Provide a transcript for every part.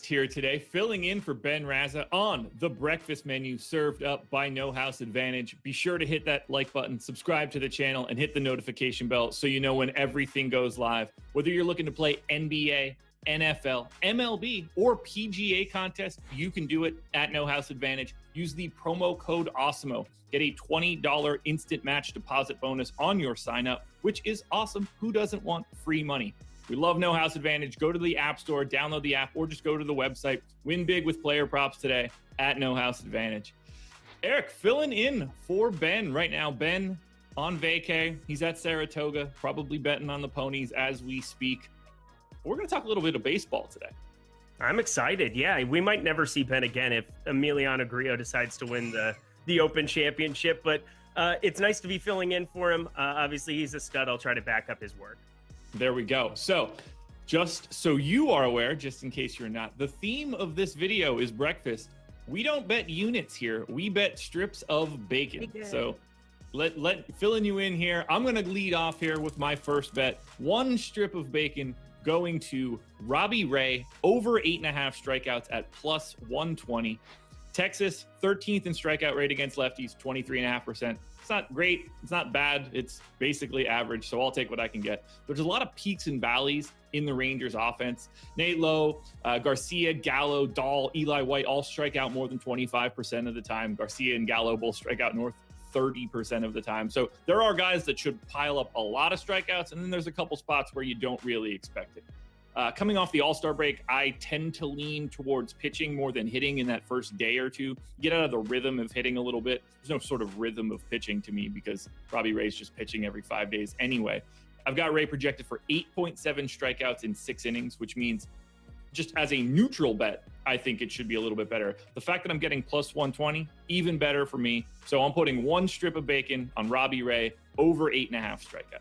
Here today, filling in for Ben Raza on the breakfast menu served up by No House Advantage. Be sure to hit that like button, subscribe to the channel, and hit the notification bell so you know when everything goes live. Whether you're looking to play NBA, NFL, MLB, or PGA contest, you can do it at No House Advantage. Use the promo code Awesemo. Get a $20 instant match deposit bonus on your sign up, which is awesome. Who doesn't want free money? We love No House Advantage. Go to the App Store, download the app, or just go to the website. Win big with player props today at No House Advantage. Eric, filling in for Ben right now. Ben on vacay. He's at Saratoga, probably betting on the ponies as we speak. We're going to talk a little bit of baseball today. I'm excited. Yeah, we might never see Ben again if Emiliano Grillo decides to win the Open Championship, but it's nice to be filling in for him. Obviously, he's a stud. I'll try to back up his word. There we go. So just so you are aware, just in case you're not, the theme of this video is breakfast. We don't bet units here. We bet strips of bacon. So let filling you in here. I'm going to lead off here with my first bet. One strip of bacon going to Robbie Ray, over 8.5 strikeouts at plus 120. Texas, 13th in strikeout rate against lefties, 23.5%. It's not great. It's not bad. It's basically average, so I'll take what I can get. There's a lot of peaks and valleys in the Rangers offense. Nate Lowe, Garcia, Gallo, Dahl, Eli White all strike out more than 25% of the time. Garcia and Gallo both strike out north 30% of the time. So there are guys that should pile up a lot of strikeouts, and then there's a couple spots where you don't really expect it. Coming off the All-Star break, I tend to lean towards pitching more than hitting in that first day or two. Get out of the rhythm of hitting a little bit. There's no sort of rhythm of pitching to me because Robbie Ray's just pitching every 5 days anyway. I've got Ray projected for 8.7 strikeouts in 6 innings, which means just as a neutral bet, I think it should be a little bit better. The fact that I'm getting plus 120, even better for me. So I'm putting one strip of bacon on Robbie Ray, over 8.5 strikeouts.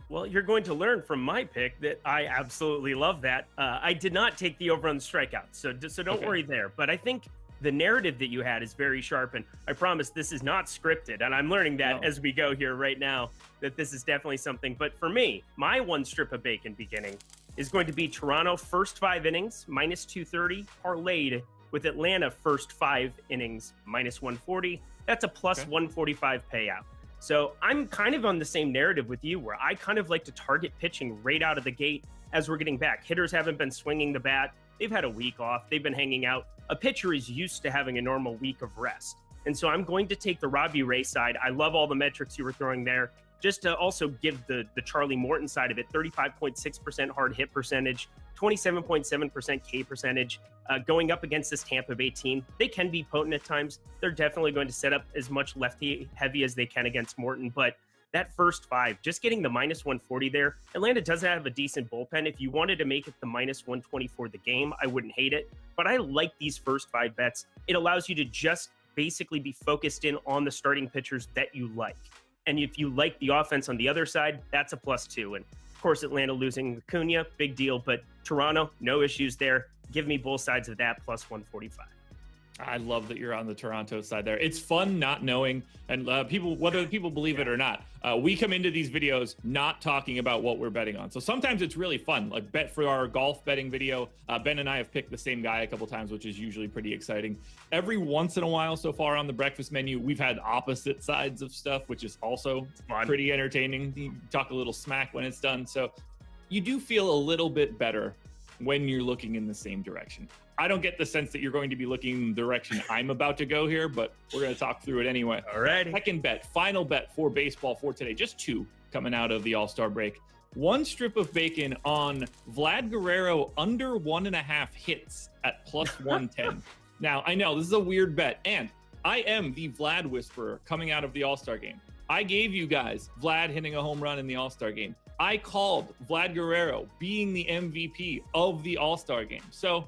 Well, you're going to learn from my pick that I absolutely love that. I did not take the over on the strikeouts, so don't worry there. But I think the narrative that you had is very sharp, and I promise this is not scripted, and I'm learning that as we go here right now, that this is definitely something. But for me, my one strip of bacon beginning is going to be Toronto first 5 innings, minus 230, parlayed with Atlanta first 5 innings, minus 140. That's a plus 145 payout. So I'm kind of on the same narrative with you, where I kind of like to target pitching right out of the gate as we're getting back. Hitters haven't been swinging the bat. They've had a week off. They've been hanging out. A pitcher is used to having a normal week of rest. And so I'm going to take the Robbie Ray side. I love all the metrics you were throwing there. Just to also give the Charlie Morton side of it, 35.6% hard hit percentage, 27.7% K percentage, going up against this Tampa Bay team. They can be potent at times. They're definitely going to set up as much lefty heavy as they can against Morton. But that first 5, just getting the minus 140 there. Atlanta does have a decent bullpen. If you wanted to make it the minus 120 for the game, I wouldn't hate it. But I like these first 5 bets. It allows you to just basically be focused in on the starting pitchers that you like. And if you like the offense on the other side, that's a +2. And of course, Atlanta losing Acuna, big deal. But Toronto, no issues there. Give me both sides of that, plus 145. I love that you're on the Toronto side there. It's fun not knowing, and whether people believe it or not, we come into these videos not talking about what we're betting on. So sometimes it's really fun. Like bet for our golf betting video, Ben and I have picked the same guy a couple times, which is usually pretty exciting. Every once in a while so far on the breakfast menu, we've had opposite sides of stuff, which is also pretty entertaining. You talk a little smack when it's done. So you do feel a little bit better when you're looking in the same direction. I don't get the sense that you're going to be looking in the direction I'm about to go here, but we're going to talk through it anyway. All right. Second bet, final bet for baseball for today. Just 2 coming out of the All-Star break. One strip of bacon on Vlad Guerrero under 1.5 hits at plus 110. Now, I know this is a weird bet, and I am the Vlad whisperer coming out of the All-Star game. I gave you guys Vlad hitting a home run in the All-Star game. I called Vlad Guerrero being the MVP of the All-Star game. So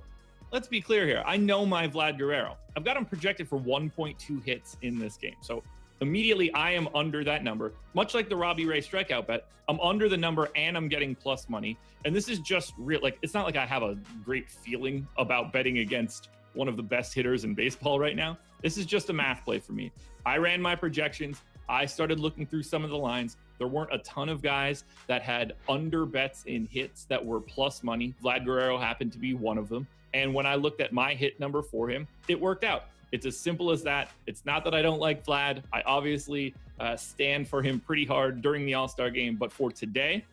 let's be clear here. I know my Vlad Guerrero. I've got him projected for 1.2 hits in this game. So immediately I am under that number. Much like the Robbie Ray strikeout bet, I'm under the number and I'm getting plus money. And this is just real. Like, it's not like I have a great feeling about betting against one of the best hitters in baseball right now. This is just a math play for me. I ran my projections. I started looking through some of the lines. There weren't a ton of guys that had under bets in hits that were plus money. Vlad Guerrero happened to be one of them. And when I looked at my hit number for him, it worked out. It's as simple as that. It's not that I don't like Vlad. I obviously stand for him pretty hard during the All-Star game. But for today,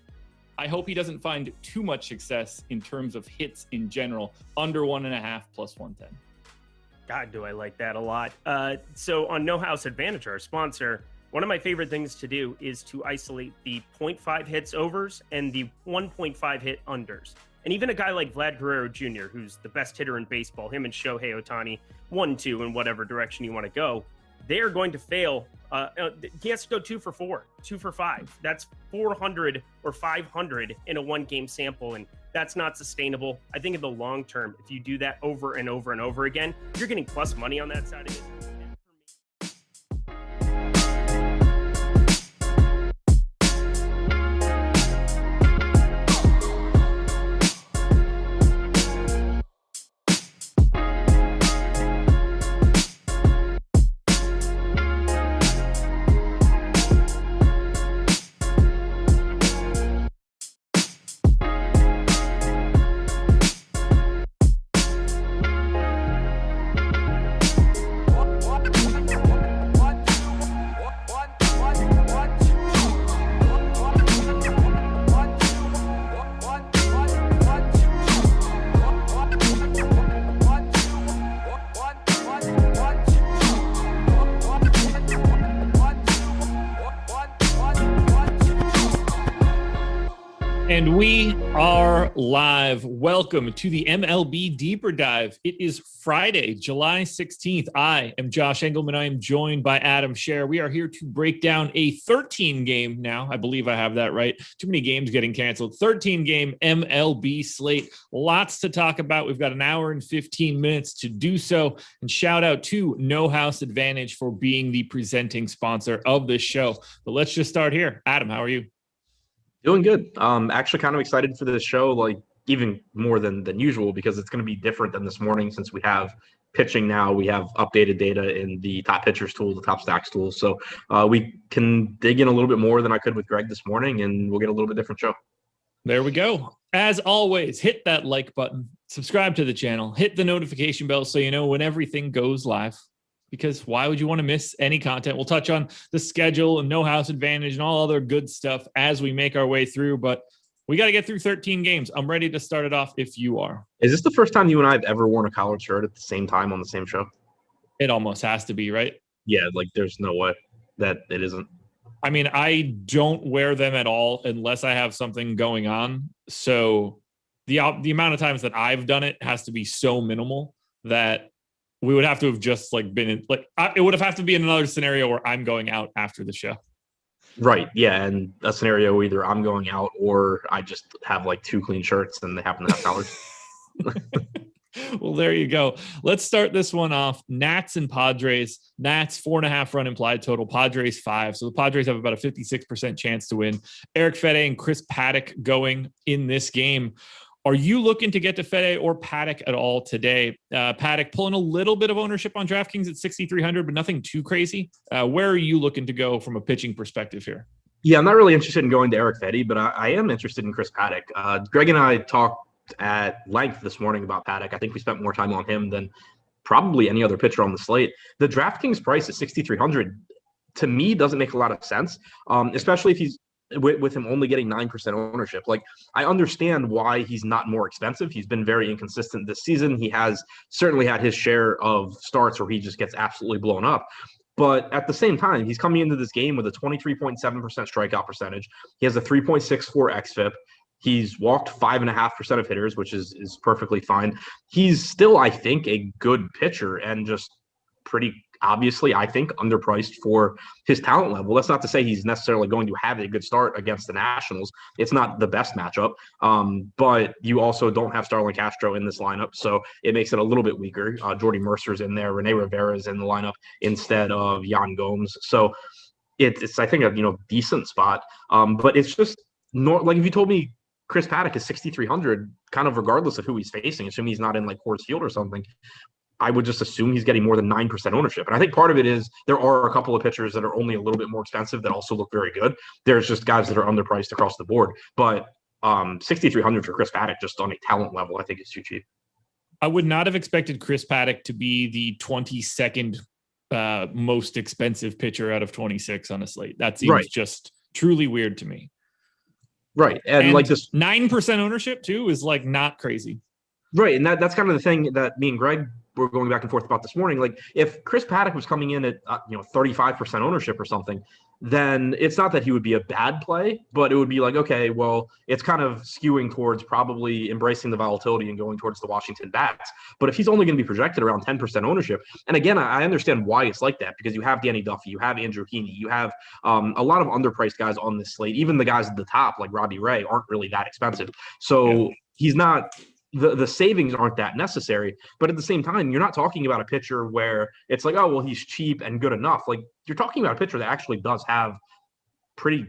I hope he doesn't find too much success in terms of hits in general, under 1.5 plus 110. God, do I like that a lot. So on No House Advantage, our sponsor, one of my favorite things to do is to isolate the 0.5 hits overs and the 1.5 hit unders. And even a guy like Vlad Guerrero Jr., who's the best hitter in baseball, him and Shohei Ohtani, 1-2 in whatever direction you want to go, they are going to fail. He has to go 2 for 4, 2 for 5. That's 400 or 500 in a one-game sample, and that's not sustainable. I think in the long term, if you do that over and over and over again, you're getting plus money on that side of it. And we are live. Welcome to the MLB Deeper Dive. It is Friday, July 16th. I am Josh Engleman. I am joined by Adam Scherer. We are here to break down a 13-game now. I believe I have that right. Too many games getting canceled. 13-game MLB slate. Lots to talk about. We've got an hour and 15 minutes to do so. And shout out to No House Advantage for being the presenting sponsor of this show. But let's just start here. Adam, how are you? Doing good. Actually kind of excited for this show, like even more than usual, because it's going to be different than this morning since we have pitching now. We have updated data in the top pitchers tool, the top stacks tool. So we can dig in a little bit more than I could with Greg this morning, and we'll get a little bit different show. There we go. As always, hit that like button, subscribe to the channel, hit the notification bell so you know when everything goes live. Because why would you want to miss any content? We'll touch on the schedule and No House Advantage and all other good stuff as we make our way through. But we got to get through 13 games. I'm ready to start it off if you are. Is this the first time you and I have ever worn a collared shirt at the same time on the same show? It almost has to be, right? Yeah, like there's no way that it isn't. I mean, I don't wear them at all unless I have something going on. So the amount of times that I've done it has to be so minimal that we would have to have just like been in, like it would have to be in another scenario where I'm going out after the show. Right. Yeah. And a scenario either I'm going out or I just have like 2 clean shirts and they happen to have collars. Well, there you go. Let's start this one off. Nats and Padres. Nats 4.5 run implied total. Padres 5. So the Padres have about a 56% chance to win. Eric Fede and Chris Paddock going in this game. Are you looking to get to Fede or Paddock at all today? Paddock pulling a little bit of ownership on DraftKings at 6,300, but nothing too crazy. Where are you looking to go from a pitching perspective here? Yeah, I'm not really interested in going to Eric Fede, but I am interested in Chris Paddock. Greg and I talked at length this morning about Paddock. I think we spent more time on him than probably any other pitcher on the slate. The DraftKings price is 6,300. To me, doesn't make a lot of sense, especially if he's with him only getting 9% ownership. Like, I understand why he's not more expensive. He's been very inconsistent this season. He has certainly had his share of starts where he just gets absolutely blown up. But at the same time, he's coming into this game with a 23.7% strikeout percentage. He has a 3.64 xFIP. He's walked 5.5% of hitters, which is perfectly fine. He's still, I think, a good pitcher and just pretty obviously, I think, underpriced for his talent level. That's not to say he's necessarily going to have a good start against the Nationals. It's not the best matchup, but you also don't have Starlin Castro in this lineup, so it makes it a little bit weaker. Jordy Mercer's in there. Rene Rivera's in the lineup instead of Yan Gomes. So it's I think, a decent spot, but it's just like if you told me Chris Paddock is 6,300, kind of regardless of who he's facing, assuming he's not in like Coors Field or something, I would just assume he's getting more than 9% ownership. And I think part of it is there are a couple of pitchers that are only a little bit more expensive that also look very good. There's just guys that are underpriced across the board. But 6,300 for Chris Paddock just on a talent level, I think is too cheap. I would not have expected Chris Paddock to be the 22nd most expensive pitcher out of 26 on a slate. That seems just truly weird to me. Right. And like this 9% ownership too is like not crazy. Right. And that's kind of the thing that me and Greg were going back and forth about this morning. Like if Chris Paddock was coming in at 35% ownership or something, then it's not that he would be a bad play, but it would be like, okay, well, it's kind of skewing towards probably embracing the volatility and going towards the Washington bats. But if he's only going to be projected around 10% ownership, and again, I understand why it's like that, because you have Danny Duffy, you have Andrew Heaney, you have a lot of underpriced guys on this slate. Even the guys at the top, like Robbie Ray, aren't really that expensive. So he's not – the savings aren't that necessary, but at the same time, you're not talking about a pitcher where it's like, oh, well, he's cheap and good enough. Like you're talking about a pitcher that actually does have pretty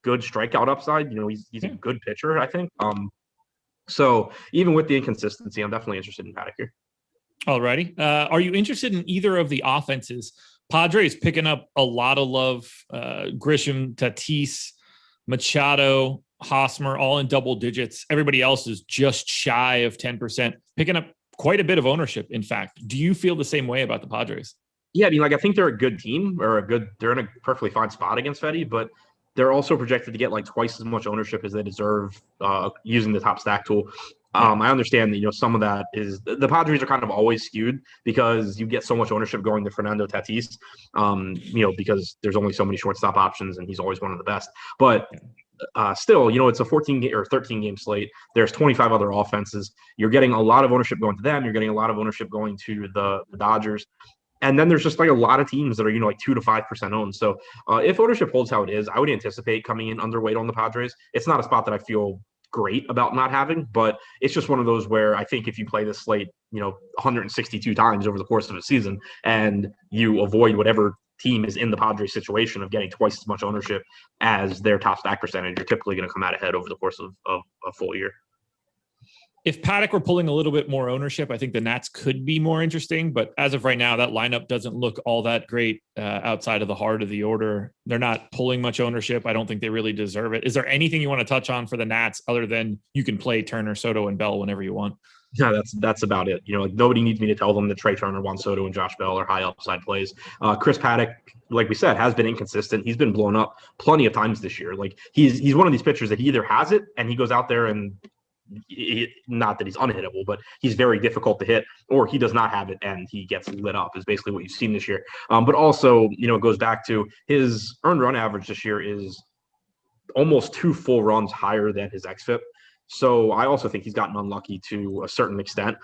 good strikeout upside. He's a good pitcher, I think. So even with the inconsistency, I'm definitely interested in Paddock here. Alrighty. Are you interested in either of the offenses? Padres picking up a lot of love. Grisham, Tatis, Machado, Hosmer, all in double digits. Everybody else is just shy of 10%, picking up quite a bit of ownership, in fact. Do you feel the same way about the Padres? Yeah, I mean, I think they're a good team, they're in a perfectly fine spot against Fetty, but they're also projected to get like twice as much ownership as they deserve using the top stack tool. I understand that, some of that is the Padres are kind of always skewed because you get so much ownership going to Fernando Tatis, because there's only so many shortstop options and he's always one of the best. But still, it's a 14 or 13 game slate. There's 25 other offenses. You're getting a lot of ownership going to them. You're getting a lot of ownership going to the Dodgers. And then there's just like a lot of teams that are, like 2 to 5% owned. So if ownership holds how it is, I would anticipate coming in underweight on the Padres. It's not a spot that I feel great about not having, but it's just one of those where I think if you play this slate, 162 times over the course of a season and you avoid whatever team is in the Padres situation of getting twice as much ownership as their top stack percentage, you're typically going to come out ahead over the course of a full year. If Paddock were pulling a little bit more ownership, I think the Nats could be more interesting. But as of right now, that lineup doesn't look all that great outside of the heart of the order. They're not pulling much ownership. I don't think they really deserve it. Is there anything you want to touch on for the Nats other than you can play Turner, Soto, and Bell whenever you want? Yeah, that's about it. Like nobody needs me to tell them that Trey Turner, Juan Soto, and Josh Bell are high upside plays. Chris Paddock, like we said, has been inconsistent. He's been blown up plenty of times this year. Like he's one of these pitchers that he either has it and he goes out there and not that he's unhittable, but he's very difficult to hit, or he does not have it and he gets lit up is basically what you've seen this year. But also, it goes back to his earned run average this year is almost 2 full runs higher than his xFIP. So I also think he's gotten unlucky to a certain extent.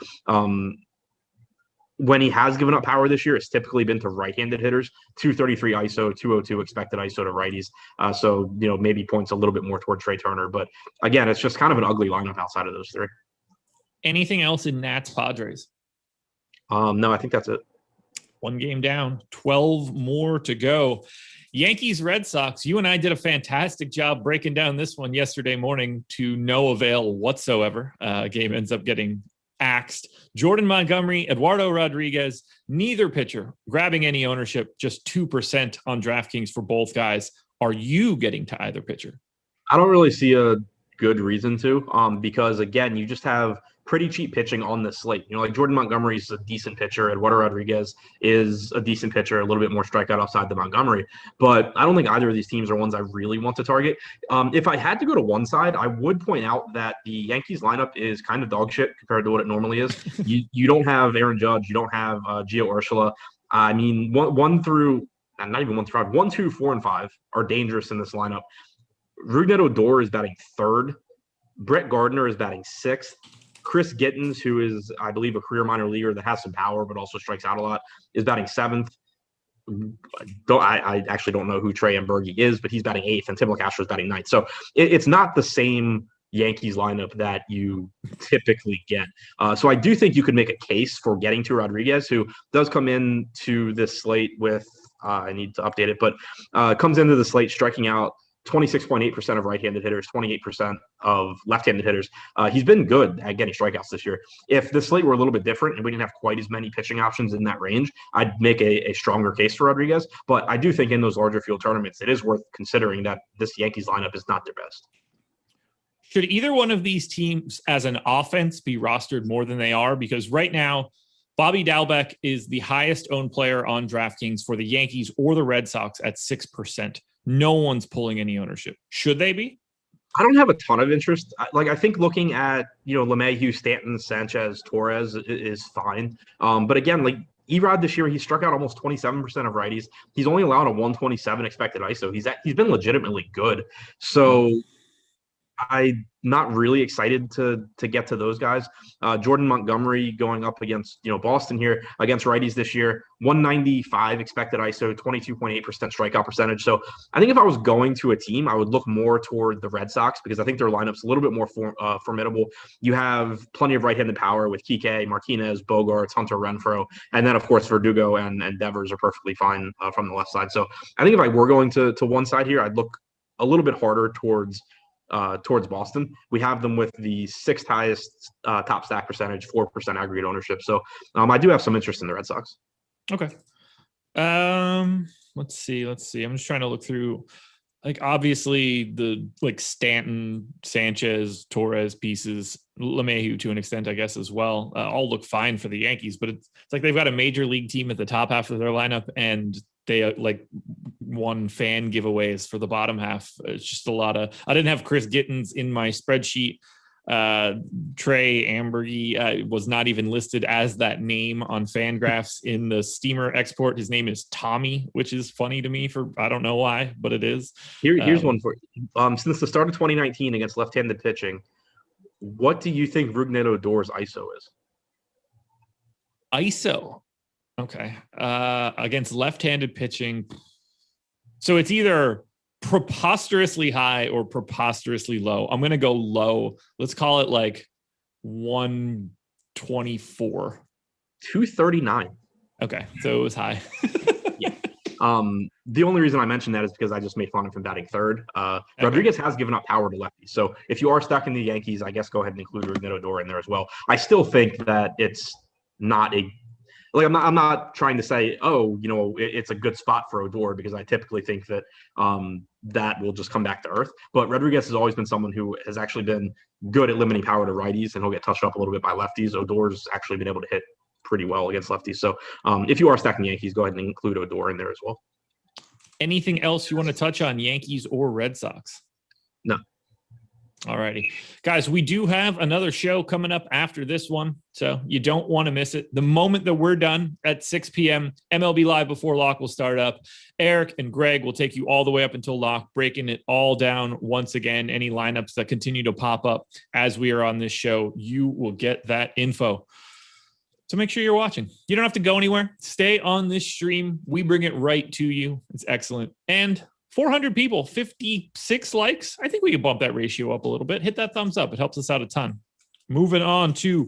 When he has given up power this year, it's typically been to right-handed hitters, 233 ISO, 202 expected ISO to righties. So, maybe points a little bit more toward Trey Turner. But again, it's just kind of an ugly lineup outside of those three. Anything else in Nats Padres? No, I think that's it. One game down, 12 more to go. Yankees, Red Sox. You and I did a fantastic job breaking down this one yesterday morning to no avail whatsoever. Game ends up getting axed. Jordan Montgomery, Eduardo Rodriguez, neither pitcher grabbing any ownership, just 2% on DraftKings for both guys. Are you getting to either pitcher? I don't really see a good reason to, because again, you just have pretty cheap pitching on this slate. Like Jordan Montgomery is a decent pitcher. Eduardo Rodriguez is a decent pitcher, a little bit more strikeout upside than Montgomery. But I don't think either of these teams are ones I really want to target. If I had to go to one side, I would point out that the Yankees lineup is kind of dog shit compared to what it normally is. You don't have Aaron Judge. You don't have Gio Urshela. I mean, 1 through 2, 4, and 5 are dangerous in this lineup. Rougned Odor is batting 3rd. Brett Gardner is batting 6th. Chris Gittens, who is, I believe, a career minor leaguer that has some power but also strikes out a lot, is batting 7th. I actually don't know who Trey Ambergi is, but he's batting 8th, and Tim LaCastro is batting 9th. So it's not the same Yankees lineup that you typically get. So I do think you could make a case for getting to Rodriguez, who does come into this slate with, I need to update it, but comes into the slate striking out 26.8% of right-handed hitters, 28% of left-handed hitters. He's been good at getting strikeouts this year. If the slate were a little bit different and we didn't have quite as many pitching options in that range, I'd make a stronger case for Rodriguez. But I do think in those larger field tournaments, it is worth considering that this Yankees lineup is not their best. Should either one of these teams as an offense be rostered more than they are? Because right now, Bobby Dalbec is the highest owned player on DraftKings for the Yankees or the Red Sox at 6%. No one's pulling any ownership. Should they be? I don't have a ton of interest. I think looking at, LeMahieu, Stanton, Sanchez, Torres is fine. But again, like Erod this year, he struck out almost 27% of righties. He's only allowed a 127 expected ISO. He's been legitimately good. So I'm not really excited to get to those guys. Jordan Montgomery going up against Boston here against righties this year, 195 expected ISO, 22.8% strikeout percentage. So I think if I was going to a team, I would look more toward the Red Sox because I think their lineup's a little bit more formidable. You have plenty of right-handed power with Kike, Martinez, Bogarts, Hunter Renfroe, and then of course Verdugo and Devers are perfectly fine from the left side. So I think if I were going to one side here, I'd look a little bit harder towards Boston. We have them with the 6th highest top stack percentage, 4% aggregate ownership. So I do have some interest in the Red Sox. Okay. Let's see. I'm just trying to look through, like, obviously the Stanton, Sanchez, Torres pieces, LeMahieu to an extent, I guess, as well, all look fine for the Yankees, but it's like they've got a major league team at the top half of their lineup and they won fan giveaways for the bottom half. It's just a lot of, I didn't have Chris Gittens in my spreadsheet. Trey Ambergy was not even listed as that name on Fangraphs in the Steamer export. His name is Tommy, which is funny to me I don't know why, but it is. Here's one for you. Since the start of 2019 against left-handed pitching, what do you think Rougned Odor's ISO is? ISO. Okay. Against left-handed pitching. So it's either preposterously high or preposterously low. I'm going to go low. Let's call it like 124. 239. Okay. So it was high. Yeah. The only reason I mentioned that is because I just made fun of him batting third. Rodriguez has given up power to lefties. So if you are stuck in the Yankees, I guess go ahead and include Rougned Odor in there as well. I still think that it's not I'm not trying to say, it's a good spot for Odor because I typically think that that will just come back to earth. But Rodriguez has always been someone who has actually been good at limiting power to righties, and he'll get touched up a little bit by lefties. Odor's actually been able to hit pretty well against lefties. So if you are stacking Yankees, go ahead and include Odor in there as well. Anything else you want to touch on, Yankees or Red Sox? No. All righty. Guys, we do have another show coming up after this one, so you don't want to miss it. The moment that we're done at 6 p.m., MLB Live Before Lock will start up. Eric and Greg will take you all the way up until lock, breaking it all down once again. Any lineups that continue to pop up as we are on this show, you will get that info. So make sure you're watching. You don't have to go anywhere. Stay on this stream. We bring it right to you. It's excellent. And 400 people, 56 likes. I think we can bump that ratio up a little bit. Hit that thumbs up. It helps us out a ton. Moving on to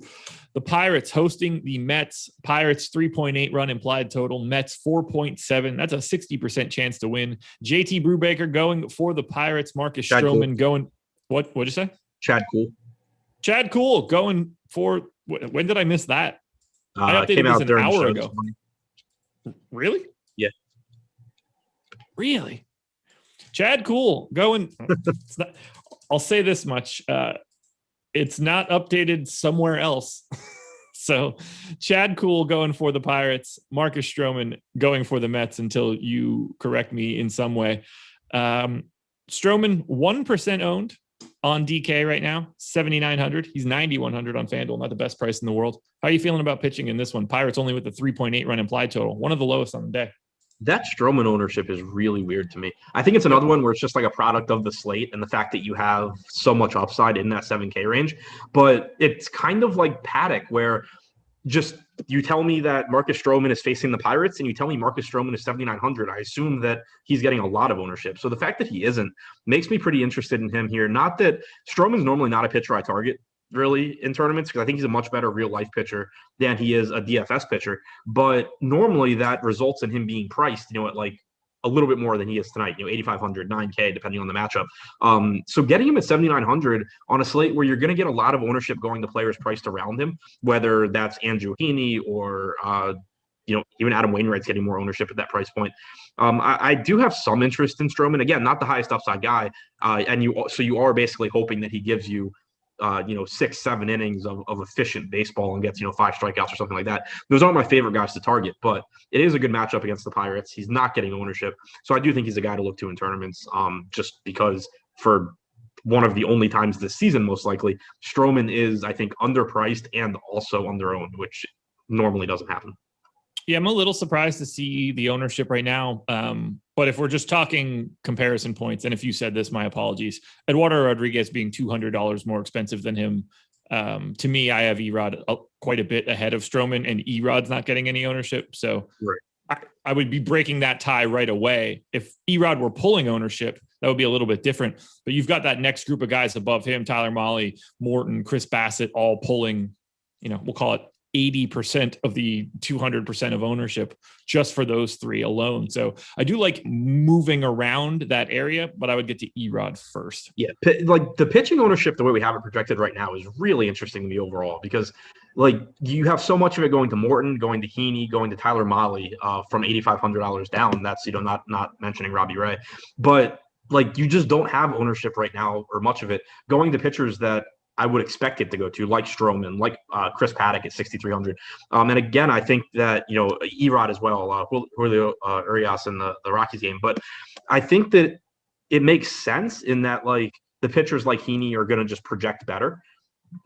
the Pirates hosting the Mets. Pirates 3.8 run implied total. Mets 4.7. That's a 60% chance to win. JT Brubaker going for the Pirates. Marcus Stroman going. What'd you say? Chad Cool going for. When did I miss that? I updated this an hour ago. Really? Yeah. Really? Chad Cool going. I'll say this much. It's not updated somewhere else. So Chad Cool going for the Pirates, Marcus Stroman going for the Mets until you correct me in some way. Stroman 1% owned on DK right now, 7,900. He's 9,100 on FanDuel, not the best price in the world. How are you feeling about pitching in this one? Pirates only with the 3.8 run implied total, one of the lowest on the day. That Stroman ownership is really weird to me. I think it's another one where it's just like a product of the slate and the fact that you have so much upside in that 7K range. But it's kind of like Paddock, where just you tell me that Marcus Stroman is facing the Pirates and you tell me Marcus Stroman is 7,900. I assume that he's getting a lot of ownership. So the fact that he isn't makes me pretty interested in him here. Not that Stroman's normally not a pitcher I target really in tournaments, because I think he's a much better real life pitcher than he is a DFS pitcher. But normally that results in him being priced, at like a little bit more than he is tonight, 8,500, 9K, depending on the matchup. So getting him at 7,900 on a slate where you're going to get a lot of ownership going to players priced around him, whether that's Andrew Heaney or, even Adam Wainwright's getting more ownership at that price point. I do have some interest in Stroman. Again, not the highest upside guy, and you are basically hoping that he gives you 6-7 innings of efficient baseball and gets 5 strikeouts or something like that. Those aren't my favorite guys to target, but it is a good matchup against the Pirates. He's not getting ownership, so I do think he's a guy to look to in tournaments. Just because for one of the only times this season, most likely, Stroman is, I think, underpriced and also underowned, which normally doesn't happen. Yeah, I'm a little surprised to see the ownership right now. But if we're just talking comparison points, and if you said this, my apologies. Eduardo Rodriguez being $200 more expensive than him. To me, I have Erod quite a bit ahead of Stroman, and Erod's not getting any ownership. So I would be breaking that tie right away. If Erod were pulling ownership, that would be a little bit different. But you've got that next group of guys above him, Tyler Mahle, Morton, Chris Bassett, all pulling, we'll call it 80% of the 200% of ownership just for those three alone. So I do like moving around that area, but I would get to Erod first. Yeah. Like the pitching ownership, the way we have it projected right now is really interesting to me overall, because like you have so much of it going to Morton, going to Heaney, going to Tyler Mahle from $8,500 down. That's, not mentioning Robbie Ray, but like you just don't have ownership right now, or much of it going to pitchers that I would expect it to go to, like Stroman, like Chris Paddock at 6,300. And again, I think that, Erod as well, Julio Urias in the Rockies game. But I think that it makes sense in that, like, the pitchers like Heaney are going to just project better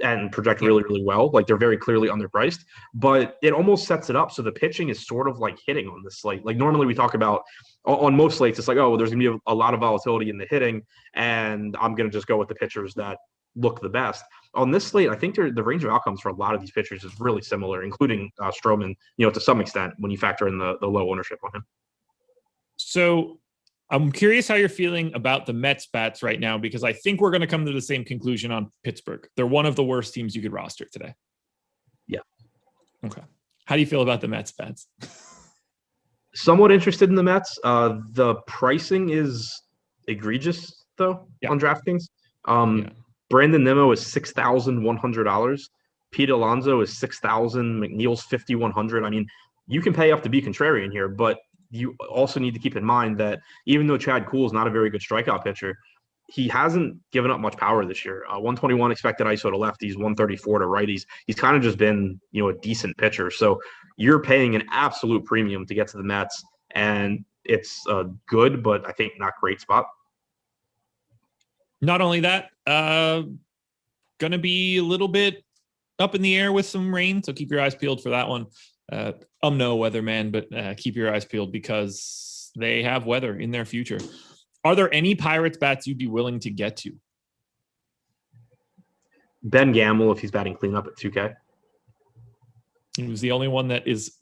and project really, really well. Like, they're very clearly underpriced. But it almost sets it up so the pitching is sort of like hitting on this slate. Like, normally we talk about, on most slates, it's like, oh, well, there's going to be a lot of volatility in the hitting, and I'm going to just go with the pitchers that look the best. On this slate, I think the range of outcomes for a lot of these pitchers is really similar, including Stroman, to some extent when you factor in the low ownership on him. So I'm curious how you're feeling about the Mets bats right now, because I think we're going to come to the same conclusion on Pittsburgh. They're one of the worst teams you could roster today. Yeah. Okay. How do you feel about the Mets bats? Somewhat interested in the Mets. The pricing is egregious, though, on DraftKings. Brandon Nimmo is $6,100. Pete Alonso is $6,000. McNeil's $5,100. I mean, you can pay up to be contrarian here, but you also need to keep in mind that even though Chad Kuhl is not a very good strikeout pitcher, he hasn't given up much power this year. 121 expected ISO to lefties, 134 to righties. He's kind of just been, a decent pitcher. So you're paying an absolute premium to get to the Mets, and it's a good, but I think not great spot. Not only that, going to be a little bit up in the air with some rain, so keep your eyes peeled for that one. I'm no weatherman, but keep your eyes peeled because they have weather in their future. Are there any Pirates bats you'd be willing to get to? Ben Gamble, if he's batting cleanup at 2K. He was the only one that is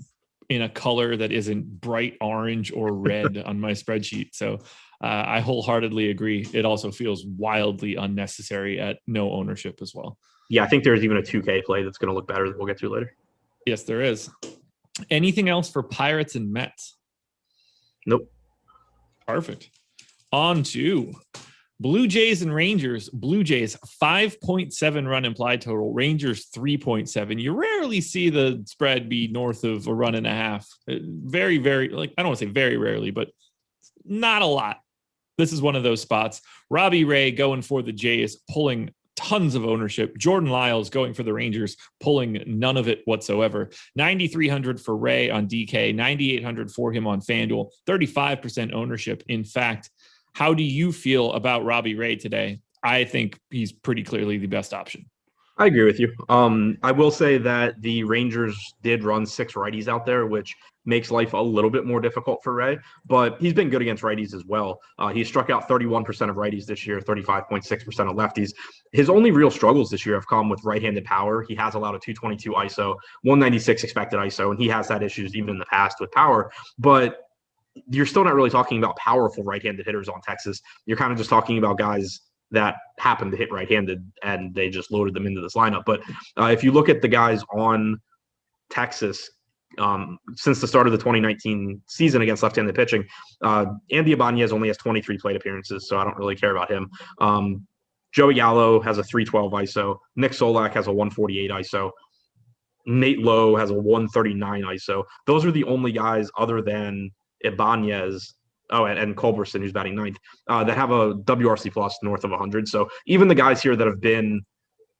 in a color that isn't bright orange or red on my spreadsheet. So I wholeheartedly agree. It also feels wildly unnecessary at no ownership as well. Yeah, I think there's even a 2K play that's going to look better that we'll get to later. Yes, there is. Anything else for Pirates and Mets? Nope. Perfect. On to Blue Jays and Rangers. Blue Jays 5.7 run implied total. Rangers 3.7. You rarely see the spread be north of a run and a half. Very, very, like, I don't want to say very rarely, but not a lot. This is one of those spots. Robbie Ray going for the Jays, pulling tons of ownership. Jordan Lyles going for the Rangers, pulling none of it whatsoever. 9,300 for Ray on DK, 9,800 for him on FanDuel, 35% ownership. In fact, how do you feel about Robbie Ray today? I think he's pretty clearly the best option. I agree with you. I will say that the Rangers did run 6 righties out there, which makes life a little bit more difficult for Ray, but he's been good against righties as well. He struck out 31% of righties this year, 35.6% of lefties. His only real struggles this year have come with right-handed power. He has allowed a 222 ISO, 196 expected ISO, and he has had issues even in the past with power, but you're still not really talking about powerful right-handed hitters on Texas. You're kind of just talking about guys that happen to hit right-handed, and they just loaded them into this lineup. But if you look at the guys on Texas since the start of the 2019 season against left-handed pitching, Andy Ibanez only has 23 plate appearances, so I don't really care about him. Joey Gallo has a 312 ISO. Nick Solak has a 148 ISO. Nate Lowe has a 139 ISO. Those are the only guys other than Ibanez, and Culberson, who's batting ninth, that have a WRC plus north of 100. So even the guys here that have been,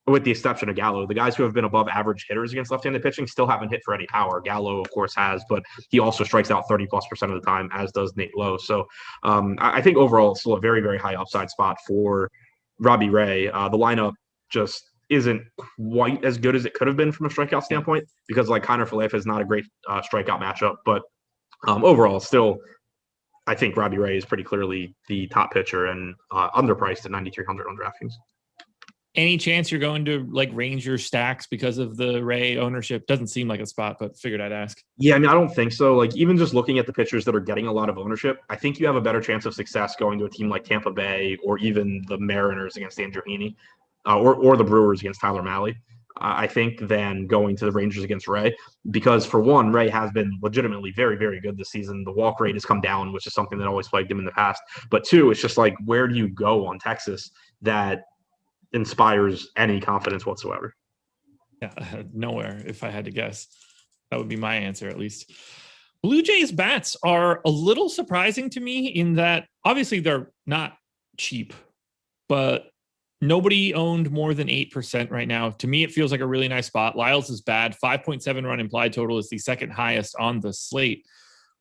with the exception of Gallo, the guys who have been above average hitters against left-handed pitching still haven't hit for any power. Gallo, of course, has, but he also strikes out 30+% of the time, as does Nate Lowe. So I think overall it's still a very, very high upside spot for Robbie Ray. The lineup just isn't quite as good as it could have been from a strikeout standpoint, because like Kiner Falefa is not a great strikeout matchup, but overall still I think Robbie Ray is pretty clearly the top pitcher and underpriced at 9,300 on DraftKings. Any chance you're going to like range your stacks because of the Ray ownership? Doesn't seem like a spot, but figured I'd ask. Yeah, I mean, I don't think so. Like, even just looking at the pitchers that are getting a lot of ownership, I think you have a better chance of success going to a team like Tampa Bay or even the Mariners against Andrew Heaney, or the Brewers against Tyler Mahle, I think, than going to the Rangers against Ray. Because for one, Ray has been legitimately very, very good this season. The walk rate has come down, which is something that always plagued him in the past. But two, it's just like, where do you go on Texas that inspires any confidence whatsoever? Yeah, nowhere, if I had to guess. That would be my answer, at least. Blue Jays bats are a little surprising to me in that obviously they're not cheap, but nobody owned more than 8% right now. To me, it feels like a really nice spot. Lyles is bad. 5.7 run implied total is the second highest on the slate.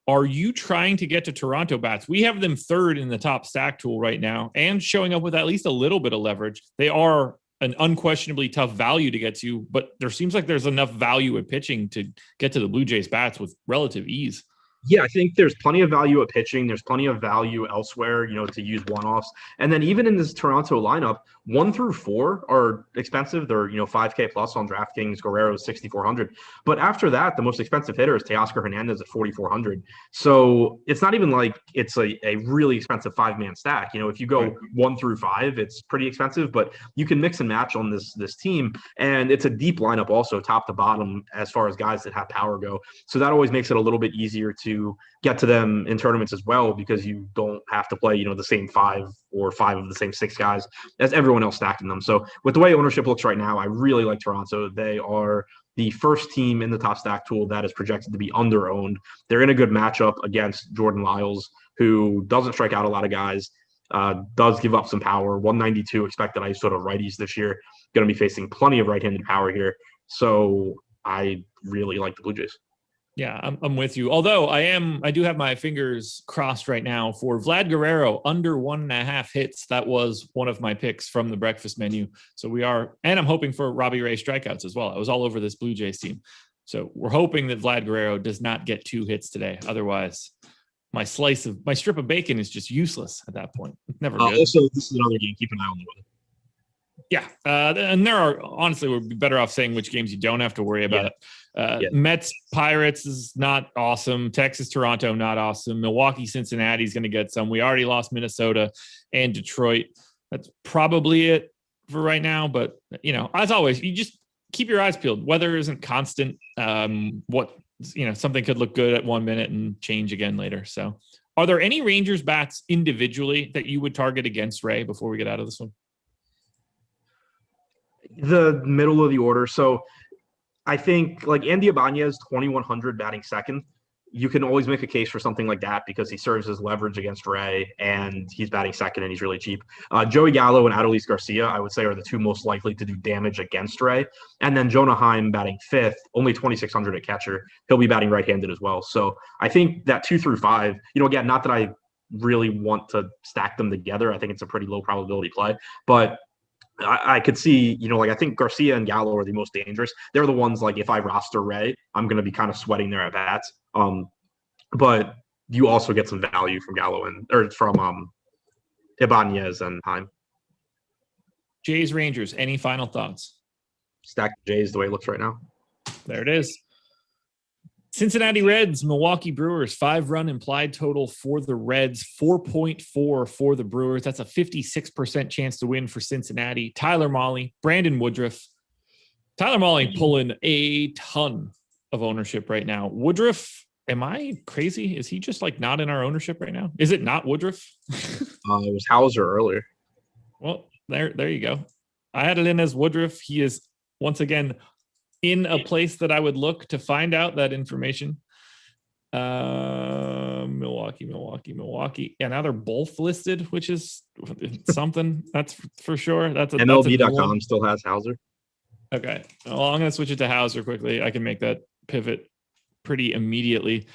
Are you trying to get to Toronto bats? We have them third in the top stack tool right now and showing up with at least a little bit of leverage. They are an unquestionably tough value to get to, but there seems like there's enough value at pitching to get to the Blue Jays bats with relative ease. Yeah, I think there's plenty of value at pitching. There's plenty of value elsewhere, to use one-offs. And then even in this Toronto lineup, 1 through 4 are expensive. They're, $5K plus on DraftKings. Guerrero is 6,400. But after that, the most expensive hitter is Teoscar Hernandez at 4,400. So it's not even like it's a really expensive 5-man stack. If you go 1 through 5, it's pretty expensive, but you can mix and match on this team. And it's a deep lineup also, top to bottom, as far as guys that have power go. So that always makes it a little bit easier to get to them in tournaments as well, because you don't have to play, the same 5 or 5 of the same 6 guys as everyone else stacking them. So with the way ownership looks right now, I really like Toronto. They are the first team in the top stack tool that is projected to be under-owned. They're in a good matchup against Jordan Lyles, who doesn't strike out a lot of guys, does give up some power. 192 expected ISO to righties this year. Going to be facing plenty of right-handed power here. So I really like the Blue Jays. Yeah, I'm with you. Although I do have my fingers crossed right now for Vlad Guerrero under 1.5 hits. That was one of my picks from the breakfast menu. So and I'm hoping for Robbie Ray strikeouts as well. I was all over this Blue Jays team. So we're hoping that Vlad Guerrero does not get 2 hits today. Otherwise, my strip of bacon is just useless at that point. Never good. Also, this is another game. Keep an eye on the weather. Yeah. And honestly, we'd be better off saying which games you don't have to worry about. Mets, Pirates is not awesome. Texas, Toronto, not awesome. Milwaukee, Cincinnati is going to get some. We already lost Minnesota and Detroit. That's probably it for right now. But, as always, you just keep your eyes peeled. Weather isn't constant. Something could look good at 1 minute and change again later. So are there any Rangers bats individually that you would target against Ray before we get out of this one? The middle of the order. So I think like Andy Ibanez, 2,100 batting second. You can always make a case for something like that because he serves as leverage against Ray and he's batting second and he's really cheap. Joey Gallo and Adolis Garcia, I would say, are the 2 most likely to do damage against Ray. And then Jonah Heim batting 5th, only 2,600 at catcher. He'll be batting right-handed as well. So I think that 2 through 5, again, not that I really want to stack them together. I think it's a pretty low probability play, but I could see, I think Garcia and Gallo are the most dangerous. They're the ones, like, if I roster Ray, I'm going to be kind of sweating their at-bats. But you also get some value from Gallo from Ibanez and Heim. Jays, Rangers, any final thoughts? Stack Jays the way it looks right now. There it is. Cincinnati Reds, Milwaukee Brewers, 5-run implied total for the Reds, 4.4 for the Brewers. That's a 56% chance to win for Cincinnati. Tyler Mahle, Brandon Woodruff. Tyler Mahle pulling a ton of ownership right now. Woodruff, am I crazy? Is he just like not in our ownership right now? Is it not Woodruff? It was Hauser earlier. Well, there you go. I had it in as Woodruff. He is once again in a place that I would look to find out that information. Milwaukee. Yeah, now they're both listed, which is something. That's for sure. That's MLB.com still has Hauser. Okay. Well, I'm going to switch it to Hauser quickly. I can make that pivot pretty immediately.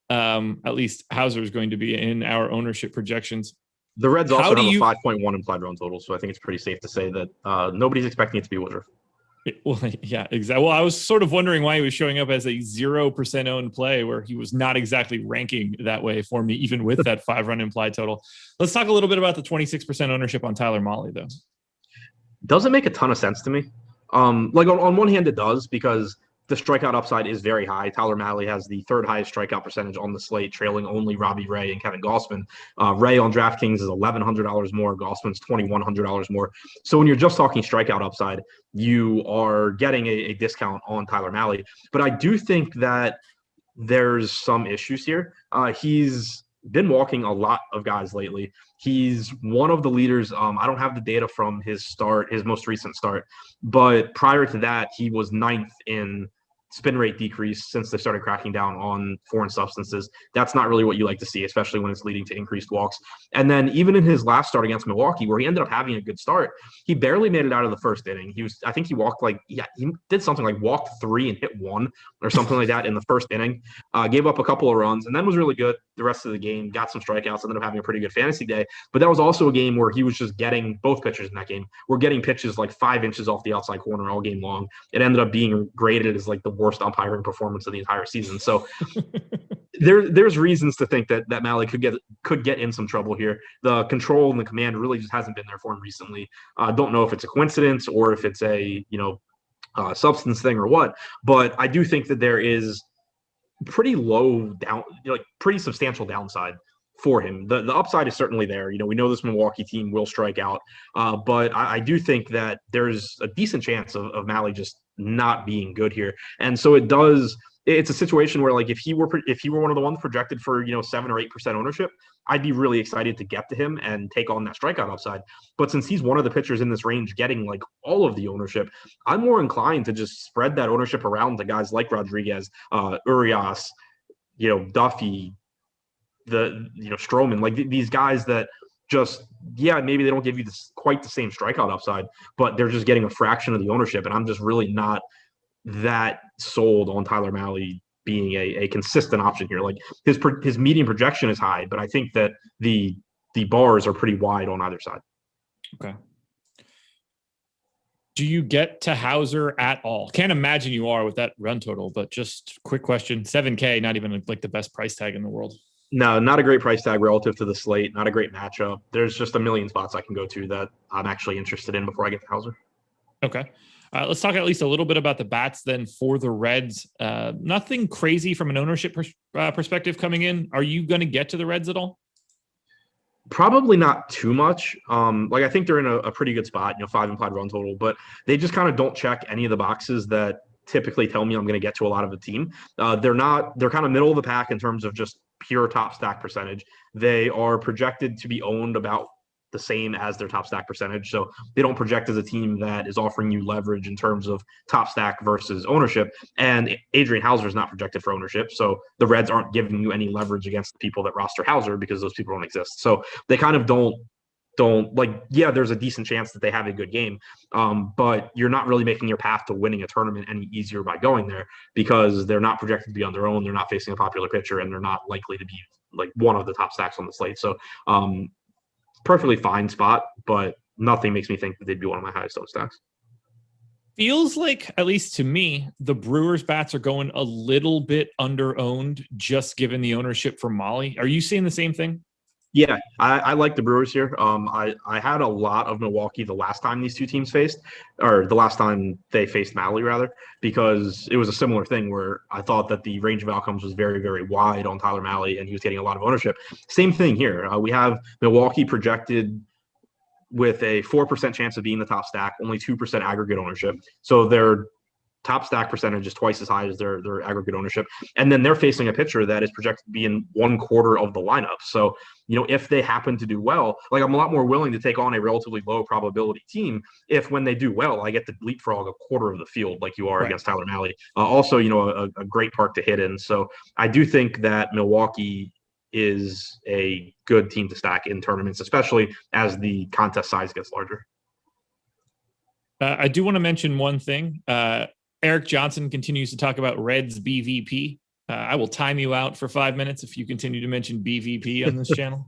At least Hauser is going to be in our ownership projections. The Reds also have a 5.1 implied run total, so I think it's pretty safe to say that nobody's expecting it to be Woodruff. Well, yeah, exactly. Well, I was sort of wondering why he was showing up as a 0% owned play where he was not exactly ranking that way for me, even with that 5-run implied total. Let's talk a little bit about the 26% ownership on Tyler Mahle, though. Doesn't make a ton of sense to me. Like on one hand, it does because the strikeout upside is very high. Tyler Mahle has the third highest strikeout percentage on the slate, trailing only Robbie Ray and Kevin Gausman. Ray on DraftKings is $1,100 more. Gausman's $2,100 more. So when you're just talking strikeout upside, you are getting a discount on Tyler Mahle. But I do think that there's some issues here. He's been walking a lot of guys lately. He's one of the leaders. I don't have the data from his most recent start, but prior to that, he was 9th in spin rate decrease since they started cracking down on foreign substances. That's not really what you like to see, especially when it's leading to increased walks. And then even in his last start against Milwaukee, where he ended up having a good start, he barely made it out of the first inning. I think he walked he did something like walked 3 and hit 1 or something like that in the first inning. Gave up a couple of runs and then was really good the rest of the game, got some strikeouts, ended up having a pretty good fantasy day. But that was also a game where he was just getting, both pitchers in that game were getting pitches like 5 inches off the outside corner all game long. It ended up being graded as like the worst umpiring performance of the entire season. So there's reasons to think that Mahle could get in some trouble here. The control and the command really just hasn't been there for him recently. Don't know if it's a coincidence or if it's a substance thing or what, but I do think that there is pretty low down, pretty substantial downside for him. The upside is certainly there. We know this Milwaukee team will strike out, but I do think that there's a decent chance of Mahle just not being good here. And so it's a situation where like if he were one of the ones projected for 7 or 8% ownership, I'd be really excited to get to him and take on that strikeout upside. But since he's one of the pitchers in this range getting like all of the ownership, I'm more inclined to just spread that ownership around to guys like Rodriguez, Urias, Duffy, Stroman, like these guys that just, maybe they don't give you quite the same strikeout upside, but they're just getting a fraction of the ownership. And I'm just really not that sold on Tyler Mahle being a consistent option here. Like his median projection is high, but I think that the bars are pretty wide on either side. Okay. Do you get to Hauser at all? Can't imagine you are with that run total, but just quick question, 7K, not even like the best price tag in the world. No, not a great price tag relative to the slate. Not a great matchup. There's just a million spots I can go to that I'm actually interested in before I get to Hauser. Okay. Let's talk at least a little bit about the bats then for the Reds. Nothing crazy from an ownership perspective coming in. Are you going to get to the Reds at all? Probably not too much. I think they're in a pretty good spot, 5 implied run total, but they just kind of don't check any of the boxes that typically tell me I'm going to get to a lot of the team. They're kind of middle of the pack in terms of just pure top stack percentage. They are projected to be owned about the same as their top stack percentage. So they don't project as a team that is offering you leverage in terms of top stack versus ownership. And Adrian Hauser is not projected for ownership. So the Reds aren't giving you any leverage against the people that roster Hauser because those people don't exist. So they kind of don't there's a decent chance that they have a good game. But you're not really making your path to winning a tournament any easier by going there because they're not projected to be on their own. They're not facing a popular pitcher and they're not likely to be like one of the top stacks on the slate. So, perfectly fine spot, but nothing makes me think that they'd be one of my highest owned stacks. Feels like, at least to me, the Brewers bats are going a little bit under-owned just given the ownership for Mahle. Are you seeing the same thing? Yeah, I like the Brewers here. I had a lot of Milwaukee the last time these two teams faced, or the last time they faced Mahle, rather, because it was a similar thing where I thought that the range of outcomes was very, very wide on Tyler Mahle, and he was getting a lot of ownership. Same thing here. We have Milwaukee projected with a 4% chance of being the top stack, only 2% aggregate ownership. So they're top stack percentage is twice as high as their aggregate ownership. And then they're facing a pitcher that is projected to be in 1/4 of the lineup. So, if they happen to do well, like I'm a lot more willing to take on a relatively low probability team if when they do well, I get to leapfrog a quarter of the field like you are right. against Tyler Mahle. Also, a great park to hit in. So I do think that Milwaukee is a good team to stack in tournaments, especially as the contest size gets larger. I do want to mention one thing. Eric Johnson continues to talk about Reds BVP. I will time you out for 5 minutes if you continue to mention BVP on this channel.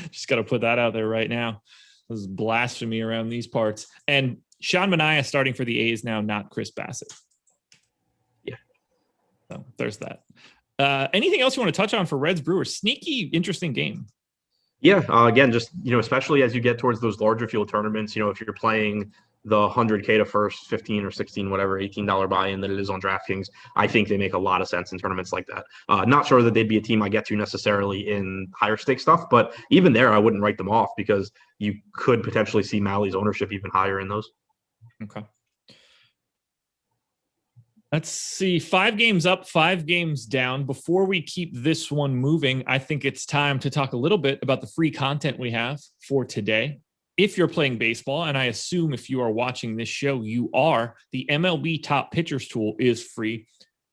Just got to put that out there right now. This is blasphemy around these parts. And Sean Manaea starting for the A's now, not Chris Bassett. Yeah. So there's that. Anything else you want to touch on for Reds Brewers? Sneaky, interesting game. Yeah. Again, just, especially as you get towards those larger field tournaments, if you're playing the 100K to first, 15 or 16, whatever, $18 buy-in that it is on DraftKings, I think they make a lot of sense in tournaments like that. Not sure that they'd be a team I get to necessarily in higher stake stuff, but even there, I wouldn't write them off because you could potentially see Mahle's ownership even higher in those. Okay. Let's see. 5 games up, 5 games down. Before we keep this one moving, I think it's time to talk a little bit about the free content we have for today. If you're playing baseball, and I assume if you are watching this show, you are, the MLB Top Pitchers tool is free.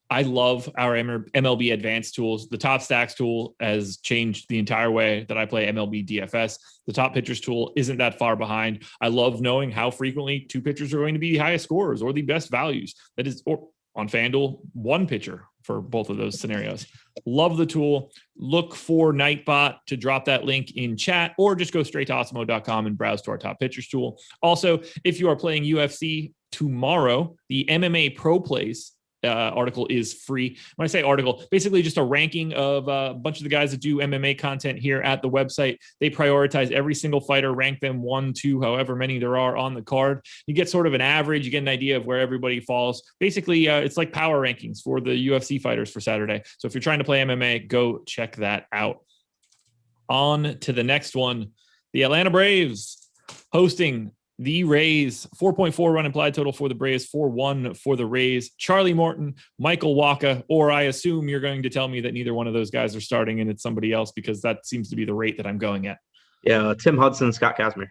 I love our MLB Advanced tools. The Top Stacks tool has changed the entire way that I play MLB DFS. The Top Pitchers tool isn't that far behind. I love knowing how frequently 2 pitchers are going to be the highest scorers or the best values. That is, or on FanDuel, 1 pitcher for both of those scenarios. Love the tool. Look for Nightbot to drop that link in chat, or just go straight to awesemo.com and browse to our Top Pitchers tool. Also, if you are playing UFC tomorrow, the MMA Pro Plays article is free. When I say article, basically just a ranking of a bunch of the guys that do MMA content here at the website. They prioritize every single fighter, rank them 1, 2, however many there are on the card. You get sort of an average. You get an idea of where everybody falls. Basically, it's like power rankings for the UFC fighters for Saturday. So if you're trying to play MMA, go check that out. On to the next one. The Atlanta Braves hosting the Rays. 4.4 run implied total for the Braves, 4-1 for the Rays. Charlie Morton, Michael Wacha, or I assume you're going to tell me that neither one of those guys are starting and it's somebody else, because that seems to be the rate that I'm going at. Yeah, Tim Hudson, Scott Kazmir.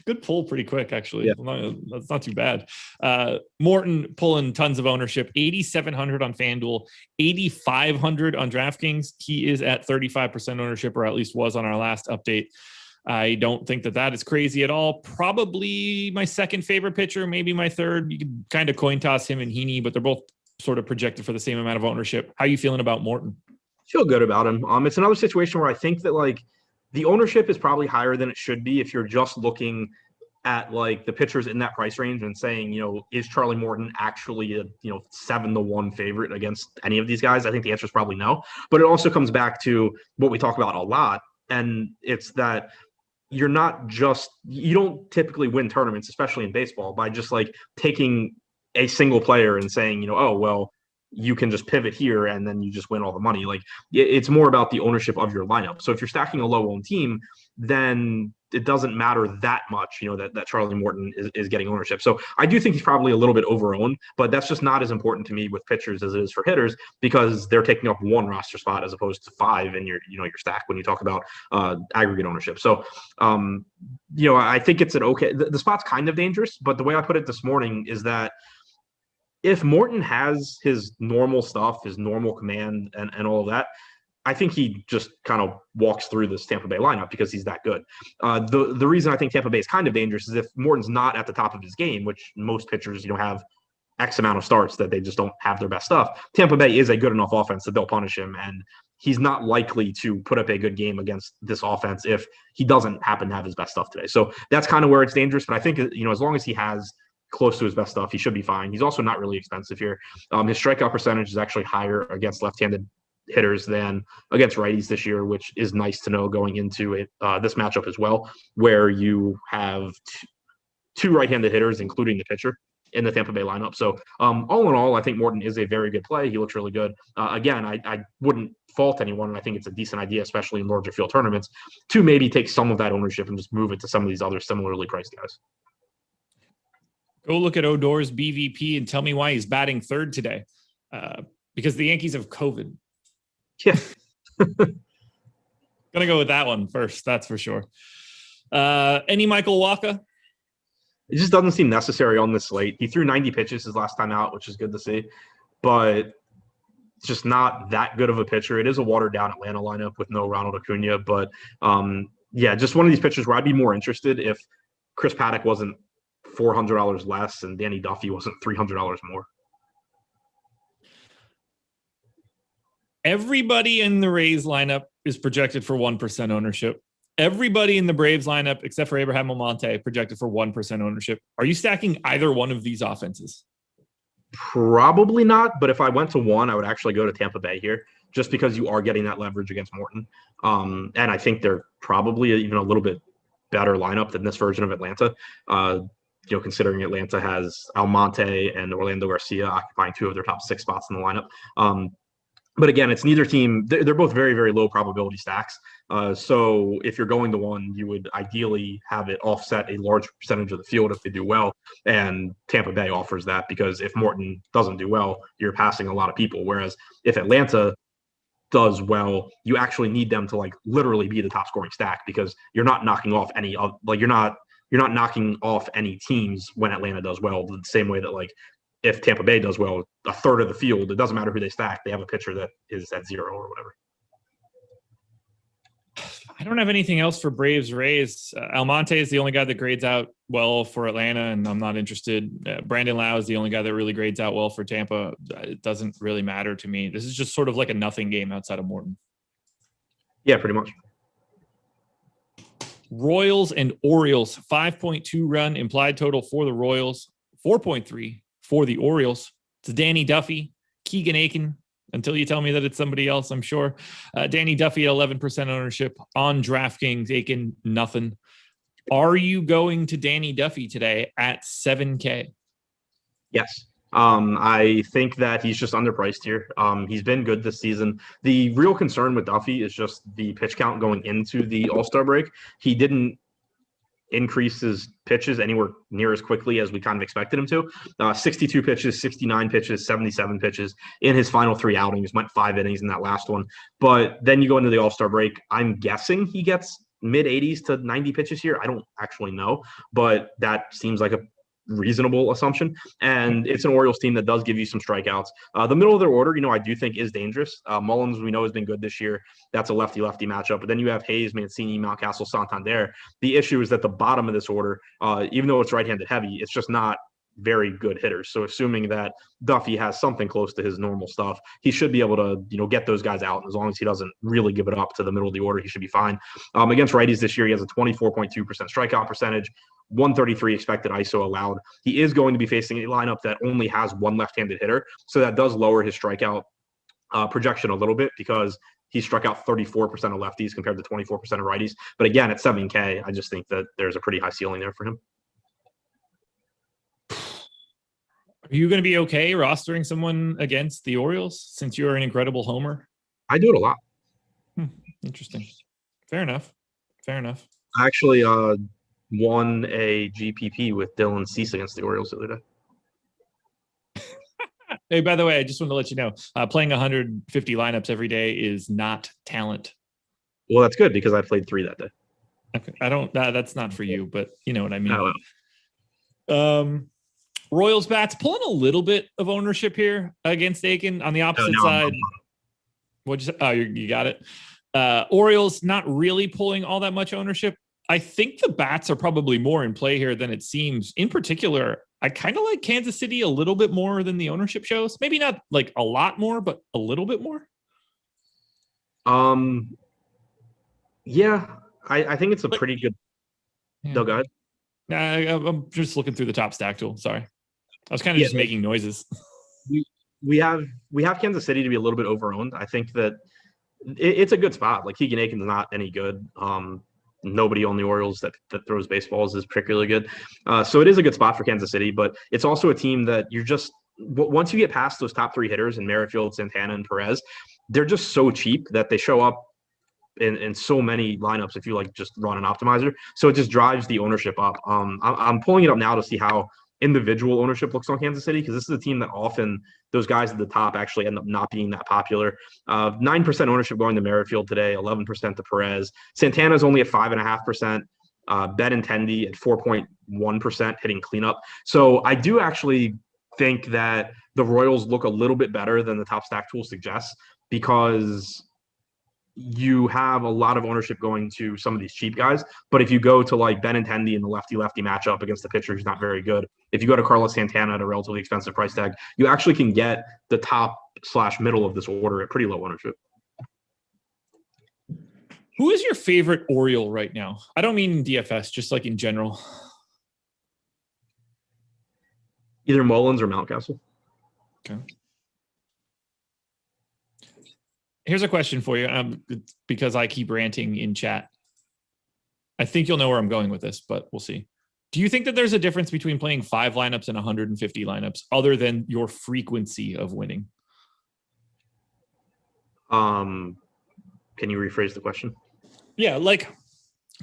Good pull pretty quick, actually. Yeah. That's not too bad. Morton pulling tons of ownership, 8,700 on FanDuel, 8,500 on DraftKings. He is at 35% ownership, or at least was on our last update. I don't think that is crazy at all. Probably my second favorite pitcher, maybe my third. You could kind of coin toss him and Heaney, but they're both sort of projected for the same amount of ownership. How are you feeling about Morton? Feel good about him. It's another situation where I think that the ownership is probably higher than it should be if you're just looking at the pitchers in that price range and saying, is Charlie Morton actually a 7-1 favorite against any of these guys? I think the answer is probably no. But it also comes back to what we talk about a lot, and it's that you don't typically win tournaments, especially in baseball, by just taking a single player and saying, oh, well, you can just pivot here and then you just win all the money. It's more about the ownership of your lineup. So if you're stacking a low owned team, then it doesn't matter that much, that Charlie Morton is getting ownership. So I do think he's probably a little bit over-owned, but that's just not as important to me with pitchers as it is for hitters, because they're taking up 1 roster spot as opposed to 5 in your stack when you talk about aggregate ownership. So, I think it's an okay. The spot's kind of dangerous, but the way I put it this morning is that if Morton has his normal stuff, his normal command and all of that, I think he just kind of walks through this Tampa Bay lineup because he's that good. The reason I think Tampa Bay is kind of dangerous is if Morton's not at the top of his game, which most pitchers, have X amount of starts that they just don't have their best stuff. Tampa Bay is a good enough offense that they'll punish him, and he's not likely to put up a good game against this offense if he doesn't happen to have his best stuff today. So that's kind of where it's dangerous. But I think, as long as he has close to his best stuff, he should be fine. He's also not really expensive here. His strikeout percentage is actually higher against left-handed hitters than against righties this year, which is nice to know going into this matchup as well, where you have 2 right-handed hitters, including the pitcher, in the Tampa Bay lineup. So all in all, I think Morton is a very good play. He looks really good. Again, I wouldn't fault anyone, and I think it's a decent idea, especially in larger field tournaments, to maybe take some of that ownership and just move it to some of these other similarly priced guys. Go look at Odor's BVP and tell me why he's batting third today. Because the Yankees have COVID. Yeah. Gonna go with that one first, that's for sure. Any Michael Wacha? It just doesn't seem necessary on this slate. He threw 90 pitches his last time out, which is good to see. But it's just not that good of a pitcher. It is a watered-down Atlanta lineup with no Ronald Acuna. But, just one of these pitchers where I'd be more interested if Chris Paddock wasn't $400 less and Danny Duffy wasn't $300 more. Everybody in the Rays lineup is projected for 1% ownership. Everybody in the Braves lineup, except for Abraham Almonte, projected for 1% ownership. Are you stacking either one of these offenses? Probably not, but if I went to one, I would actually go to Tampa Bay here, just because you are getting that leverage against Morton. And I think they're probably even a little bit better lineup than this version of Atlanta. Considering Atlanta has Almonte and Orlando Garcia occupying 2 of their top 6 spots in the lineup. But again, it's neither team. They're both very, very low probability stacks. So if you're going to one, you would ideally have it offset a large percentage of the field if they do well. And Tampa Bay offers that, because if Morton doesn't do well, you're passing a lot of people. Whereas if Atlanta does well, you actually need them to literally be the top scoring stack, because you're not knocking off any you're not knocking off any teams when Atlanta does well, the same way that if Tampa Bay does well, a third of the field, it doesn't matter who they stack. They have a pitcher that is at 0 or whatever. I don't have anything else for Braves Rays. Almonte is the only guy that grades out well for Atlanta, and I'm not interested. Brandon Lau is the only guy that really grades out well for Tampa. It doesn't really matter to me. This is just sort of like a nothing game outside of Morton. Yeah, pretty much. Royals and Orioles, 5.2 run implied total for the Royals, 4.3 for the Orioles. It's Danny Duffy, Keegan Aiken, until you tell me that it's somebody else, I'm sure. Danny Duffy at 11% ownership on DraftKings, Aiken, nothing. Are you going to Danny Duffy today at 7K? Yes. I think that he's just underpriced here. He's been good this season. The real concern with Duffy is just the pitch count going into the All-Star break. He didn't increase his pitches anywhere near as quickly as we kind of expected him to. 62 pitches, 69 pitches, 77 pitches in his final 3 outings, went 5 innings in that last one. But then you go into the All-Star break. I'm guessing he gets mid-80s to 90 pitches here. I don't actually know, but that seems like a reasonable assumption. And it's an Orioles team that does give you some strikeouts. The middle of their order, I do think is dangerous. Mullins, we know, has been good this year. That's a lefty-lefty matchup. But then you have Hayes, Mancini, Mountcastle, Santander. The issue is that the bottom of this order, even though it's right-handed heavy, it's just not very good hitters. So assuming that Duffy has something close to his normal stuff, he should be able to, get those guys out. And as long as he doesn't really give it up to the middle of the order, he should be fine. Against righties this year, he has a 24.2% strikeout percentage, 133 expected ISO allowed. He is going to be facing a lineup that only has one left-handed hitter. So that does lower his strikeout projection a little bit, because he struck out 34% of lefties compared to 24% of righties. But again, at 7K, I just think that there's a pretty high ceiling there for him. Are you going to be okay rostering someone against the Orioles since you're an incredible homer? I do it a lot. Interesting. Fair enough. I actually won a GPP with Dylan Cease against the Orioles the other day. Hey, by the way, I just want to let you know, playing 150 lineups every day is not talent. Well, that's good, because I played 3 that day. Okay. That's not for you, but you know what I mean. Oh. Royals bats pulling a little bit of ownership here against Aiken. On the opposite side, what'd you say? Oh, you got it. Orioles not really pulling all that much ownership. I think the bats are probably more in play here than it seems. In particular, I kind of like Kansas City a little bit more than the ownership shows. Maybe not like a lot more, but a little bit more. Yeah, I think it's a pretty good. Yeah. No, go ahead. I'm just looking through the top stack tool. Sorry. I was kind of just making noises. We have Kansas City to be a little bit overowned. I think that it's a good spot. Like Keegan Aiken's not any good. Nobody on the Orioles that throws baseballs is particularly good. So it is a good spot for Kansas City, but it's also a team that you're just once you get past those top 3 hitters in Merrifield, Santana, and Perez, they're just so cheap that they show up in so many lineups if you just run an optimizer. So it just drives the ownership up. I'm pulling it up now to see how individual ownership looks on Kansas City, because this is a team that often those guys at the top actually end up not being that popular. 9% ownership going to Merrifield today, 11% to Perez. Santana's only at 5.5%. Benintendi at 4.1% hitting cleanup. So I do actually think that the Royals look a little bit better than the top stack tool suggests, because you have a lot of ownership going to some of these cheap guys. But if you go to like Benintendi in the lefty-lefty matchup against the pitcher who's not very good, if you go to Carlos Santana at a relatively expensive price tag, you actually can get the top/middle of this order at pretty low ownership. Who is your favorite Oriole right now? I don't mean DFS, just like in general. Either Mullins or Mountcastle. Okay. Here's a question for you, because I keep ranting in chat. I think you'll know where I'm going with this, but we'll see. Do you think that there's a difference between playing 5 lineups and 150 lineups other than your frequency of winning? Can you rephrase the question? Yeah, like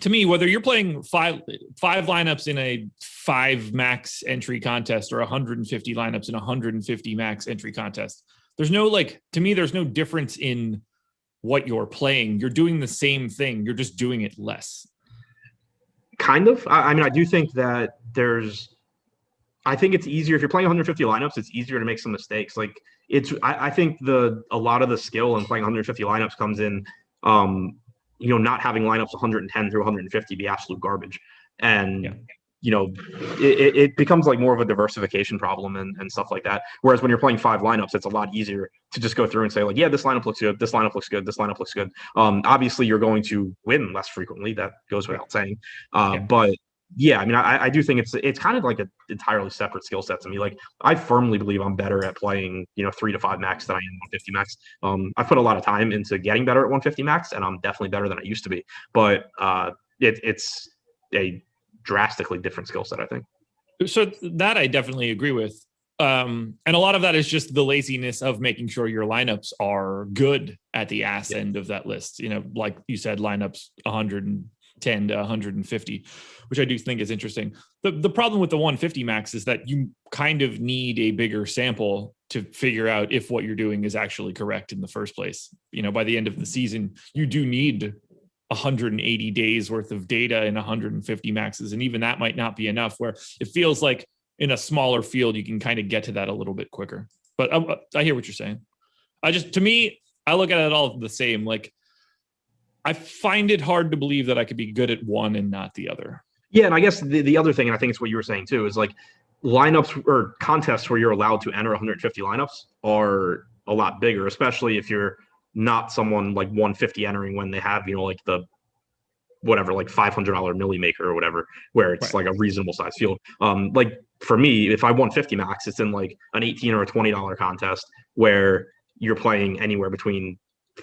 to me, whether you're playing five lineups in a 5 max entry contest or 150 lineups in a 150 max entry contest, there's no to me, there's no difference in what you're playing. You're doing the same thing. You're just doing it less. Kind of. I mean, I do think that I think it's easier if you're playing 150 lineups. It's easier to make some mistakes. I think a lot of the skill in playing 150 lineups comes in, not having lineups 110 through 150 be absolute garbage, and it becomes like more of a diversification problem and stuff like that. Whereas when you're playing 5 lineups, it's a lot easier to just go through and say like, yeah, this lineup looks good, this lineup looks good, this lineup looks good. Obviously you're going to win less frequently. That goes without saying. But yeah, I mean, I do think it's kind of like an entirely separate skill set to me. Like, I firmly believe I'm better at playing, 3 to 5 max than I am 150 max. I put a lot of time into getting better at 150 max, and I'm definitely better than I used to be. But it's a drastically different skill set, I think. So that I definitely agree with. And a lot of that is just the laziness of making sure your lineups are good at the ass end of that list. Like you said, lineups 110 to 150, which I do think is interesting. The problem with the 150 max is that you kind of need a bigger sample to figure out if what you're doing is actually correct in the first place. By the end of the season, you do need 180 days worth of data in 150 maxes. And even that might not be enough, where it feels like in a smaller field, you can kind of get to that a little bit quicker. But I hear what you're saying. To me, I look at it all the same. Like, I find it hard to believe that I could be good at one and not the other. Yeah. And I guess the other thing, and I think it's what you were saying too, is like lineups or contests where you're allowed to enter 150 lineups are a lot bigger, especially if you're not someone like 150 entering when they have, like the whatever, like $500 milli maker or whatever, where it's like a reasonable size field. Like for me, if I won 50 max, it's in like an $18 or a $20 contest where you're playing anywhere between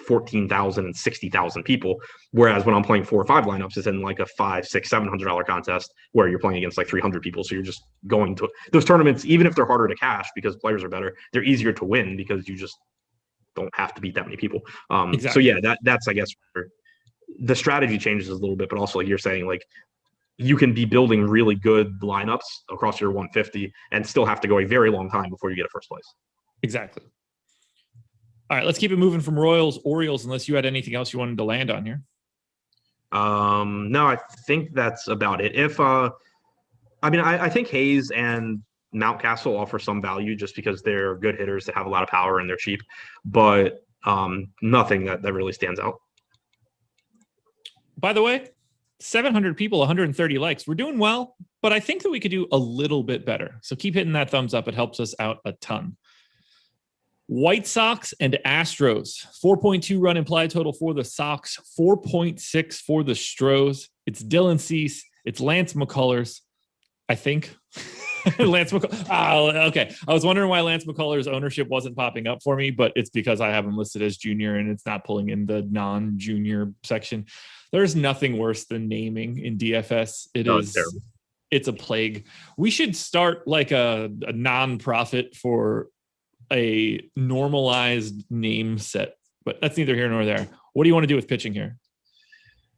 14,000 and 60,000 people. Whereas when I'm playing 4 or 5 lineups, it's in like a $500, $600, $700 contest where you're playing against like 300 people. So you're just going to those tournaments, even if they're harder to cash because players are better, they're easier to win because you just don't have to beat that many people. Exactly. So yeah, that's I guess where the strategy changes a little bit, but also like you're saying, like you can be building really good lineups across your 150 and still have to go a very long time before you get a first place. Exactly. All right, let's keep it moving from Orioles, unless you had anything else you wanted to land on here. No, I think that's about it. I think Hayes and Mountcastle offer some value just because they're good hitters that have a lot of power and they're cheap, but nothing that really stands out. By the way, 700 people, 130 likes. We're doing well, but I think that we could do a little bit better. So keep hitting that thumbs up. It helps us out a ton. White Sox and Astros, 4.2 run implied total for the Sox, 4.6 for the Stros. It's Dylan Cease. It's Lance McCullers, I think. Lance McCullers. Oh, okay. I was wondering why Lance McCullers' ownership wasn't popping up for me, but it's because I have him listed as junior and it's not pulling in the non-junior section. There's nothing worse than naming in DFS. It's a plague. We should start like a non-profit for a normalized name set, but that's neither here nor there. What do you want to do with pitching here?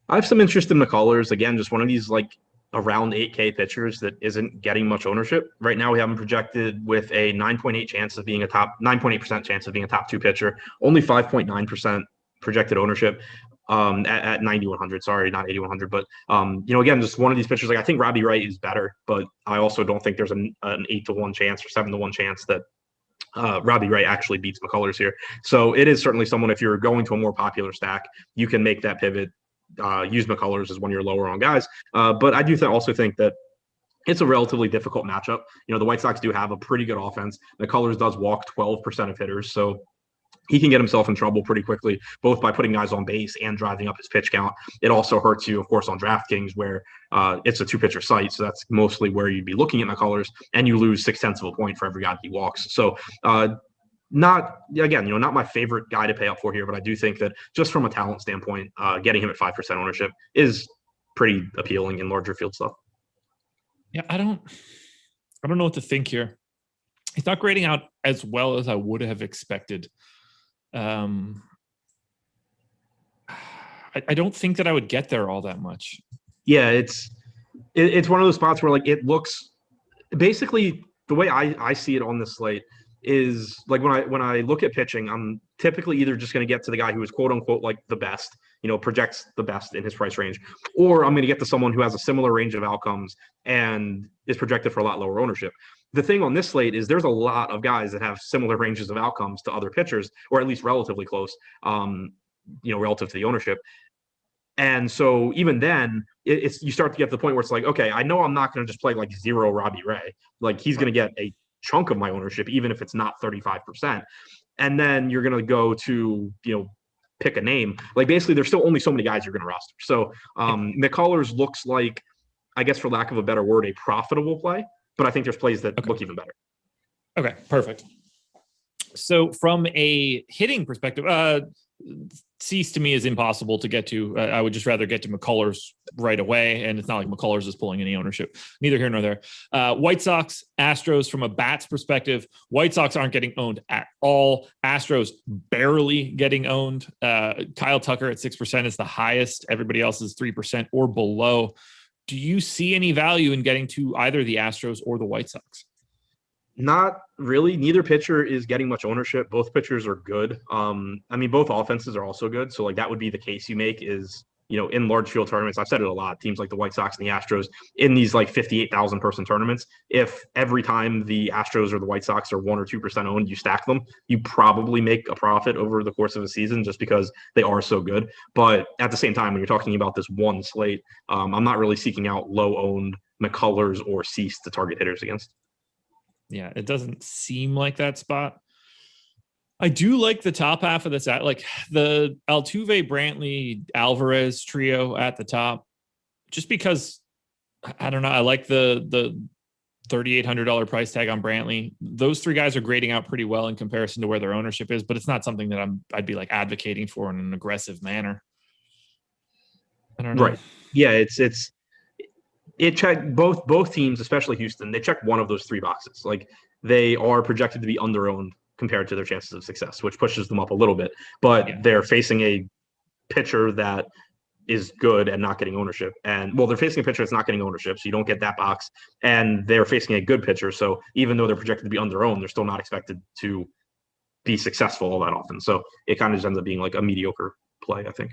I have some interest in McCullers. Again, just one of these like around 8K pitchers that isn't getting much ownership. Right now, we have him projected with a 9.8% chance of being a top 2 pitcher, only 5.9% projected ownership at 9,100. Sorry, not 8,100. But, again, just one of these pitchers. Like, I think Robbie Ray is better, but I also don't think there's an 8-1 chance or 7-1 chance that Robbie Ray actually beats McCullers here. So it is certainly someone, if you're going to a more popular stack, you can make that pivot. Use McCullers as one of your lower on guys. But I do also think that it's a relatively difficult matchup. The White Sox do have a pretty good offense. McCullers does walk 12% of hitters. So he can get himself in trouble pretty quickly, both by putting guys on base and driving up his pitch count. It also hurts you, of course, on DraftKings, where it's a 2-pitcher site. So that's mostly where you'd be looking at McCullers, and you lose 0.6 of a point for every guy he walks. So not my favorite guy to pay up for here, but I do think that just from a talent standpoint, getting him at 5% ownership is pretty appealing in larger field stuff. Yeah, I don't know what to think here. He's not grading out as well as I would have expected. I don't think that I would get there all that much. Yeah, it's one of those spots where, like, it looks basically the way I see it on this slate is, like, when I look at pitching, I'm typically either just going to get to the guy who is quote unquote like the best, projects the best in his price range, or I'm going to get to someone who has a similar range of outcomes and is projected for a lot lower ownership. The thing on this slate is there's a lot of guys that have similar ranges of outcomes to other pitchers, or at least relatively close, relative to the ownership. And so even then, you start to get to the point where it's like, okay, I know I'm not going to just play like zero Robbie Ray. Like, he's going to get a chunk of my ownership, even if it's not 35%. And then you're going to go to, pick a name. Like, basically, there's still only so many guys you're going to roster. So McCullers looks like, I guess for lack of a better word, a profitable play. But I think there's plays that look even better. Okay, perfect. So from a hitting perspective, Cease to me is impossible to get to. I would just rather get to McCullers right away, and it's not like McCullers is pulling any ownership. Neither here nor there. White Sox, Astros, from a bats perspective, White Sox aren't getting owned at all. Astros barely getting owned. Kyle Tucker at 6% is the highest. Everybody else is 3% or below. Do you see any value in getting to either the Astros or the White Sox? Not really. Neither pitcher is getting much ownership. Both pitchers are good. Both offenses are also good. So, like, that would be the case you make is, in large field tournaments, I've said it a lot, teams like the White Sox and the Astros in these like 58,000 person tournaments, if every time the Astros or the White Sox are 1 or 2% owned, you stack them, you probably make a profit over the course of a season just because they are so good. But at the same time, when you're talking about this one slate, I'm not really seeking out low owned McCullers or Cease to target hitters against. Yeah, it doesn't seem like that spot. I do like the top half of this, like the Altuve, Brantley, Alvarez trio at the top, just because I don't know. I like the $3,800 price tag on Brantley. Those three guys are grading out pretty well in comparison to where their ownership is, but it's not something that I'd be like advocating for in an aggressive manner. I don't know. Right. Yeah, it checked both teams, especially Houston. They checked one of those three boxes. Like, they are projected to be under-owned compared to their chances of success, which pushes them up a little bit. But they're facing a pitcher that is good and not getting ownership. And, well, they're facing a pitcher that's not getting ownership, so you don't get that box. And they're facing a good pitcher, so even though they're projected to be under-owned, they're still not expected to be successful all that often. So it kind of just ends up being like a mediocre play, I think.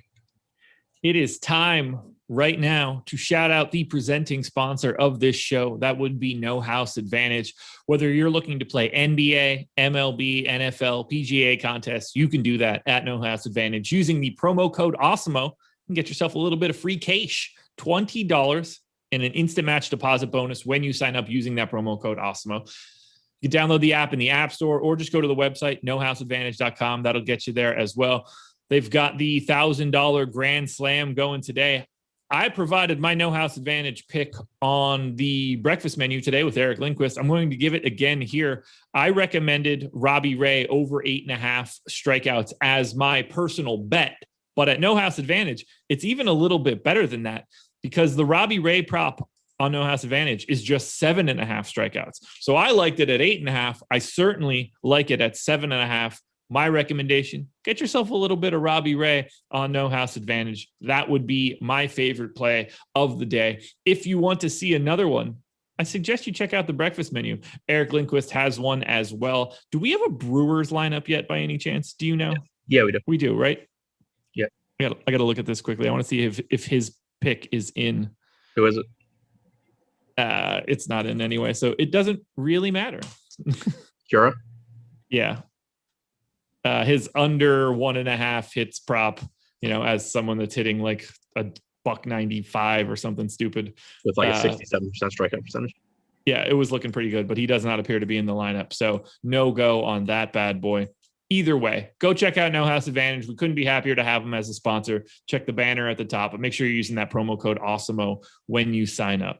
It is time right now to shout out the presenting sponsor of this show. That would be No House Advantage. Whether you're looking to play NBA, MLB, NFL, PGA contests, you can do that at No House Advantage using the promo code Awesemo and get yourself a little bit of free cash, $20 and an instant match deposit bonus when you sign up using that promo code Awesemo. You can download the app in the App Store or just go to the website, nohouseadvantage.com. That'll get you there as well. They've got the $1,000 Grand Slam going today. I provided my No House Advantage pick on the breakfast menu today with Eric Lindquist. I'm going to give it again here. I recommended Robbie Ray over 8.5 strikeouts as my personal bet. But at No House Advantage, it's even a little bit better than that because the Robbie Ray prop on No House Advantage is just 7.5 strikeouts. So I liked it at 8.5. I certainly like it at 7.5. my recommendation, get yourself a little bit of Robbie Ray on No House Advantage. That would be my favorite play of the day. If you want to see another one, I suggest you check out the breakfast menu. Eric Lindquist has one as well. Do we have a Brewers lineup yet by any chance? Do you know? Yeah, we do. We do, right? Yeah. I got to look at this quickly. I want to see if his pick is in. Who is it? It's not in anyway, so it doesn't really matter. Scherer? Yeah. His under 1.5 hits prop, as someone that's hitting like a $195 or something stupid with like a 67% strikeout percentage. Yeah, it was looking pretty good, but he does not appear to be in the lineup. So no go on that bad boy. Either way, go check out No House Advantage. We couldn't be happier to have them as a sponsor. Check the banner at the top, but make sure you're using that promo code Awesemo when you sign up.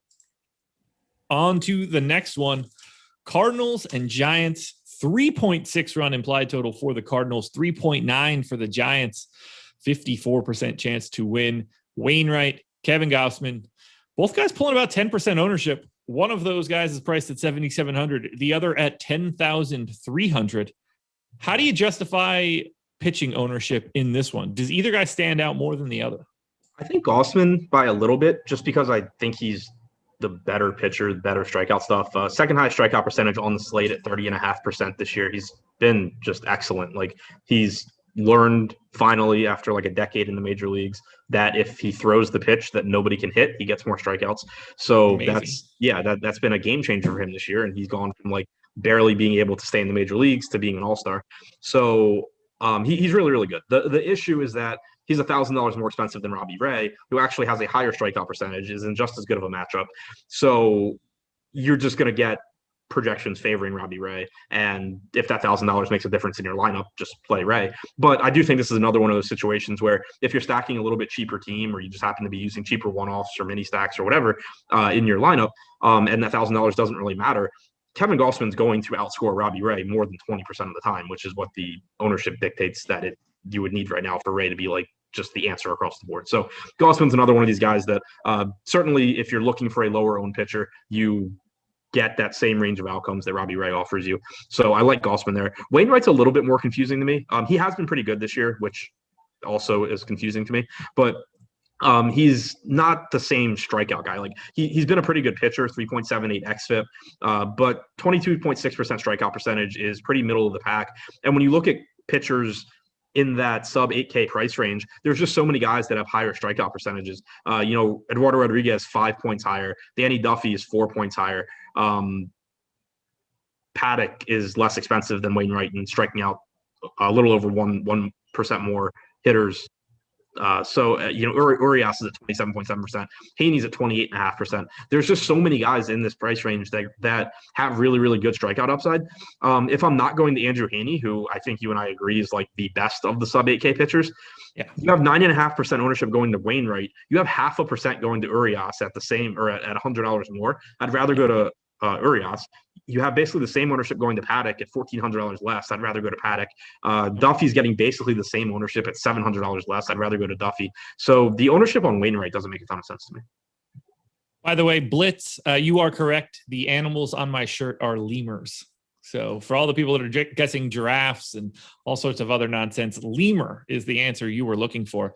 On to the next one. Cardinals and Giants. 3.6 run implied total for the Cardinals, 3.9 for the Giants, 54% chance to win. Wainwright, Kevin Gausman, both guys pulling about 10% ownership. One of those guys is priced at 7,700, the other at 10,300. How do you justify pitching ownership in this one? Does either guy stand out more than the other? I think Gausman by a little bit, just because I think he's the better pitcher, better strikeout stuff. Second highest strikeout percentage on the slate at 30.5% this year. He's been just excellent. Like, he's learned finally after like a decade in the major leagues that if he throws the pitch that nobody can hit, he gets more strikeouts. So amazing. that's been a game changer for him this year. And he's gone from like barely being able to stay in the major leagues to being an all-star. So he's really, really good. The issue is that he's $1,000 more expensive than Robbie Ray, who actually has a higher strikeout percentage, is in just as good of a matchup. So you're just going to get projections favoring Robbie Ray. And if that $1,000 makes a difference in your lineup, just play Ray. But I do think this is another one of those situations where if you're stacking a little bit cheaper team, or you just happen to be using cheaper one-offs or mini stacks or whatever in your lineup, and that $1,000 doesn't really matter, Kevin Gausman's going to outscore Robbie Ray more than 20% of the time, which is what the ownership dictates that you would need right now for Ray to be like just the answer across the board. So Gausman's another one of these guys that certainly if you're looking for a lower owned pitcher, you get that same range of outcomes that Robbie Ray offers you. So I like Gausman there. Wainwright's a little bit more confusing to me. He has been pretty good this year, which also is confusing to me, but he's not the same strikeout guy. Like he's been a pretty good pitcher, 3.78 xFIP, but 22.6% strikeout percentage is pretty middle of the pack. And when you look at pitchers in that sub 8K price range, there's just so many guys that have higher strikeout percentages. Eduardo Rodriguez, 5 points higher. Danny Duffy is 4 points higher. Paddock is less expensive than Wainwright and striking out a little over 1% more hitters. Urias is at 27.7%. Haney's at 28.5%. There's just so many guys in this price range that have really, really good strikeout upside. If I'm not going to Andrew Haney, who I think you and I agree is like the best of the sub 8K pitchers, you have 9.5% ownership going to Wainwright. You have 0.5% going to Urias at the same, or at $100 more. I'd rather go to Urias. You have basically the same ownership going to Paddock at $1,400 less. I'd rather go to Paddock. Duffy's getting basically the same ownership at $700 less. I'd rather go to Duffy. So the ownership on Wainwright doesn't make a ton of sense to me. By the way, Blitz, you are correct. The animals on my shirt are lemurs. So for all the people that are guessing giraffes and all sorts of other nonsense, lemur is the answer you were looking for.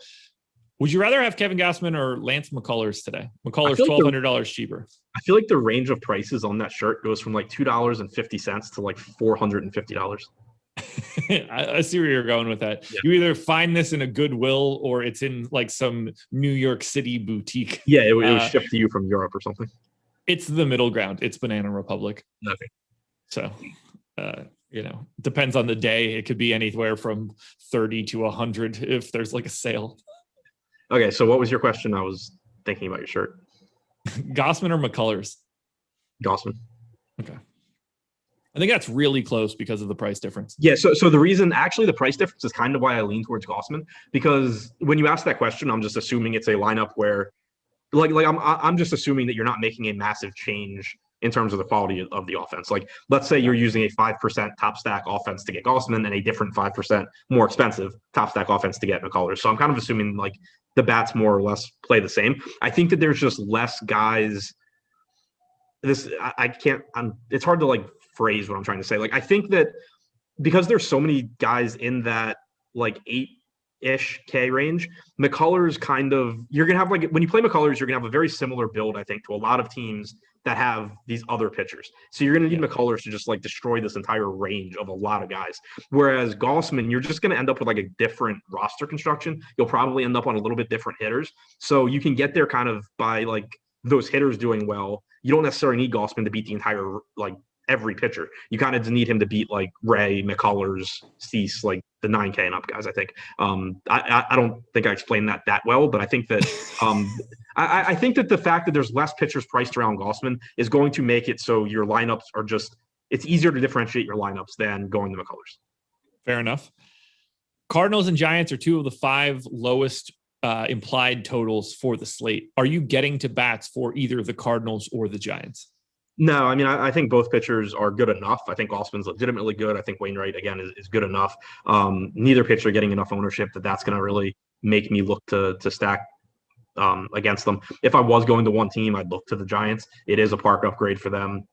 Would you rather have Kevin Gausman or Lance McCullers today? McCullers $1,200 cheaper. I feel like the range of prices on that shirt goes from like $2.50 to like $450. I see where you're going with that. Yeah. You either find this in a Goodwill or it's in like some New York City boutique. Yeah, it was shipped to you from Europe or something. It's the middle ground. It's Banana Republic. Okay. So, depends on the day. It could be anywhere from 30 to 100 if there's like a sale. Okay, so what was your question? I was thinking about your shirt. Gausman or McCullers? Gausman. Okay. I think that's really close because of the price difference. Yeah, so the reason, actually, the price difference is kind of why I lean towards Gausman, because when you ask that question, I'm just assuming it's a lineup where, I'm just assuming that you're not making a massive change in terms of the quality of the offense. Like, let's say you're using a 5% top stack offense to get Gausman and a different 5% more expensive top stack offense to get McCullers. So I'm kind of assuming like the bats more or less play the same. I think that there's just less guys. It's hard to like phrase what I'm trying to say. Like, I think that because there's so many guys in that like 8-ish K range, McCullers you're going to have when you play McCullers, you're going to have a very similar build, I think, to a lot of teams that have these other pitchers. So you're going to need McCullers to just destroy this entire range of a lot of guys. Whereas Gausman, you're just going to end up with a different roster construction. You'll probably end up on a little bit different hitters. So you can get there kind of by those hitters doing well. You don't necessarily need Gausman to beat the entire every pitcher. You kind of need him to beat Ray, McCullers, Cease, the 9K and up guys, I think. I don't think I explained that well, but I think that I think that the fact that there's less pitchers priced around Gausman is going to make it so your lineups are it's easier to differentiate your lineups than going to McCullers. Fair enough. Cardinals and Giants are 2 of the 5 lowest implied totals for the slate. Are you getting to bats for either the Cardinals or the Giants? No, I mean, I think both pitchers are good enough. I think Gausman's legitimately good. I think Wainwright, again, is good enough. Neither pitcher getting enough ownership that's going to really make me look to stack against them. If I was going to one team, I'd look to the Giants. It is a park upgrade for them.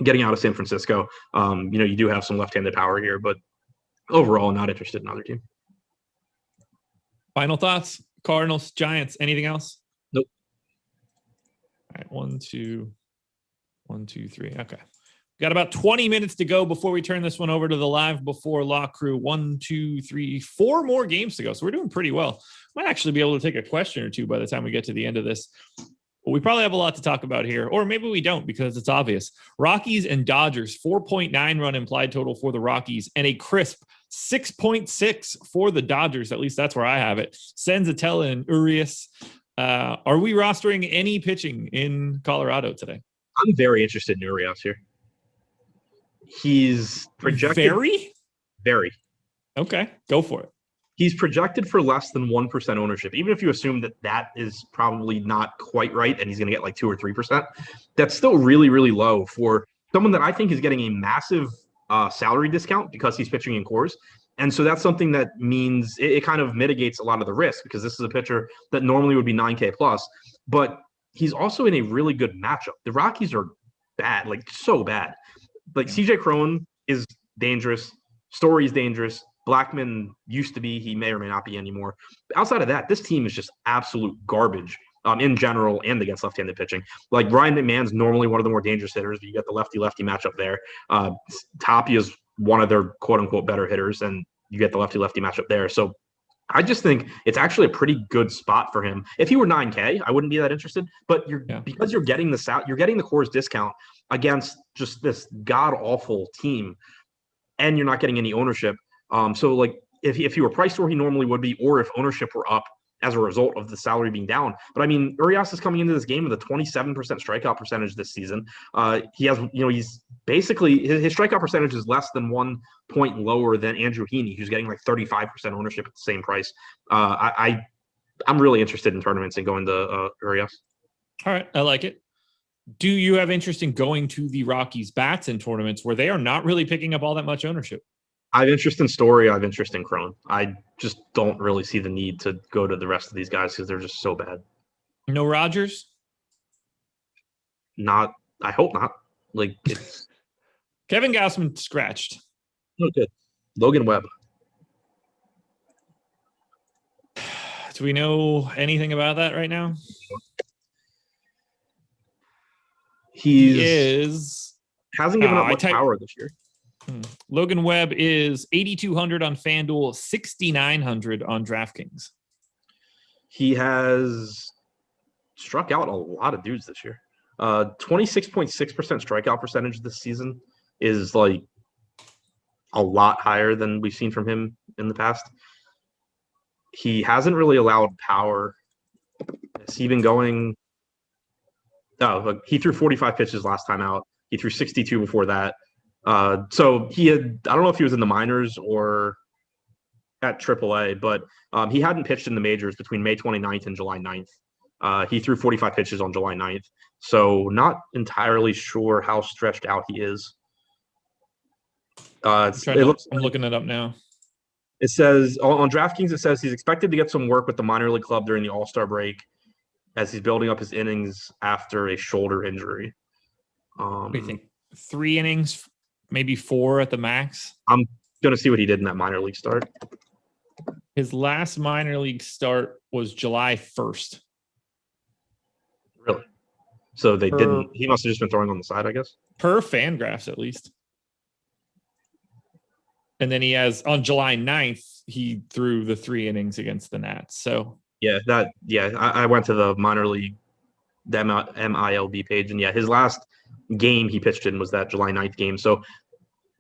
Getting out of San Francisco, you do have some left-handed power here, but overall, not interested in another team. Final thoughts? Cardinals, Giants, anything else? Nope. All right, 1, 2, 3. Okay. Got about 20 minutes to go before we turn this one over to the live before lock crew. 1, 2, 3, 4 more games to go. So we're doing pretty well. Might actually be able to take a question or two by the time we get to the end of this. But we probably have a lot to talk about here, or maybe we don't because it's obvious. Rockies and Dodgers, 4.9 run implied total for the Rockies and a crisp 6.6 for the Dodgers. At least that's where I have it. Senzatella and Urias. Are we rostering any pitching in Colorado today? I'm very interested in Urias here. He's projected very. Okay, go for it. He's projected for less than 1% ownership. Even if you assume that is probably not quite right and he's going to get 2 or 3%, that's still really, really low for someone that I think is getting a massive salary discount because he's pitching in cores. And so that's something that means it kind of mitigates a lot of the risk because this is a pitcher that normally would be 9K plus, but he's also in a really good matchup. The Rockies are bad, so bad. CJ Cron is dangerous. Story's dangerous. Blackman used to be. He may or may not be anymore. Outside of that, this team is just absolute garbage in general and against left-handed pitching. Ryan McMahon's normally one of the more dangerous hitters, but you got the lefty-lefty matchup there. Tapia is one of their quote-unquote better hitters, and you get the lefty-lefty matchup there. So I just think it's actually a pretty good spot for him. If he were 9K, I wouldn't be that interested. But because you're getting the cores discount against just this god-awful team, and you're not getting any ownership. So if he were priced where he normally would be, or if ownership were up as a result of the salary being down. But I mean, Urias is coming into this game with a 27% strikeout percentage this season. He has, he's basically his strikeout percentage is less than 1 point lower than Andrew Heaney, who's getting 35% ownership at the same price. I'm really interested in tournaments and going to Urias. All right, I like it. Do you have interest in going to the Rockies bats in tournaments where they are not really picking up all that much ownership? I have interest in Story. I have interest in Cron. I just don't really see the need to go to the rest of these guys because they're just so bad. No Rogers? Not. I hope not. It's Kevin Gausman scratched. Oh, good. Logan Webb. Do we know anything about that right now? He hasn't given up much power this year. Logan Webb is 8,200 on FanDuel, 6,900 on DraftKings. He has struck out a lot of dudes this year. 26.6% strikeout percentage this season is a lot higher than we've seen from him in the past. He hasn't really allowed power. Has he been going? Oh, he threw 45 pitches last time out. He threw 62 before that. So he had, I don't know if he was in the minors or at AAA, but he hadn't pitched in the majors between May 29th and July 9th. He threw 45 pitches on July 9th. So not entirely sure how stretched out he is. I'm looking it up now. It says on DraftKings, it says he's expected to get some work with the minor league club during the All-Star break as he's building up his innings after a shoulder injury. What do you think? 3 innings, maybe 4 at the max? Going to see what he did in that minor league start. His last minor league start was July 1st. Really? So they didn't. He must have just been throwing on the side, I guess. Per Fangraphs, at least. And then he has, on July 9th, he threw the 3 innings against the Nats. So I went to the minor league, the MILB page, and his last game he pitched in was that July 9th game. So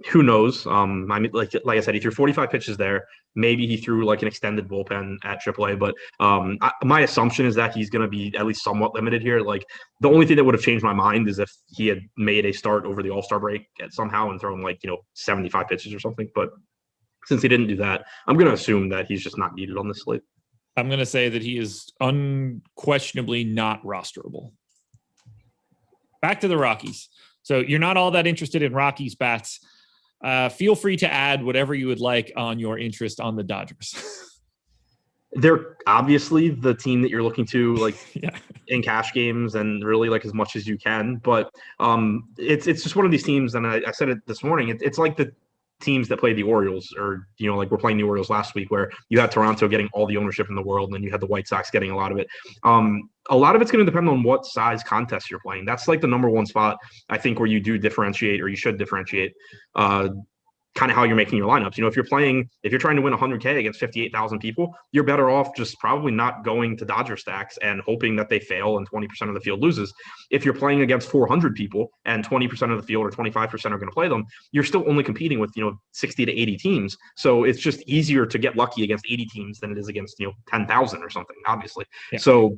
who knows? I mean, like I said, he threw 45 pitches there. Maybe he threw like an extended bullpen at AAA, but my assumption is that he's going to be at least somewhat limited here. Like the only thing that would have changed my mind is if he had made a start over the All-Star break somehow and thrown 75 pitches or something. But since he didn't do that, I'm going to assume that he's just not needed on this slate. I'm going to say that he is unquestionably not rosterable. Back to the Rockies. So you're not all that interested in Rockies bats. Feel free to add whatever you would like on your interest on the Dodgers. They're obviously the team that you're looking to in cash games and really as much as you can. But it's just one of these teams, and I said it this morning. It's like the teams that play the Orioles, or we're playing the Orioles last week, where you had Toronto getting all the ownership in the world, and then you had the White Sox getting a lot of it. A lot of it's going to depend on what size contest you're playing. That's the number one spot, I think, where you do differentiate, or you should differentiate kind of how you're making your lineups. If you're trying to win 100K against 58,000 people, you're better off just probably not going to Dodger stacks and hoping that they fail and 20% of the field loses. If you're playing against 400 people and 20% of the field or 25% are going to play them, you're still only competing with 60 to 80 teams. So it's just easier to get lucky against 80 teams than it is against 10,000 or something, obviously. Yeah. So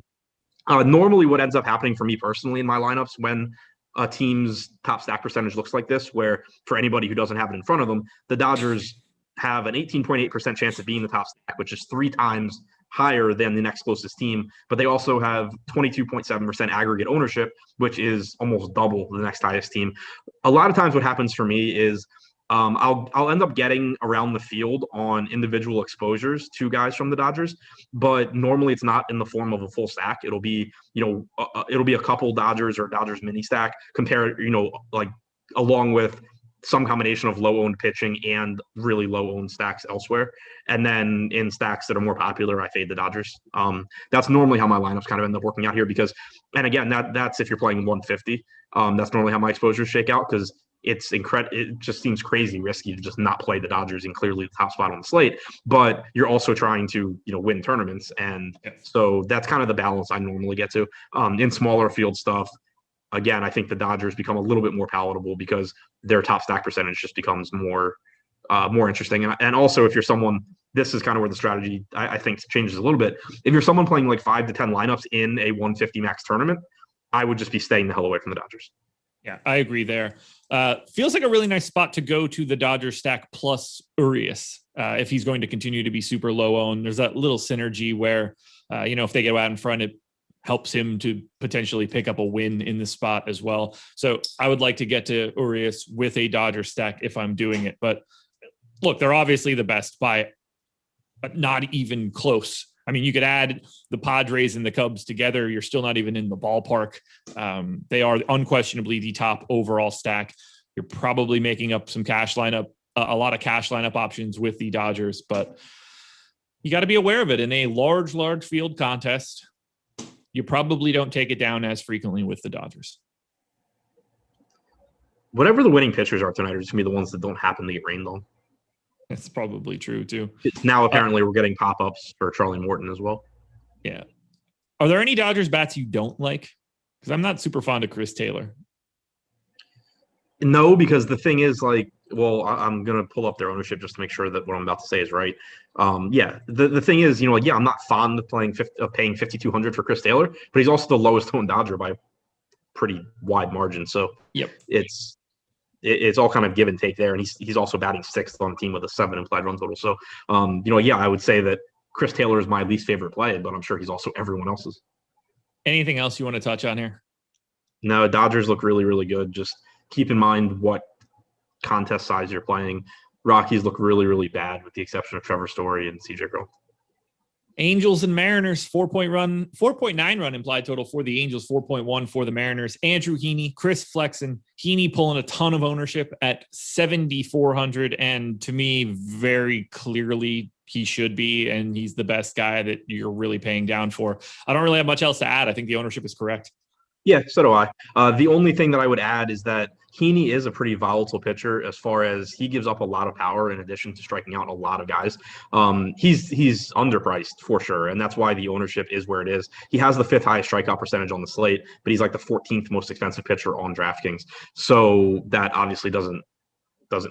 normally what ends up happening for me personally in my lineups when a team's top stack percentage looks like this, where for anybody who doesn't have it in front of them, the Dodgers have an 18.8% chance of being the top stack, which is 3 times higher than the next closest team. But they also have 22.7% aggregate ownership, which is almost double the next highest team. A lot of times what happens for me is I'll end up getting around the field on individual exposures to guys from the Dodgers, but normally it's not in the form of a full stack. It'll be, it'll be a couple Dodgers or Dodgers mini stack compared, along with some combination of low owned pitching and really low owned stacks elsewhere. And then in stacks that are more popular, I fade the Dodgers. That's normally how my lineups kind of end up working out here because, and again, that's if you're playing 150. That's normally how my exposures shake out because it's incredible. It just seems crazy risky to just not play the Dodgers in clearly the top spot on the slate, but you're also trying to, win tournaments. And so that's kind of the balance I normally get to. In smaller field stuff, again, I think the Dodgers become a little bit more palatable because their top stack percentage just becomes more interesting. And also if you're someone, this is kind of where the strategy I think changes a little bit. If you're someone playing 5 to 10 lineups in a 150 max tournament, I would just be staying the hell away from the Dodgers. Yeah, I agree there. Feels like a really nice spot to go to the Dodgers stack plus Urias if he's going to continue to be super low owned. There's that little synergy where, if they get out in front, it helps him to potentially pick up a win in the spot as well. So I would like to get to Urias with a Dodger stack if I'm doing it. But look, they're obviously the best by not even close. I mean, you could add the Padres and the Cubs together. You're still not even in the ballpark. They are unquestionably the top overall stack. You're probably making up some cash lineup, a lot of cash lineup options with the Dodgers, but you got to be aware of it. In a large field contest, you probably don't take it down as frequently with the Dodgers. Whatever the winning pitchers are tonight are just going to be the ones that don't happen to get rained on. That's probably true too. Now, apparently, we're getting pop-ups for Charlie Morton as well. Yeah. Are there any Dodgers bats you don't like? Because I'm not super fond of Chris Taylor. No, because the thing is, I'm going to pull up their ownership just to make sure that what I'm about to say is right. The thing is, I'm not fond of paying $5,200 for Chris Taylor, but he's also the lowest owned Dodger by a pretty wide margin. So it's all kind of give and take there. And he's also batting 6th on the team with a 7 implied run total. So, I would say that Chris Taylor is my least favorite play, but I'm sure he's also everyone else's. Anything else you want to touch on here? No, Dodgers look really, really good. Just keep in mind what contest size you're playing. Rockies look really, really bad with the exception of Trevor Story and CJ Cron. Angels and Mariners, 4.9 run implied total for the Angels, 4.1 for the Mariners. Andrew Heaney, Chris Flexen. Heaney pulling a ton of ownership at 7,400, and to me, very clearly he should be, and he's the best guy that you're really paying down for. I don't really have much else to add. I think the ownership is correct. Yeah, so do I. The only thing that I would add is that Heaney is a pretty volatile pitcher as far as he gives up a lot of power in addition to striking out a lot of guys. He's underpriced for sure, and that's why the ownership is where it is. He has the 5th highest strikeout percentage on the slate, but he's like the 14th most expensive pitcher on DraftKings. So that obviously doesn't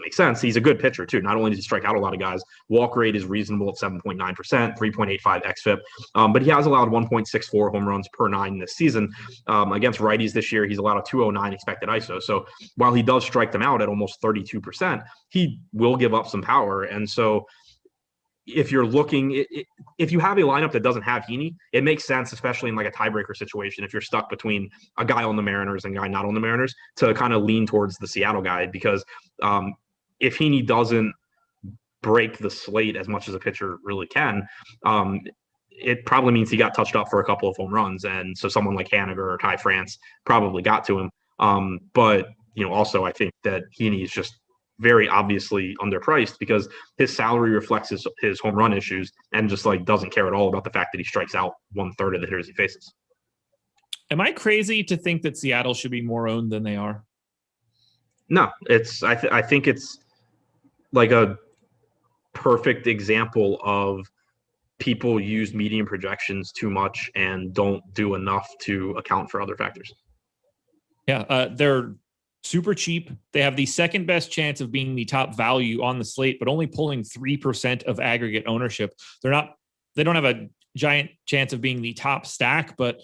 make sense. He's a good pitcher too. Not only does he strike out a lot of guys, walk rate is reasonable at 7.9%, 3.85 xFIP, but he has allowed 1.64 home runs per 9 this season. Against righties this year, he's allowed a 209 expected ISO. So while he does strike them out at almost 32%, he will give up some power. And so if you're looking, if you have a lineup that doesn't have Heaney, it makes sense, especially in like a tiebreaker situation, if you're stuck between a guy on the Mariners and a guy not on the Mariners, to kind of lean towards the Seattle guy, because if Heaney doesn't break the slate as much as a pitcher really can, it probably means he got touched up for a couple of home runs. And so someone like Haniger or Ty France probably got to him. But, also I think that Heaney is just very obviously underpriced because his salary reflects his home run issues and just like doesn't care at all about the fact that he strikes out 1/3 of the hitters he faces. Am I crazy to think that Seattle should be more owned than they are? No, I think it's like a perfect example of people use median projections too much and don't do enough to account for other factors. Yeah, they're super cheap. They have the second best chance of being the top value on the slate, but only pulling 3% of aggregate ownership. They don't have a giant chance of being the top stack, but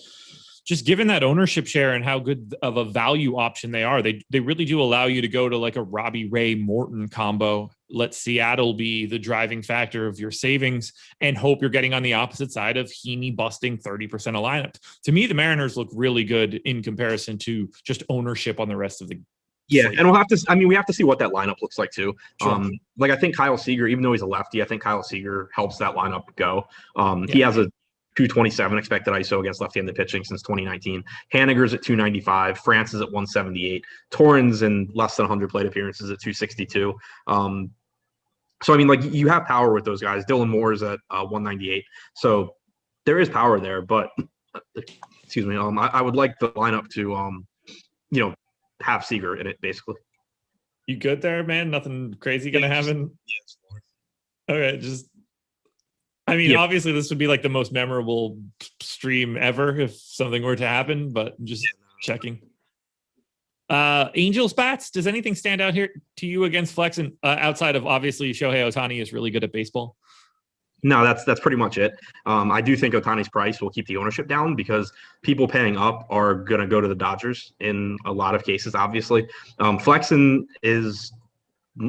just given that ownership share and how good of a value option they are, they really do allow you to go to like a Robbie Ray Morton combo. Let Seattle be the driving factor of your savings and hope you're getting on the opposite side of Heaney busting 30% of lineups. To me, the Mariners look really good in comparison to just ownership on the rest of the slate. And we have to see what that lineup looks like too. Sure. I think Kyle Seager, even though he's a lefty, I think Kyle Seager helps that lineup go. He has a 227 expected ISO against left-handed pitching since 2019. Haniger's at 295. France is at 178. Torrens in less than 100 plate appearances at 262. So, you have power with those guys. Dylan Moore is at 198. So there is power there, but excuse me. I would like the lineup to, have Seager in it, basically. You good there, man? Nothing crazy going to happen? Yes. Okay, obviously this would be like the most memorable stream ever if something were to happen, but I'm just checking. Angels bats, does anything stand out here to you against Flex? And outside of obviously Shohei Ohtani is really good at baseball? No, that's pretty much it. I do think Ohtani's price will keep the ownership down because people paying up are going to go to the Dodgers in a lot of cases, obviously. Flexen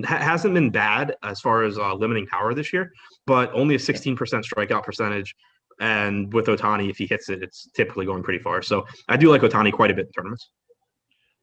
hasn't been bad as far as limiting power this year, but only a 16% strikeout percentage. And with Ohtani, if he hits it, it's typically going pretty far. So I do like Ohtani quite a bit in tournaments.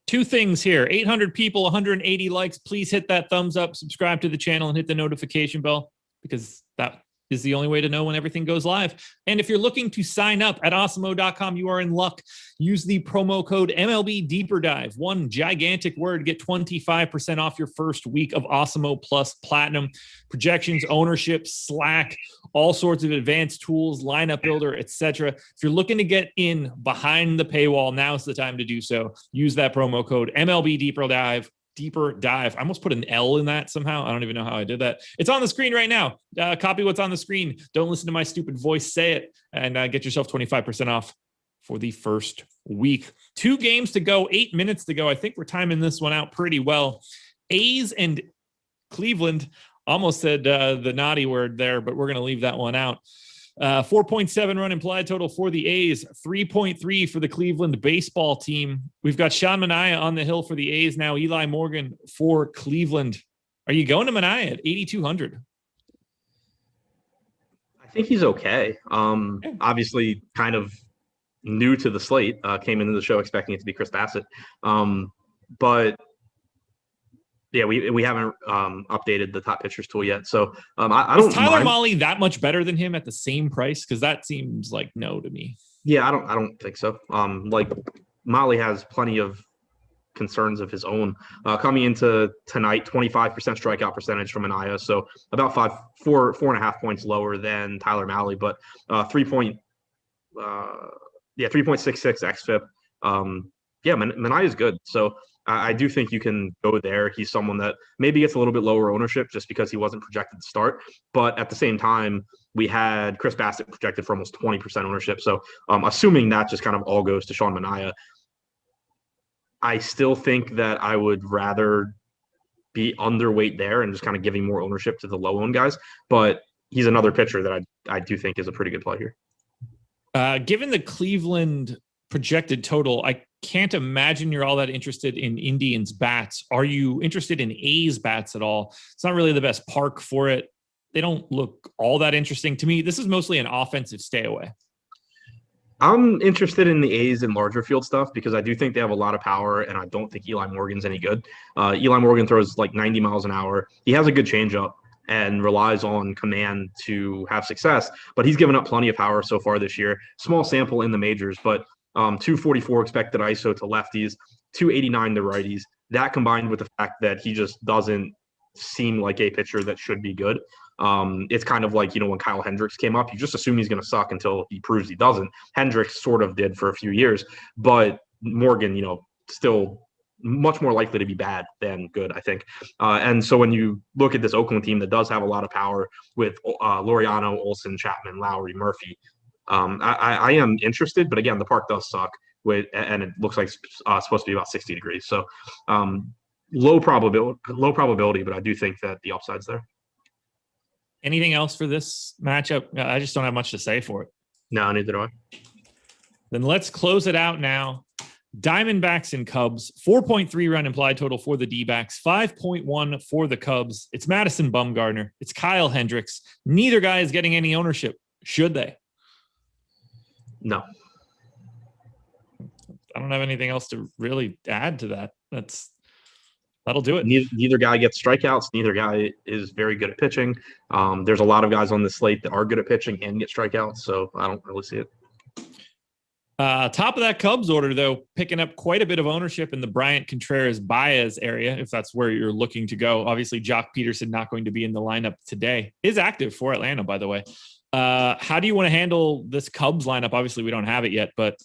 Two things here. 800 people, 180 likes. Please hit that thumbs up, subscribe to the channel, and hit the notification bell because that is the only way to know when everything goes live. And if you're looking to sign up at Awesemo.com, you are in luck. Use the promo code MLB Deeper Dive. One gigantic word. Get 25% off your first week of Awesemo Plus Platinum. Projections, ownership, Slack, all sorts of advanced tools, lineup builder, etc. If you're looking to get in behind the paywall, now's the time to do so. Use that promo code MLB Deeper Dive. I almost put an L in that somehow. I don't even know how I did that. It's on the screen right now. Copy what's on the screen. Don't listen to my stupid voice. Say it and get yourself 25% off for the first week. 2 games to go, 8 minutes to go. I think we're timing this one out pretty well. A's and Cleveland. Almost said the naughty word there, but we're going to leave that one out. 4.7 run implied total for the A's, 3.3 for the Cleveland baseball team. We've got Sean Manaea on the hill for the A's now, Eli Morgan for Cleveland. Are you going to Manaea at 8,200? I think he's okay. Obviously kind of new to the slate, came into the show expecting it to be Chris Bassett. But Yeah, we haven't updated the top pitchers tool yet. So I don't. Is Tyler Mahle that much better than him at the same price? Because that seems like no to me. Yeah, I don't think so. Like Mahle has plenty of concerns of his own. Coming into tonight, 25% strikeout percentage from Anaya, so about 4.5 points lower than Tyler Mahle, but 3.66 xFIP. Manaea is good. So I do think you can go there. He's someone that maybe gets a little bit lower ownership just because he wasn't projected to start. But at the same time, we had Chris Bassett projected for almost 20% ownership. So assuming that just kind of all goes to Sean Manaea, I still think that I would rather be underweight there and just kind of giving more ownership to the low owned guys. But he's another pitcher that I do think is a pretty good play here. Given the Cleveland projected total, I can't imagine you're all that interested in Indians bats. Are you interested in A's bats at all? It's not really the best park for it. They don't look all that interesting to me. This is mostly an offensive stay away. I'm interested in the A's and larger field stuff because I do think they have a lot of power, and I don't think Eli Morgan's any good. Eli Morgan throws like 90 miles an hour. He has a good changeup and relies on command to have success, but he's given up plenty of power so far this year. Small sample in the majors, but 244 expected ISO to lefties, 289 to righties. That combined with the fact that he just doesn't seem like a pitcher that should be good. It's kind of like, when Kyle Hendricks came up, you just assume he's going to suck until he proves he doesn't. Hendricks sort of did for a few years, but Morgan, still much more likely to be bad than good, I think. And so when you look at this Oakland team that does have a lot of power with Laureano, Olson, Chapman, Lowry, Murphy, I am interested, but again, the park does suck and it looks like it's supposed to be about 60 degrees. So low probability, but I do think that the upside's there. Anything else for this matchup? I just don't have much to say for it. No, neither do I. Then let's close it out now. Diamondbacks and Cubs, 4.3 run implied total for the D-backs, 5.1 for the Cubs. It's Madison Bumgarner. It's Kyle Hendricks. Neither guy is getting any ownership. Should they? No. I don't have anything else to really add to that. That'll do it. Neither guy gets strikeouts. Neither guy is very good at pitching. There's a lot of guys on the slate that are good at pitching and get strikeouts, so I don't really see it. Top of that Cubs order, though, picking up quite a bit of ownership in the Bryant Contreras-Baez area, if that's where you're looking to go. Obviously, Jock Peterson not going to be in the lineup today. Is active for Atlanta, by the way. How do you want to handle this Cubs lineup? Obviously, we don't have it yet, but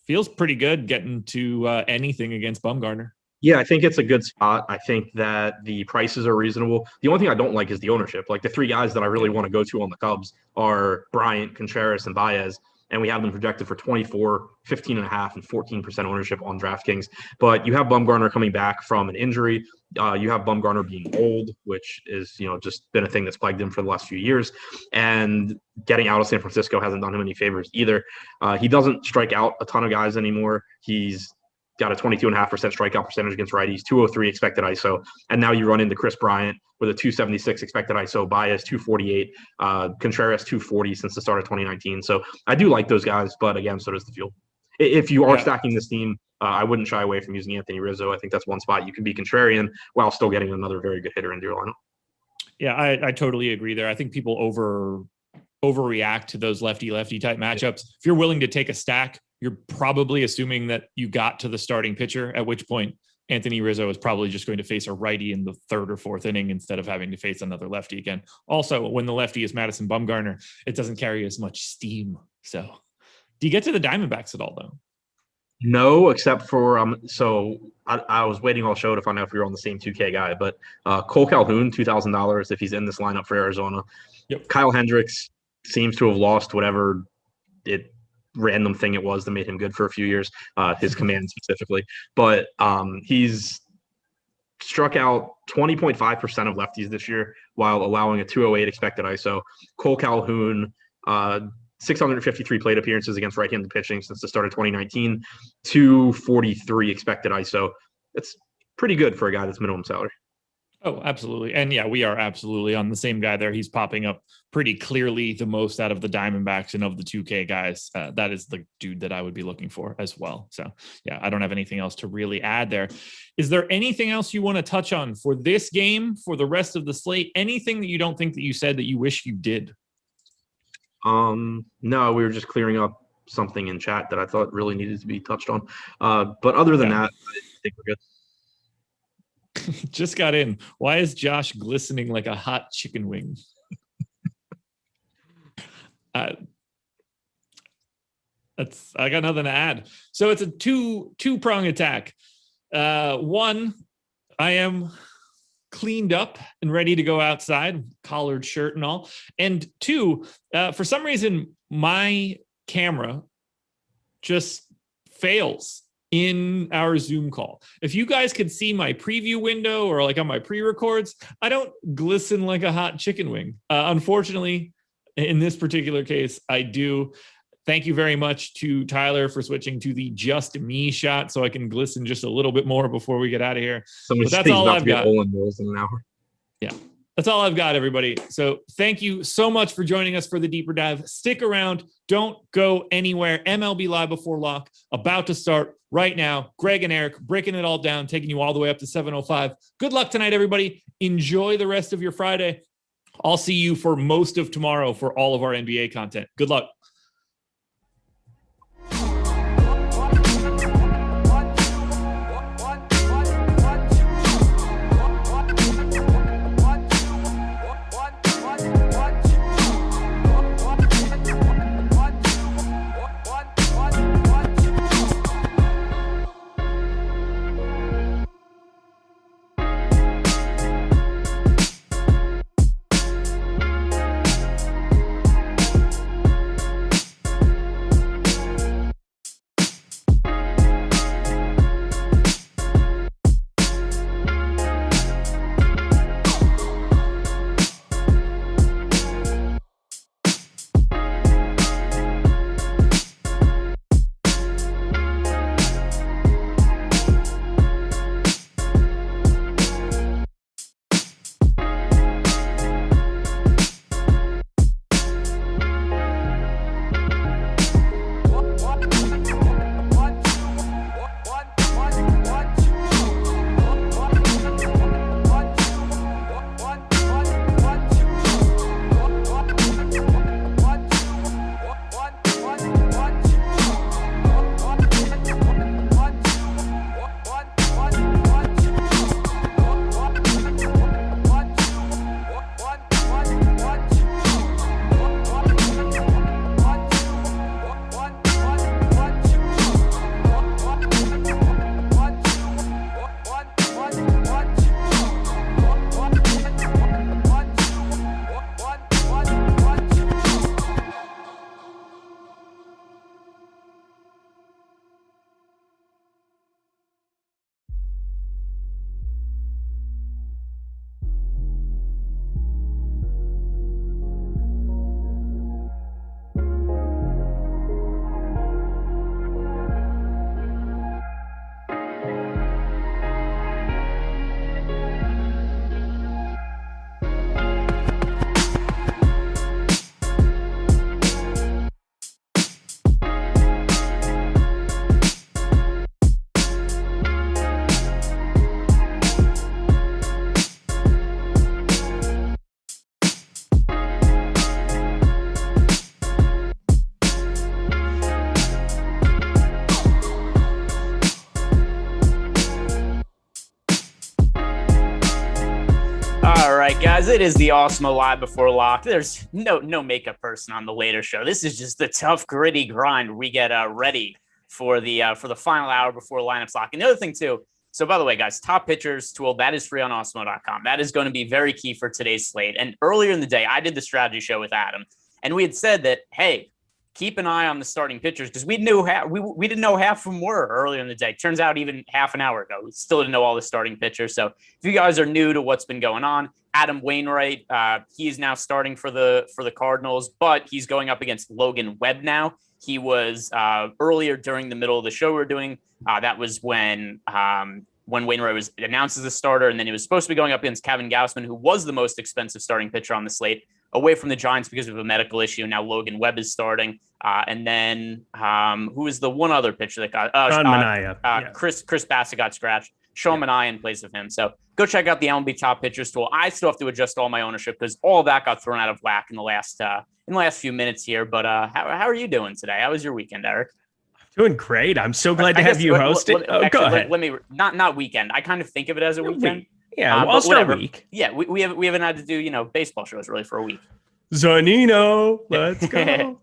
feels pretty good getting to anything against Bumgarner. Yeah, I think it's a good spot. I think that the prices are reasonable. The only thing I don't like is the ownership. Like the three guys that I really want to go to on the Cubs are Bryant, Contreras, and Baez. And we have them projected for 24, 15.5, and 14% ownership on DraftKings. But you have Bumgarner coming back from an injury. You have Bumgarner being old, which is, just been a thing that's plagued him for the last few years. And getting out of San Francisco hasn't done him any favors either. He doesn't strike out a ton of guys anymore. He's got a 22.5% strikeout percentage against righties, 203 expected ISO. And now you run into Chris Bryant with a 276 expected ISO, Baez 248, Contreras 240 since the start of 2019. So I do like those guys, but again, so does the field. If you are stacking this team, I wouldn't shy away from using Anthony Rizzo. I think that's one spot you can be contrarian while still getting another very good hitter into your lineup. Yeah, I totally agree there. I think people overreact to those lefty-lefty type matchups. If you're willing to take a stack, you're probably assuming that you got to the starting pitcher, at which point Anthony Rizzo is probably just going to face a righty in the third or fourth inning instead of having to face another lefty again. Also, when the lefty is Madison Bumgarner, it doesn't carry as much steam. So do you get to the Diamondbacks at all, though? No, except for I was waiting all show to find out if we were on the same 2K guy, but Cole Calhoun, $2,000 if he's in this lineup for Arizona. Yep. Kyle Hendricks seems to have lost whatever random thing it was that made him good for a few years, his command specifically. But he's struck out 20.5% of lefties this year while allowing a 208 expected ISO. Cole Calhoun, 653 plate appearances against right-handed pitching since the start of 2019, 243 expected ISO. That's pretty good for a guy that's minimum salary. Oh, absolutely. And yeah, we are absolutely on the same guy there. He's popping up pretty clearly the most out of the Diamondbacks and of the 2K guys. That is the dude that I would be looking for as well. So yeah, I don't have anything else to really add there. Is there anything else you want to touch on for this game, for the rest of the slate? Anything that you don't think that you said that you wish you did? No, we were just clearing up something in chat that I thought really needed to be touched on. But other than that, I think we're good. Just got in. Why is Josh glistening like a hot chicken wing? I got nothing to add. So it's a two-prong attack. One, I am cleaned up and ready to go outside, collared shirt and all. And two, for some reason, my camera just fails in our Zoom call. If you guys could see my preview window or like on my pre-records, I don't glisten like a hot chicken wing. Unfortunately, in this particular case, I do. Thank you very much to Tyler for switching to the just me shot so I can glisten just a little bit more before we get out of here. But that's all I've got. In an hour. Yeah. That's all I've got, everybody. So thank you so much for joining us for the deeper dive. Stick around. Don't go anywhere. MLB Live Before Lock about to start right now. Greg and Eric breaking it all down, taking you all the way up to 7:05. Good luck tonight, everybody. Enjoy the rest of your Friday. I'll see you for most of tomorrow for all of our NBA content. Good luck. Guys, it is the Awesemo Live Before Lock. There's no makeup person on the later show. This is just the tough, gritty grind. We get ready for the final hour before lineups lock. And the other thing too. So by the way, guys, top pitchers tool that is free on Awesemo.com. That is going to be very key for today's slate. And earlier in the day, I did the strategy show with Adam, and we had said that hey, keep an eye on the starting pitchers because we didn't know half of them were earlier in the day. Turns out even half an hour ago, we still didn't know all the starting pitchers. So if you guys are new to what's been going on, Adam Wainwright, he is now starting for the Cardinals, but he's going up against Logan Webb now. He was earlier during the middle of the show we're doing. That was when when Wainwright was announced as a starter, and then he was supposed to be going up against Kevin Gausman, who was the most expensive starting pitcher on the slate, away from the Giants because of a medical issue. Now Logan Webb is starting. And then who is the one other pitcher that got Sean Manaea. Chris Bassett got scratched. Sean Manaea in place of him. So go check out the MLB top pitchers tool. I still have to adjust all my ownership because all of that got thrown out of whack in the last few minutes here. But how are you doing today? How was your weekend, Eric? Doing great. I'm so glad to have you host it. Actually, go ahead. Let me not weekend. I kind of think of it as a weekend. Yeah, All-Star week. Yeah, we haven't had to do baseball shows really for a week. Zanino, let's go.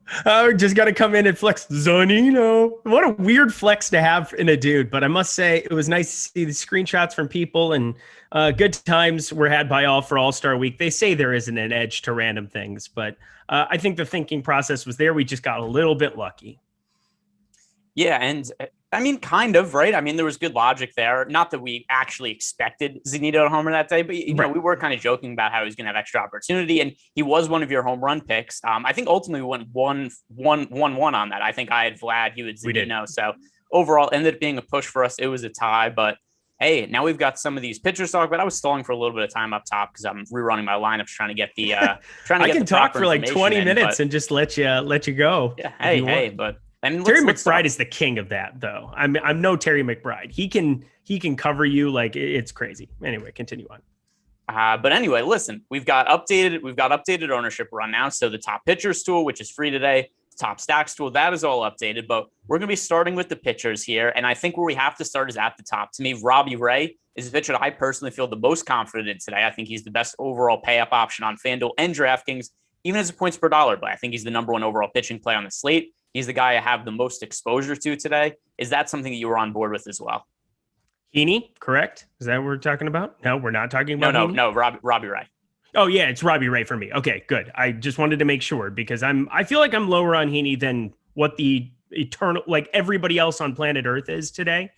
Just got to come in and flex. Zanino. What a weird flex to have in a dude. But I must say, it was nice to see the screenshots from people, and good times were had by all for All-Star Week. They say there isn't an edge to random things, but I think the thinking process was there. We just got a little bit lucky. Yeah, and I mean, kind of, right? I mean, there was good logic there. Not that we actually expected Zunino to homer that day, but you know, we were kind of joking about how he was going to have extra opportunity, and he was one of your home run picks. I think ultimately we went 1-1 on that. I think I had Vlad, you had Zunino. So overall, ended up being a push for us. It was a tie, but hey, now we've got some of these pitchers to talk about. I was stalling for a little bit of time up top because I'm rerunning my lineups, trying to get the I can talk for like 20 minutes and just let you go. Yeah, hey, but. I mean, Terry McBride is the king of that, though. I'm no Terry McBride. He can cover you like it's crazy. Anyway, continue on. But anyway, listen, we've got updated ownership run now. So the top pitchers tool, which is free today, the top stacks tool, that is all updated. But we're going to be starting with the pitchers here, and I think where we have to start is at the top. To me, Robbie Ray is a pitcher that I personally feel the most confident in today. I think he's the best overall pay-up option on FanDuel and DraftKings, even as a points per dollar. But I think he's the number one overall pitching play on the slate. He's the guy I have the most exposure to today. Is that something that you were on board with as well? Heaney, correct? Is that what we're talking about? No, we're not talking about No, Robbie Ray. Oh, yeah, it's Robbie Ray for me. Okay, good. I just wanted to make sure because I feel like I'm lower on Heaney than what the eternal, like everybody else on planet Earth is today.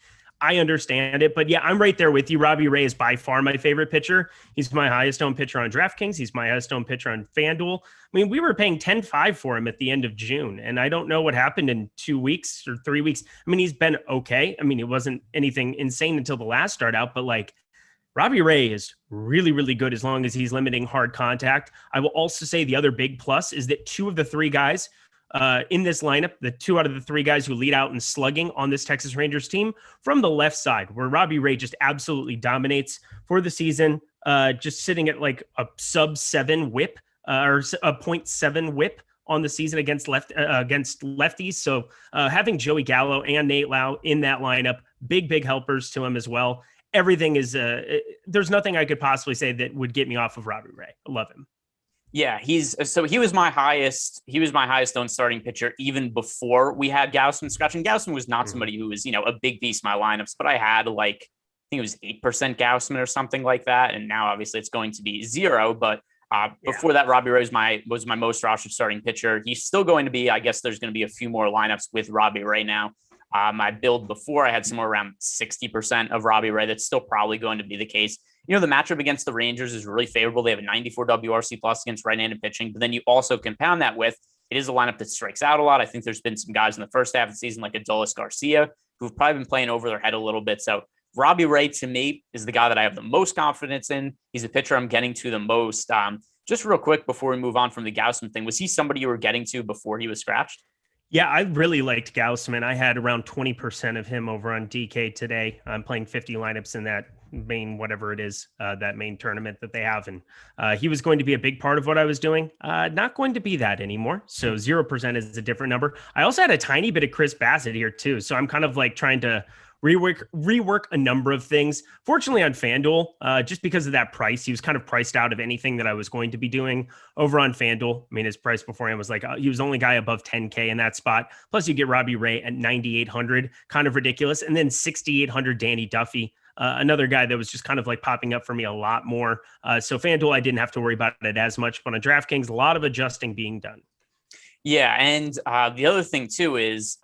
I understand it, but yeah, I'm right there with you. Robbie Ray is by far my favorite pitcher. He's my highest owned pitcher on DraftKings. He's my highest owned pitcher on FanDuel. I mean, we were paying 10.5 for him at the end of June, and I don't know what happened in 2 weeks or 3 weeks. I mean, he's been okay. I mean, it wasn't anything insane until the last start out, but like Robbie Ray is really, really good as long as he's limiting hard contact. I will also say the other big plus is that two of the three guys in this lineup, the two out of the three guys who lead out in slugging on this Texas Rangers team from the left side, where Robbie Ray just absolutely dominates for the season, just sitting at like a sub-7 whip or a 0.7 whip on the season against lefties. So having Joey Gallo and Nate Lau in that lineup, big helpers to him as well. Everything is there's nothing I could possibly say that would get me off of Robbie Ray. I love him. Yeah, he was my highest owned starting pitcher even before we had Gausman scratching. Gausman was not somebody who was, a big beast in my lineups, but I had I think it was 8% Gausman or something like that. And now obviously it's going to be 0, but before that, Robbie Ray was my most rostered starting pitcher. He's still going to be, I guess there's going to be a few more lineups with Robbie Ray now. My build before I had somewhere around 60% of Robbie Ray. That's still probably going to be the case. The matchup against the Rangers is really favorable. They have a 94 WRC plus against right-handed pitching, but then you also compound that with it is a lineup that strikes out a lot. I think there's been some guys in the first half of the season like Adolis Garcia who've probably been playing over their head a little bit. So Robbie Ray to me is the guy that I have the most confidence in. He's a pitcher I'm getting to the most. Just real quick before we move on from the Gausman thing, was he somebody you were getting to before he was scratched? Yeah, I really liked Gausman. I had around 20% of him over on DK today. I'm playing 50 lineups in that main, whatever it is, that main tournament that they have. And he was going to be a big part of what I was doing. Not going to be that anymore. So 0% is a different number. I also had a tiny bit of Chris Bassett here too. So I'm kind of like trying to rework a number of things. Fortunately on FanDuel, just because of that price, he was kind of priced out of anything that I was going to be doing over on FanDuel. I mean, his price beforehand was like, he was the only guy above 10K in that spot. Plus you get Robbie Ray at 9,800, kind of ridiculous. And then 6,800 Danny Duffy, another guy that was just kind of like popping up for me a lot more. So FanDuel, I didn't have to worry about it as much, but on DraftKings, a lot of adjusting being done. Yeah, and the other thing too is,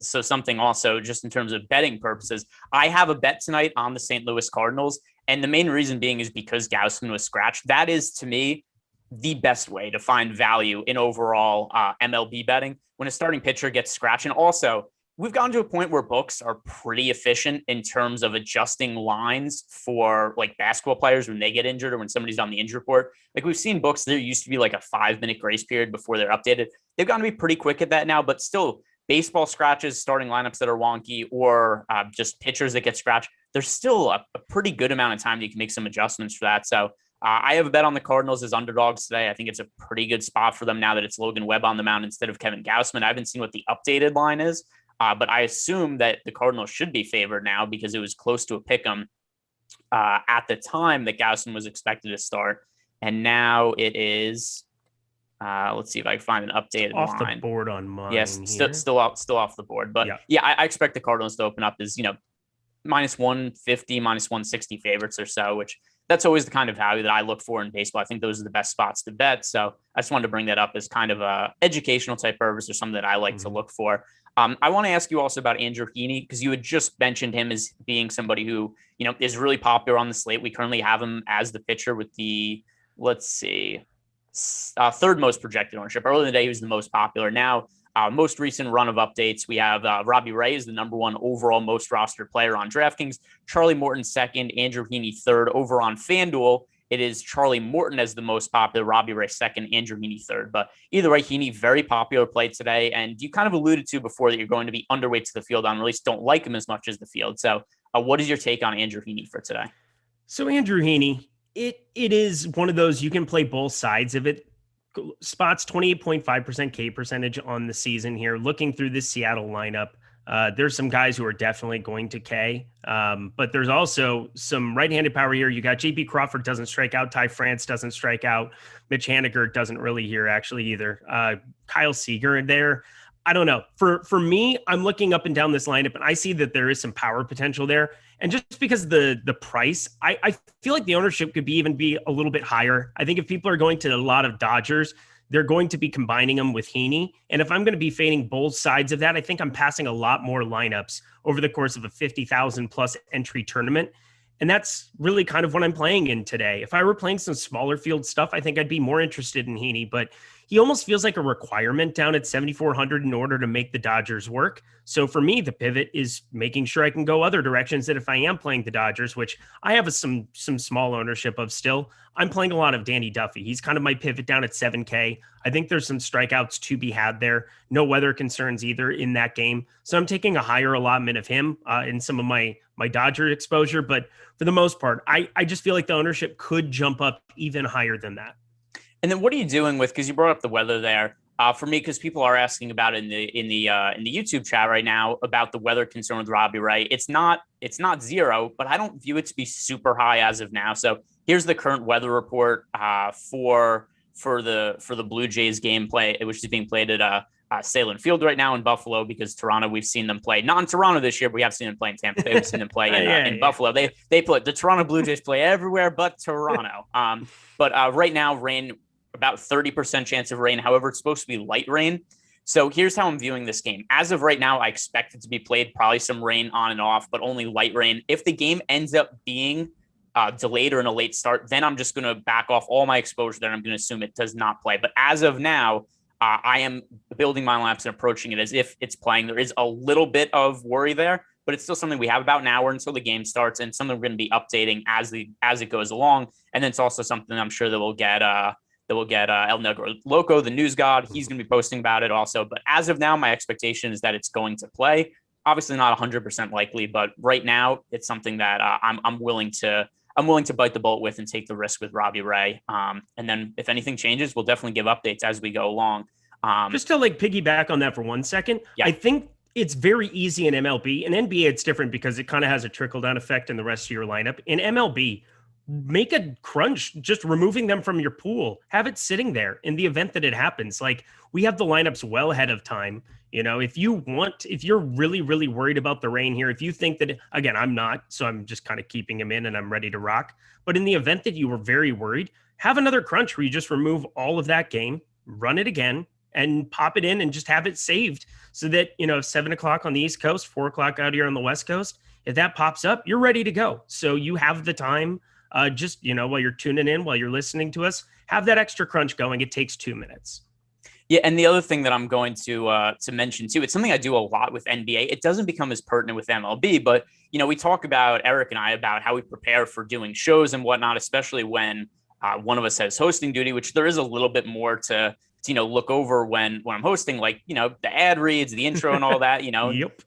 so something also just in terms of betting purposes, I have a bet tonight on the St. Louis Cardinals, and the main reason being is because Gausman was scratched. That is, to me, the best way to find value in overall MLB betting when a starting pitcher gets scratched. And also, we've gotten to a point where books are pretty efficient in terms of adjusting lines for like basketball players when they get injured or when somebody's on the injury report. Like we've seen books, there used to be like a 5-minute grace period before they're updated. They've gotten to be pretty quick at that now, but still baseball scratches, starting lineups that are wonky, or just pitchers that get scratched, there's still a pretty good amount of time that you can make some adjustments for that. So I have a bet on the Cardinals as underdogs today. I think it's a pretty good spot for them now that it's Logan Webb on the mound instead of Kevin Gausman. I haven't seen what the updated line is, but I assume that the Cardinals should be favored now because it was close to a pick 'em at the time that Gausman was expected to start. And now it is, let's see if I can find an updated off line. The board on mine. Yes, still off the board. But yeah, I expect the Cardinals to open up as, minus 150, minus 160 favorites or so, which that's always the kind of value that I look for in baseball. I think those are the best spots to bet. So I just wanted to bring that up as kind of a educational type purpose or something that I like to look for. I want to ask you also about Andrew Heaney, because you had just mentioned him as being somebody who, is really popular on the slate. We currently have him as the pitcher with the, let's see, third most projected ownership. Earlier in the day, he was the most popular. Now, most recent run of updates, we have Robbie Ray is the number one overall most rostered player on DraftKings, Charlie Morton second, Andrew Heaney third. Over on FanDuel, it is Charlie Morton as the most popular, Robbie Ray second, Andrew Heaney third. But either way, Heaney, very popular play today. And you kind of alluded to before that you're going to be underweight to the field on, or at least don't like him as much as the field. So what is your take on Andrew Heaney for today? So Andrew Heaney, it is one of those, you can play both sides of it. Spots 28.5% K percentage on the season here. Looking through this Seattle lineup, there's some guys who are definitely going to K, but there's also some right-handed power here. You got JP Crawford doesn't strike out. Ty France doesn't strike out. Mitch Haniger doesn't really here actually either. Kyle Seager there. I don't know. For me, I'm looking up and down this lineup and I see that there is some power potential there. And just because the price, I feel like the ownership could even be a little bit higher. I think if people are going to a lot of Dodgers, they're going to be combining them with Heaney. And if I'm going to be fading both sides of that, I think I'm passing a lot more lineups over the course of a 50,000 plus entry tournament. And that's really kind of what I'm playing in today. If I were playing some smaller field stuff, I think I'd be more interested in Heaney, but he almost feels like a requirement down at 7,400 in order to make the Dodgers work. So for me, the pivot is making sure I can go other directions that if I am playing the Dodgers, which I have some small ownership of still, I'm playing a lot of Danny Duffy. He's kind of my pivot down at 7K. I think there's some strikeouts to be had there. No weather concerns either in that game. So I'm taking a higher allotment of him in some of my Dodger exposure. But for the most part, I just feel like the ownership could jump up even higher than that. And then what are you doing with, because you brought up the weather there, for me, because people are asking about it in the YouTube chat right now about the weather concern with Robbie Ray. It's not zero, but I don't view it to be super high as of now. So here's the current weather report for the Blue Jays gameplay, which is being played at Salem Field right now in Buffalo, because Toronto, we've seen them play, not in Toronto this year, but we have seen them play in Tampa Bay. We've seen them play in Buffalo. They play, the Toronto Blue Jays play everywhere but Toronto. But right now, rain, about 30% chance of rain. However, it's supposed to be light rain. So here's how I'm viewing this game. As of right now, I expect it to be played, probably some rain on and off, but only light rain. If the game ends up being delayed or in a late start, then I'm just going to back off all my exposure there. I'm going to assume it does not play. But as of now, I am building my laps and approaching it as if it's playing. There is a little bit of worry there, but it's still something we have about an hour until the game starts, and something we're going to be updating as it goes along. And then it's also something I'm sure that we'll get El Negro Loco, the news god. He's going to be posting about it also. But as of now, my expectation is that it's going to play. Obviously not 100% likely, but right now it's something that I'm willing to bite the bullet with and take the risk with Robbie Ray. And then if anything changes, we'll definitely give updates as we go along. Just to piggyback on that for 1 second. Yeah. I think it's very easy in MLB. In NBA, it's different because it kind of has a trickle-down effect in the rest of your lineup. In MLB, make a crunch, just removing them from your pool. Have it sitting there in the event that it happens. We have the lineups well ahead of time. If you're really, really worried about the rain here, if you think that, again, I'm not, so I'm just kind of keeping him in and I'm ready to rock. But in the event that you were very worried, have another crunch where you just remove all of that game, run it again, and pop it in and just have it saved so that, 7 o'clock on the East Coast, 4 o'clock out here on the West Coast, if that pops up, you're ready to go. So you have the time, while you're tuning in, while you're listening to us, have that extra crunch going. It takes 2 minutes. Yeah, and the other thing that I'm going to mention too, it's something I do a lot with NBA. It doesn't become as pertinent with MLB, but we talk about Eric and I about how we prepare for doing shows and whatnot, especially when one of us has hosting duty, which there is a little bit more to look over when I'm hosting, like the ad reads, the intro, and all that. Yep.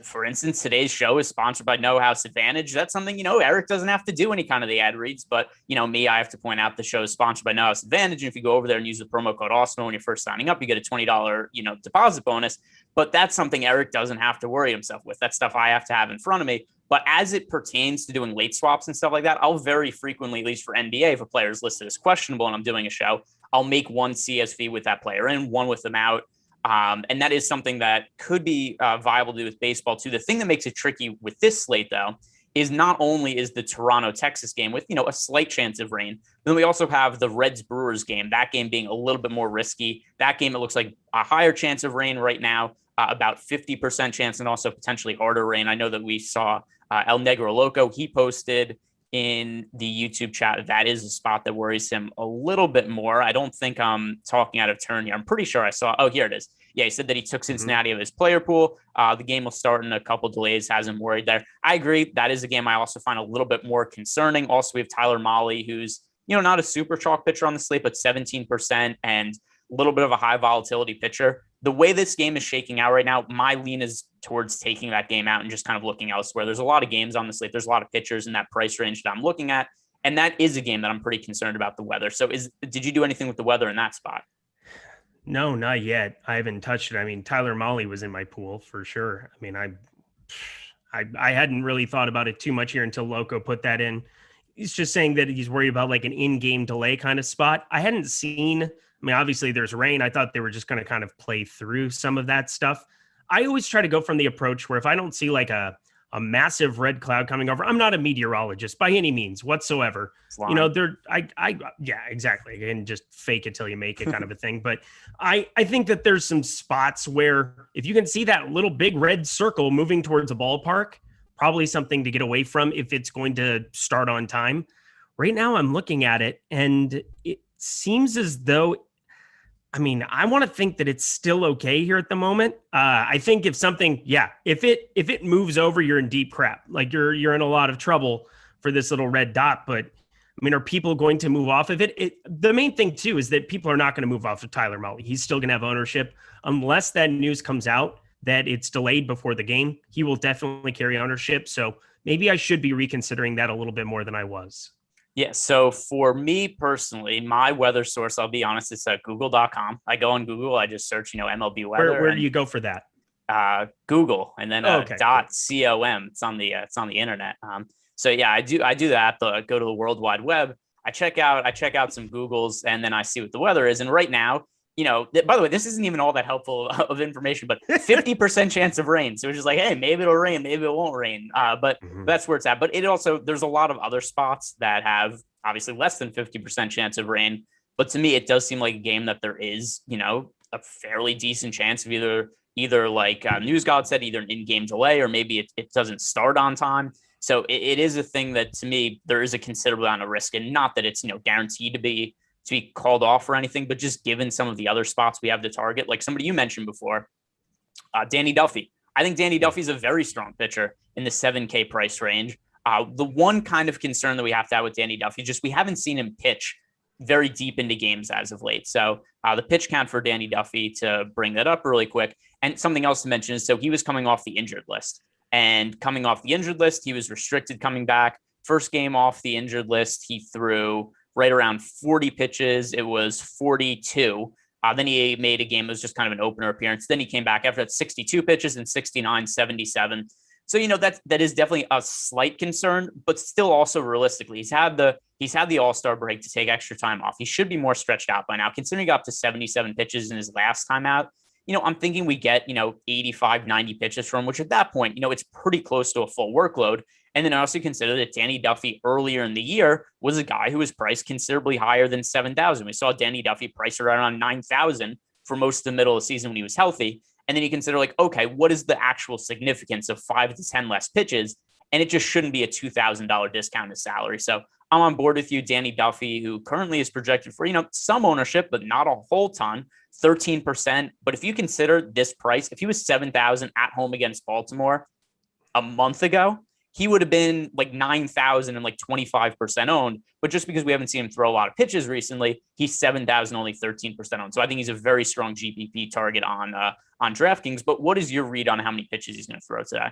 For instance, today's show is sponsored by No House Advantage. That's something Eric doesn't have to do any kind of the ad reads, but me, I have to point out the show is sponsored by No House Advantage, and if you go over there and use the promo code Awesemo when you're first signing up, you get a $20 deposit bonus. But that's something Eric doesn't have to worry himself with. That's stuff I have to have in front of me. But as it pertains to doing late swaps and stuff like that, I'll very frequently, at least for NBA, if a player is listed as questionable and I'm doing a show, I'll make one CSV with that player in, one with them out. And that is something that could be viable to do with baseball too. The thing that makes it tricky with this slate, though, is not only is the Toronto-Texas game with, a slight chance of rain, then we also have the Reds-Brewers game, that game being a little bit more risky. That game, it looks like a higher chance of rain right now, about 50% chance, and also potentially harder rain. I know that we saw El Negro Loco, he posted in the YouTube chat that is a spot that worries him a little bit more. I don't think I'm talking out of turn here. I'm pretty sure I saw, here it is. Yeah, he said that he took Cincinnati of his player pool. The game will start in a couple delays, hasn't worried there. I agree. That is a game I also find a little bit more concerning. Also, we have Tyler Mahle, who's, not a super chalk pitcher on the slate, but 17% and a little bit of a high volatility pitcher. The way this game is shaking out right now, my lean is towards taking that game out and just kind of looking elsewhere. There's a lot of games on the slate. There's a lot of pitchers in that price range that I'm looking at. And that is a game that I'm pretty concerned about the weather. So did you do anything with the weather in that spot? No, not yet. I haven't touched it. I mean, Tyler Mahle was in my pool for sure. I mean, I hadn't really thought about it too much here until Loco put that in. He's just saying that he's worried about like an in-game delay kind of spot. I hadn't seen, obviously there's rain. I thought they were just going to kind of play through some of that stuff. I always try to go from the approach where if I don't see like a massive red cloud coming over, I'm not a meteorologist by any means whatsoever. Yeah, exactly. And just fake it till you make it kind of a thing. But I think that there's some spots where if you can see that little big red circle moving towards a ballpark, probably something to get away from if it's going to start on time. Right now I'm looking at it and it seems as though, I want to think that it's still okay here at the moment. I think if it moves over, you're in deep crap. Like you're in a lot of trouble for this little red dot. But are people going to move off of it? The main thing too is that people are not going to move off of Tyler Mahle. He's still going to have ownership unless that news comes out that it's delayed before the game. He will definitely carry ownership. So maybe I should be reconsidering that a little bit more than I was. Yeah, so for me personally, my weather source, I'll be honest, it's at google.com. I go on Google, I just search, MLB weather. Where do you go for that? Google, and then .com. It's on the internet. So yeah, I do that. I go to the World Wide Web. I check out some Googles, and then I see what the weather is. And right now, by the way, this isn't even all that helpful of information, but 50% chance of rain. So it's just like, hey, maybe it'll rain, maybe it won't rain. But that's where it's at. But it also, there's a lot of other spots that have obviously less than 50% chance of rain. But to me, it does seem like a game that there is, a fairly decent chance of either like News God said, either an in-game delay, or maybe it doesn't start on time. So it is a thing that to me, there is a considerable amount of risk, and not that it's, guaranteed to be called off or anything, but just given some of the other spots we have to target, like somebody you mentioned before, Danny Duffy. I think Danny Duffy is a very strong pitcher in the 7K price range. The one kind of concern that we have to have with Danny Duffy is just we haven't seen him pitch very deep into games as of late. So the pitch count for Danny Duffy, to bring that up really quick, and something else to mention is, so he was coming off the injured list, and coming off the injured list, he was restricted coming back. First game off the injured list, he threw right around 40 pitches. It was 42. Then he made a game that was just kind of an opener appearance. Then he came back after that, 62 pitches and 69, 77. So, that is definitely a slight concern, but still also realistically, he's had the All-Star break to take extra time off. He should be more stretched out by now, considering he got up to 77 pitches in his last time out. I'm thinking we get, 85, 90 pitches from him, which at that point, it's pretty close to a full workload. And then I also consider that Danny Duffy earlier in the year was a guy who was priced considerably higher than 7,000. We saw Danny Duffy priced around 9,000 for most of the middle of the season when he was healthy. And then you consider like, okay, what is the actual significance of 5 to 10 less pitches? And it just shouldn't be a $2,000 discount to salary. So I'm on board with you. Danny Duffy, who currently is projected for, some ownership, but not a whole ton, 13%. But if you consider this price, if he was 7,000 at home against Baltimore a month ago, he would have been like 9,000 and like 25% owned. But just because we haven't seen him throw a lot of pitches recently, he's 7,000, only 13% owned. So I think he's a very strong GPP target on DraftKings. But what is your read on how many pitches he's going to throw today?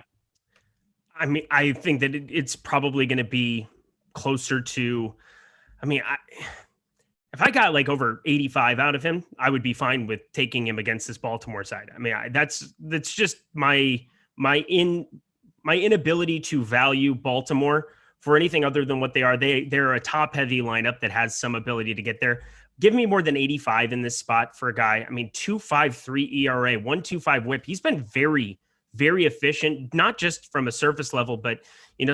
I mean, I think that it's probably going to be closer to, if I got like over 85 out of him, I would be fine with taking him against this Baltimore side. I mean, that's just my inability to value Baltimore for anything other than what they are. They're a top heavy lineup that has some ability to get there. Give me more than 85 in this spot for a guy. 2.53 ERA, 1.25 WHIP. He's been very, very efficient, not just from a surface level, but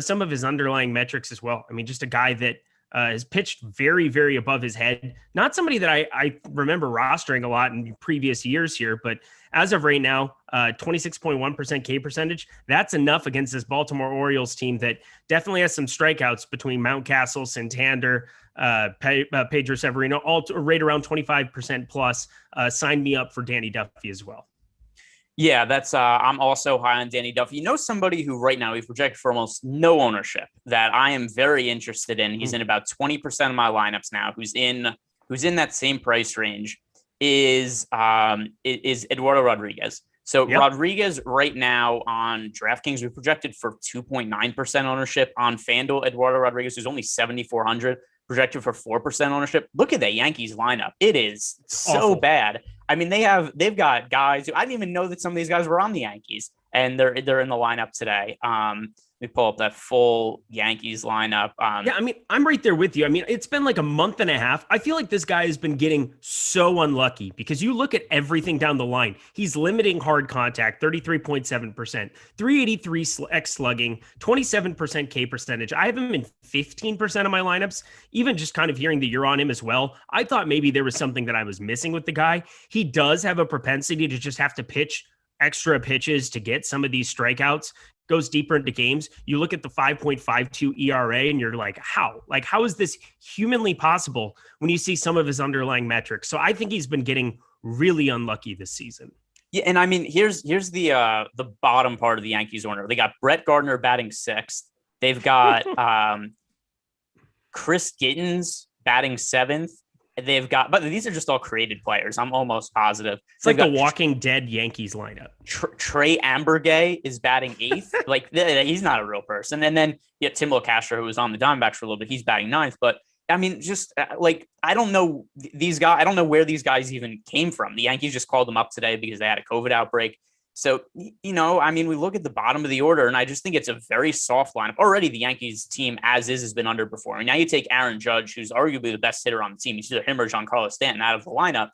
some of his underlying metrics as well. Just a guy that has pitched very, very above his head. Not somebody that I remember rostering a lot in previous years here, but as of right now, 26.1% K percentage. That's enough against this Baltimore Orioles team that definitely has some strikeouts between Mountcastle, Santander, Pedro Severino, all right around 25% plus. Sign me up for Danny Duffy as well. Yeah, that's I'm also high on Danny Duffy. Somebody who right now we've projected for almost no ownership that I am very interested in. He's in about 20% of my lineups now. Who's in that same price range is Eduardo Rodriguez. So yep. Rodriguez right now on DraftKings, we projected for 2.9% ownership. On FanDuel, Eduardo Rodriguez, who's only 7,400, projected for 4% ownership. Look at the Yankees lineup. It is so awful. Bad. They've got guys who I didn't even know that some of these guys were on the Yankees, and they're in the lineup today. Let me pull up that full Yankees lineup. I'm right there with you. It's been like a month and a half. I feel like this guy has been getting so unlucky because you look at everything down the line. He's limiting hard contact, 33.7%, 383 X slugging, 27% K percentage. I have him in 15% of my lineups. Even just kind of hearing that you're on him as well, I thought maybe there was something that I was missing with the guy. He does have a propensity to just have to pitch extra pitches to get some of these strikeouts. Goes deeper into games. You look at the 5.52 ERA and you're like, how? Like, how is this humanly possible when you see some of his underlying metrics? So I think he's been getting really unlucky this season. Yeah, and here's the bottom part of the Yankees order. They got Brett Gardner batting 6th. They've got Chris Gittens batting 7th. They've got, but these are just all created players. I'm almost positive. It's like the Walking Dead Yankees lineup. Trey Ambergay is batting 8th. Like he's not a real person. And then Tim LeCastro, who was on the Diamondbacks for a little bit, he's batting 9th. But I don't know these guys. I don't know where these guys even came from. The Yankees just called them up today because they had a COVID outbreak. So, we look at the bottom of the order, and I just think it's a very soft lineup. Already the Yankees team, as is, has been underperforming. Now you take Aaron Judge, who's arguably the best hitter on the team. It's either him or Giancarlo Stanton out of the lineup.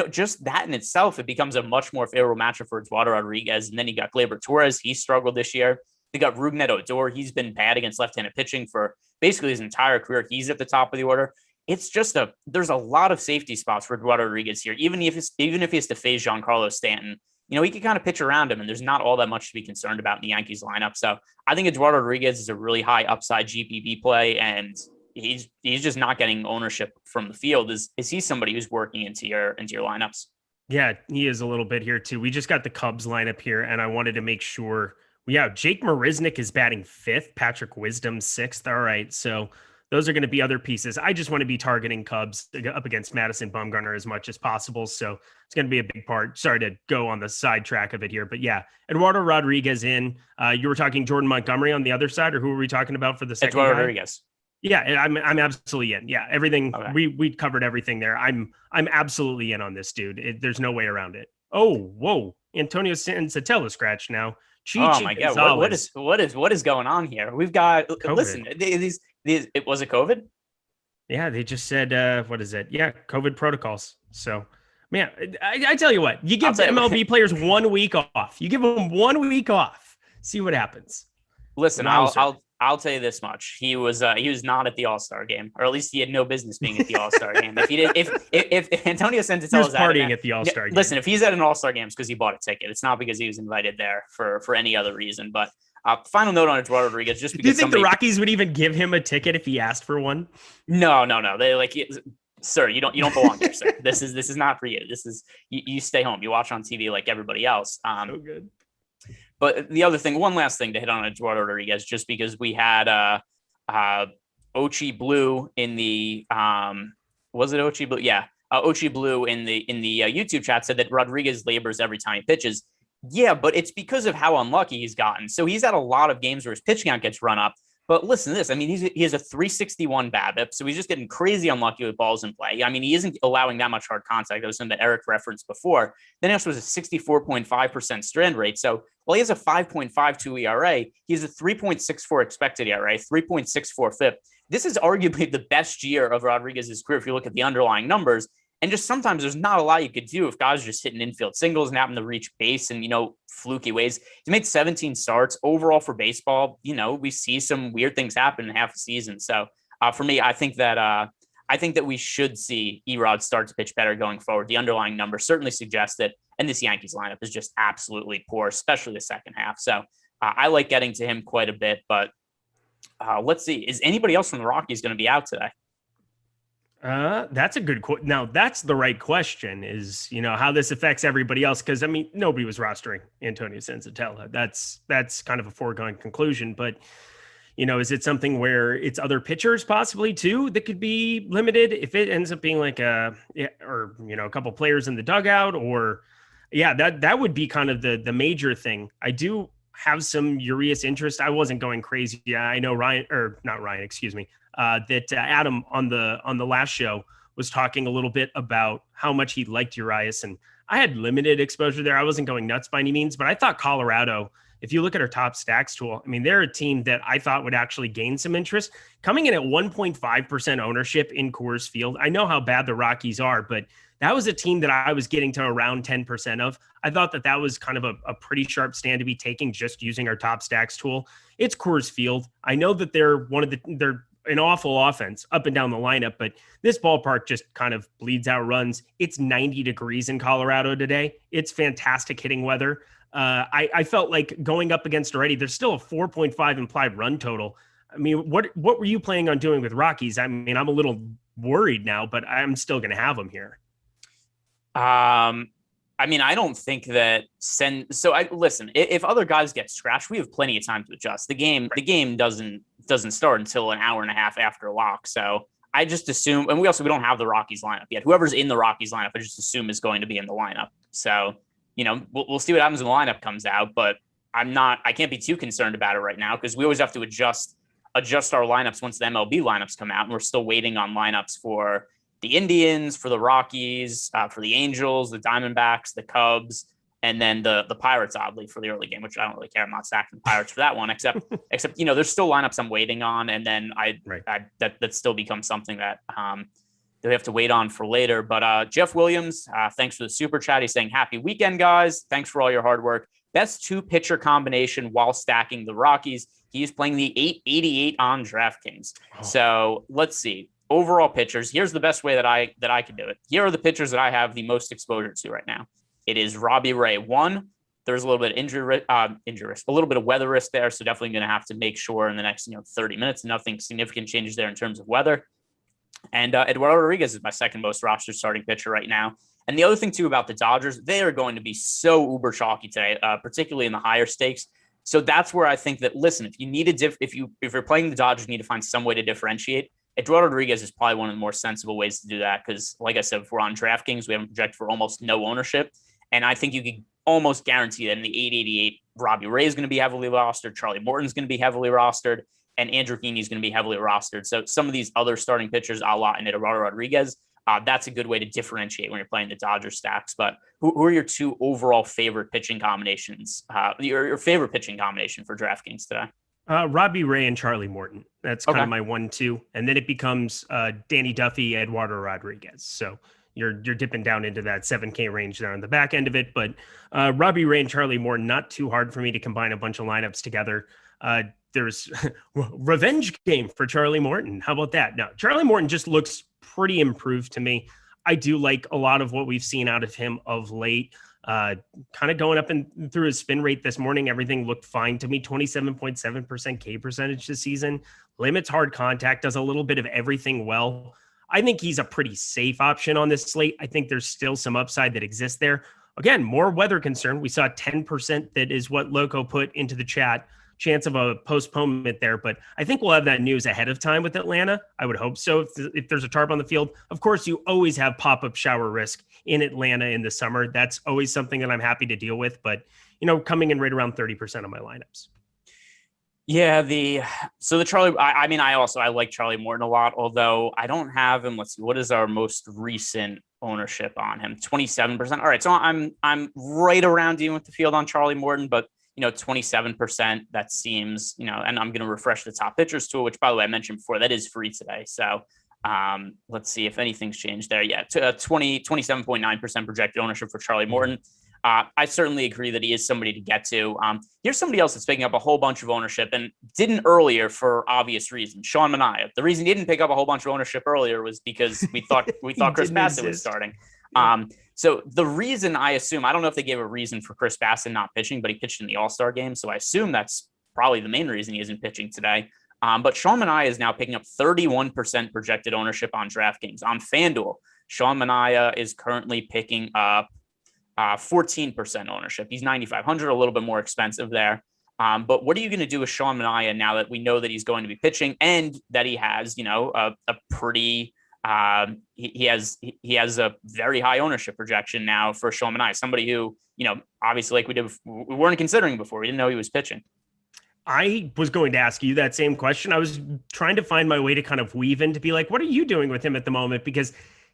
Just that in itself, it becomes a much more favorable matchup for Eduardo Rodriguez. And then you got Gleyber Torres. He struggled this year. They got Rougned Odor. He's been bad against left-handed pitching for basically his entire career. He's at the top of the order. It's just there's a lot of safety spots for Eduardo Rodriguez here. Even if he has to face Giancarlo Stanton, he can kind of pitch around him, and there's not all that much to be concerned about in the Yankees lineup. So I think Eduardo Rodriguez is a really high upside GPP play, and he's just not getting ownership from the field. Is he somebody who's working into your lineups? Yeah, he is a little bit here too. We just got the Cubs lineup here, and I wanted to make sure. Yeah, Jake Marisnick is batting 5th, Patrick Wisdom 6th. All right, so those are going to be other pieces. I just want to be targeting Cubs up against Madison Bumgarner as much as possible. So it's going to be a big part. Sorry to go on the sidetrack of it here, but yeah, Eduardo Rodriguez in. You were talking Jordan Montgomery on the other side, or who were we talking about for the second Eduardo guy? Rodriguez. Yeah, I'm absolutely in. Yeah, everything. Okay. We covered everything there. I'm absolutely in on this dude. There's no way around it. Oh, whoa. Antonio Senzatella scratch now. Oh my God. What is going on here? We've got, COVID. Listen, was it COVID? Yeah, they just said, what is it? Yeah, COVID protocols. So, man, I tell you what, you give the MLB players 1 week off. You give them 1 week off. See what happens. Listen, I'll tell you this much: he was not at the All-Star game, or at least he had no business being at the All-Star game. If Antonio Senzatella is partying at the All-Star game, listen, if he's at an All-Star game, it's because he bought a ticket. It's not because he was invited there for any other reason. But Final note on Eduardo Rodriguez, just because do you think the Rockies would even give him a ticket if he asked for one? No. They sir, you don't belong here, sir. This is not for you. This is you stay home. You watch on TV like everybody else. So good. But the other thing, one last thing to hit on Eduardo Rodriguez, just because we had Ochi Blue in the was it Ochi Blue? Yeah, Ochi Blue in the YouTube chat said that Rodriguez labors every time he pitches. Yeah, but it's because of how unlucky he's gotten. So he's had a lot of games where his pitch count gets run up. But listen to this. I mean, he has a 361 BABIP, so he's just getting crazy unlucky with balls in play. I mean, he isn't allowing that much hard contact. That was something that Eric referenced before. Then also was a 64.5% strand rate. So while he has a 5.52 ERA, he has a 3.64 expected ERA, 3.64 FIP. This is arguably the best year of Rodriguez's career if you look at the underlying numbers. And just sometimes there's not a lot you could do if guys are just hitting infield singles and happen to reach base in, fluky ways. He made 17 starts overall for baseball. We see some weird things happen in half a season. So for me, I think that we should see Erod start to pitch better going forward. The underlying numbers certainly suggest it. And this Yankees lineup is just absolutely poor, especially the second half. So I like getting to him quite a bit, but let's see. Is anybody else from the Rockies going to be out today? That's a good question. Now that's the right question is, how this affects everybody else. Cause I mean, nobody was rostering Antonio Senzatella. That's kind of a foregone conclusion, but is it something where it's other pitchers possibly too that could be limited if it ends up being like a couple players in the dugout that would be kind of the major thing. I do have some Urias interest. I wasn't going crazy. I know that Adam on the last show was talking a little bit about how much he liked Urias, and I had limited exposure there. I wasn't going nuts by any means, but I thought Colorado, if you look at our top stacks tool, I mean, they're a team that I thought would actually gain some interest coming in at 1.5% ownership in Coors Field. I know how bad the Rockies are, but that was a team that I was getting to around 10% of. I thought that was kind of a pretty sharp stand to be taking just using our top stacks tool. It's Coors Field. I know that they're an awful offense up and down the lineup, but this ballpark just kind of bleeds out runs. It's 90 degrees in Colorado today. It's fantastic hitting weather. I felt like going up against already, there's still a 4.5 implied run total. I mean, what were you planning on doing with Rockies? I mean, I'm a little worried now, but I'm still going to have them here. I mean, I don't think that listen, if other guys get scratched, we have plenty of time to adjust. The game doesn't start until an hour and a half after lock. So I just assume, and we don't have the Rockies lineup yet. Whoever's in the Rockies lineup, I just assume is going to be in the lineup. So, we'll see what happens when the lineup comes out, but I can't be too concerned about it right now because we always have to adjust our lineups once the MLB lineups come out. And we're still waiting on lineups for the Indians, for the Rockies, for the Angels, the Diamondbacks, the Cubs, and then the Pirates, oddly, for the early game, which I don't really care. I'm not stacking the Pirates for that one, except there's still lineups I'm waiting on, and then that still becomes something that we have to wait on for later. But Jeff Williams, thanks for the super chat. He's saying, happy weekend, guys. Thanks for all your hard work. Best two-pitcher combination while stacking the Rockies. He's playing the 888 on DraftKings. Oh. So let's see. Overall pitchers, here's the best way that I can do it. Here are the pitchers that I have the most exposure to right now. It is Robbie Ray. One, there's a little bit of injury risk, a little bit of weather risk there, so definitely going to have to make sure in the next 30 minutes nothing significant changes there in terms of weather. And Eduardo Rodriguez is my second most roster starting pitcher right now. And the other thing too about the Dodgers, they are going to be so uber chalky today, particularly in the higher stakes. So that's where I think that, listen, if you need if you're playing the Dodgers, you need to find some way to differentiate. Eduardo Rodriguez is probably one of the more sensible ways to do that because, like I said, if we're on DraftKings, we haven't projected for almost no ownership. And I think you could almost guarantee that in the 888, Robbie Ray is going to be heavily rostered, Charlie Morton's going to be heavily rostered, and Andrew Heaney is going to be heavily rostered. So some of these other starting pitchers, a la Eduardo Rodriguez, that's a good way to differentiate when you're playing the Dodgers stacks. But who are your two overall favorite pitching combinations, your favorite pitching combination for DraftKings today? Robbie Ray and Charlie Morton. That's kind of my 1-2. And then it becomes Danny Duffy, Eduardo Rodriguez. So you're dipping down into that 7K range there on the back end of it. But Robbie Ray and Charlie Morton, not too hard for me to combine a bunch of lineups together. There's revenge game for Charlie Morton. How about that? No, Charlie Morton just looks pretty improved to me. I do like a lot of what we've seen out of him of late. Kind of going up and through his spin rate this morning, everything looked fine to me. 27.7% K percentage this season, limits hard contact, does a little bit of everything well. I think he's a pretty safe option on this slate. I think there's still some upside that exists there. Again, more weather concern. We saw 10% that is what Loco put into the chat. Chance of a postponement there, but I think we'll have that news ahead of time with Atlanta. I would hope so. If there's a tarp on the field, of course, you always have pop-up shower risk in Atlanta in the summer. That's always something that I'm happy to deal with, but coming in right around 30% of my lineups. Yeah, the Charlie. I like Charlie Morton a lot, although I don't have him. Let's see, what is our most recent ownership on him? 27%. All right, so I'm right around dealing with the field on Charlie Morton, but 27%, that seems, and I'm going to refresh the top pitchers tool, which by the way, I mentioned before, that is free today. So let's see if anything's changed there. Yeah, 27.9% projected ownership for Charlie Morton. I certainly agree that he is somebody to get to. Here's somebody else that's picking up a whole bunch of ownership and didn't earlier for obvious reasons. Sean Manaea. The reason he didn't pick up a whole bunch of ownership earlier was because we thought Chris Bassett was starting. So the reason I don't know if they gave a reason for Chris Bassett not pitching, but he pitched in the All-Star game. So I assume that's probably the main reason he isn't pitching today. But Sean Manaea is now picking up 31% projected ownership on DraftKings. On FanDuel, Sean Manaea is currently picking up 14% ownership. He's 9,500, a little bit more expensive there. But what are you going to do with Sean Manaea now that we know that he's going to be pitching and that he has, a pretty he has a very high ownership projection now for Sean Manaea, somebody who, obviously like we weren't considering before. We didn't know he was pitching. I was going to ask you that same question. I was trying to find my way to kind of weave in to be like, what are you doing with him at the moment? Because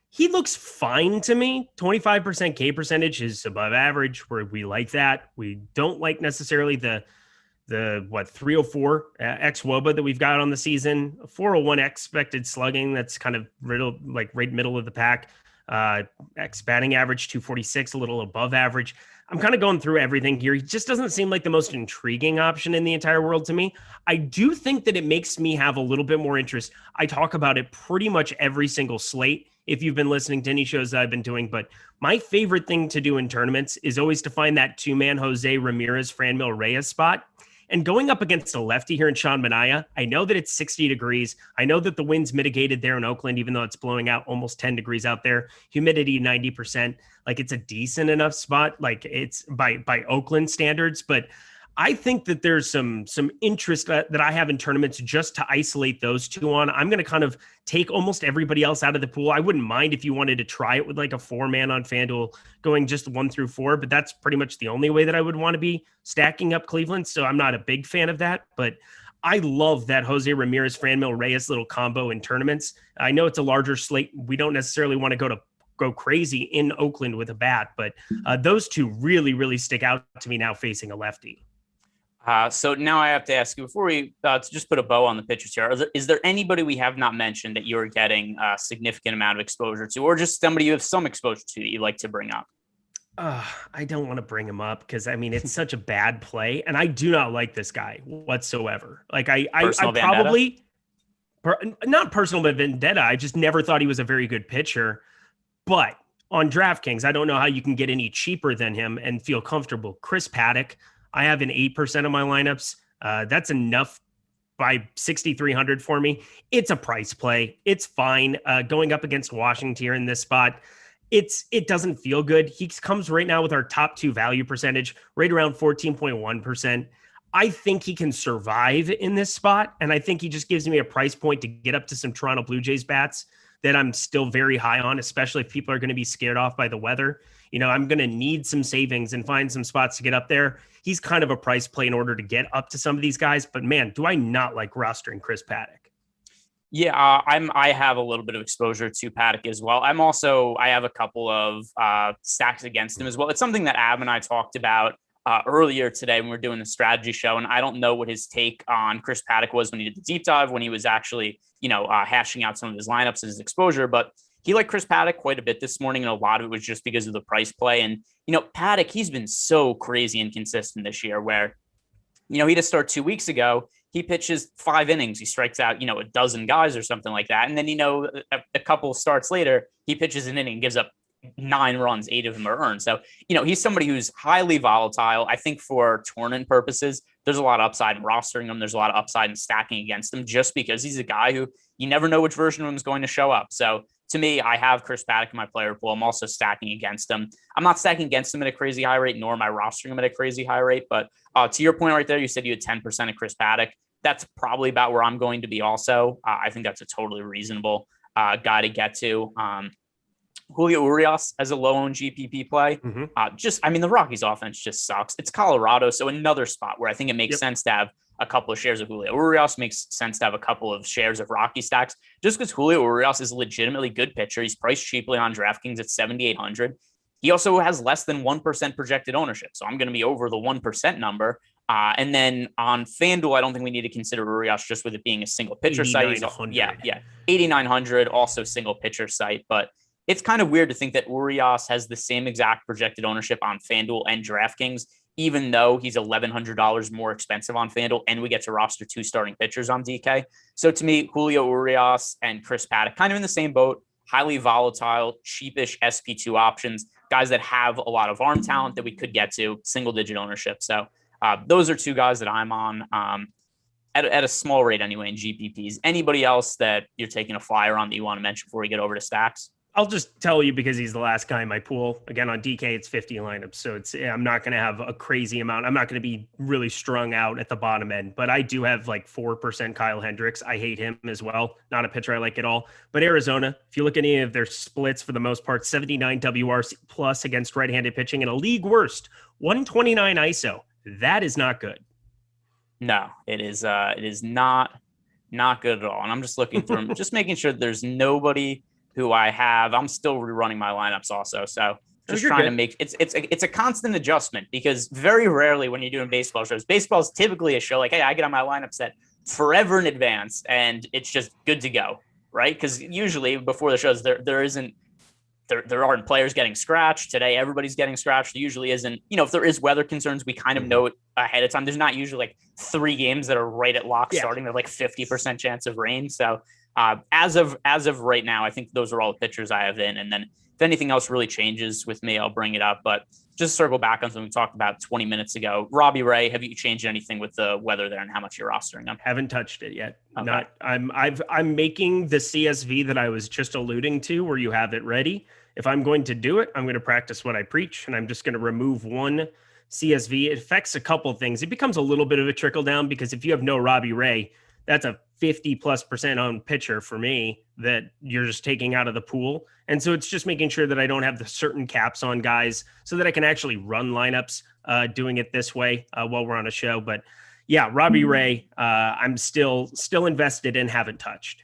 he looks fine to me. 25% K percentage is above average, where we like that. We don't like necessarily the 304 xWOBA that we've got on the season, 401 expected slugging. That's kind of right middle of the pack. X batting average 246, a little above average. I'm kind of going through everything here. He just doesn't seem like the most intriguing option in the entire world to me. I do think that it makes me have a little bit more interest. I talk about it pretty much every single slate, if you've been listening to any shows that I've been doing. But my favorite thing to do in tournaments is always to find that two-man Jose Ramirez, Franmil Reyes spot. And going up against a lefty here in Sean Manaea, I know that it's 60 degrees. I know that the wind's mitigated there in Oakland, even though it's blowing out almost 10 degrees out there. Humidity 90%. Like, it's a decent enough spot. Like, it's by Oakland standards. But I think that there's some interest that I have in tournaments just to isolate those two on. I'm going to kind of take almost everybody else out of the pool. I wouldn't mind if you wanted to try it with like a 4-man on FanDuel going just 1 through 4, but that's pretty much the only way that I would want to be stacking up Cleveland. So I'm not a big fan of that, but I love that Jose Ramirez, Franmil Reyes little combo in tournaments. I know it's a larger slate. We don't necessarily want to go crazy in Oakland with a bat, but those two really, really stick out to me now facing a lefty. So now I have to ask you, before we to just put a bow on the pitchers here, is there anybody we have not mentioned that you're getting a significant amount of exposure to, or just somebody you have some exposure to that you'd like to bring up? I don't want to bring him up because, I mean, it's such a bad play, and I do not like this guy whatsoever. Like, I probably not personal vendetta. I just never thought he was a very good pitcher. But on DraftKings, I don't know how you can get any cheaper than him and feel comfortable. Chris Paddock, I have in 8% of my lineups. That's enough by 6,300 for me. It's a price play. It's fine. Going up against Washington here in this spot, it doesn't feel good. He comes right now with our top 2 value percentage, right around 14.1%. I think he can survive in this spot, and I think he just gives me a price point to get up to some Toronto Blue Jays bats that I'm still very high on, especially if people are going to be scared off by the weather. I'm going to need some savings and find some spots to get up there. He's kind of a price play in order to get up to some of these guys, but man, do I not like rostering Chris Paddock. Yeah, I have a little bit of exposure to Paddock as well. I have a couple of stacks against him as well. It's something that Ab and I talked about earlier today when we were doing a strategy show, and I don't know what his take on Chris Paddock was when he did the deep dive, when he was actually, hashing out some of his lineups and his exposure, but he liked Chris Paddock quite a bit this morning, and a lot of it was just because of the price play. And, Paddock, he's been so crazy inconsistent this year where, he had to start 2 weeks ago. He pitches 5 innings. He strikes out, a dozen guys or something like that. And then, a couple of starts later, he pitches an inning, gives up 9 runs, 8 of them are earned. So, he's somebody who's highly volatile. I think for tournament purposes, there's a lot of upside in rostering him. There's a lot of upside in stacking against him just because he's a guy who you never know which version of him is going to show up. So to me, I have Chris Paddock in my player pool. I'm also stacking against him. I'm not stacking against him at a crazy high rate, nor am I rostering him at a crazy high rate. But to your point right there, you said you had 10% of Chris Paddock. That's probably about where I'm going to be also. I think that's a totally reasonable guy to get to. Julio Urias as a low-owned GPP play. The Rockies offense just sucks. It's Colorado, so another spot where I think it makes sense to have a couple of shares of Julio Urias, makes sense to have a couple of shares of Rocky stacks, just because Julio Urias is a legitimately good pitcher. He's priced cheaply on DraftKings at 7,800. He also has less than 1% projected ownership, so I'm going to be over the 1% number. And then on FanDuel, I don't think we need to consider Urias just with it being a single pitcher site. 8,900, also single pitcher site. But it's kind of weird to think that Urias has the same exact projected ownership on FanDuel and DraftKings, even though he's $1,100 more expensive on FanDuel, and we get to roster 2 starting pitchers on DK. So to me, Julio Urias and Chris Paddock kind of in the same boat, highly volatile, cheapish SP2 options, guys that have a lot of arm talent that we could get to, single-digit ownership. So those are 2 guys that I'm on at a small rate anyway in GPPs. Anybody else that you're taking a flyer on that you want to mention before we get over to stacks? I'll just tell you because he's the last guy in my pool. Again, on DK, it's 50 lineups. So I'm not going to have a crazy amount. I'm not going to be really strung out at the bottom end, but I do have like 4% Kyle Hendricks. I hate him as well. Not a pitcher I like at all. But Arizona, if you look at any of their splits for the most part, 79 WRC plus against right-handed pitching and a league worst, 129 ISO. That is not good. No, it is not good at all. And I'm just looking through them, just making sure there's nobody who I have. I'm still rerunning my lineups also. So just trying to make it's a constant adjustment because very rarely when you're doing baseball shows, baseball is typically a show like, hey, I get on my lineup set forever in advance and it's just good to go. Right. Because usually before the shows, there aren't players getting scratched. Today, everybody's getting scratched. There usually isn't, if there is weather concerns, we kind of know it ahead of time. There's not usually like 3 games that are right at lock starting. They're like 50% chance of rain. So as of right now, I think those are all the pitchers I have in. And then if anything else really changes with me, I'll bring it up. But just circle back on something we talked about 20 minutes ago. Robbie Ray, have you changed anything with the weather there and how much you're rostering them? Haven't touched it yet. Okay. I'm making the CSV that I was just alluding to where you have it ready. If I'm going to do it, I'm going to practice what I preach, and I'm just going to remove one CSV. It affects a couple of things. It becomes a little bit of a trickle down because if you have no Robbie Ray, that's a 50+% owned pitcher for me that you're just taking out of the pool. And so it's just making sure that I don't have the certain caps on guys so that I can actually run lineups doing it this way while we're on a show. But yeah, Robbie Ray, I'm still invested in, haven't touched.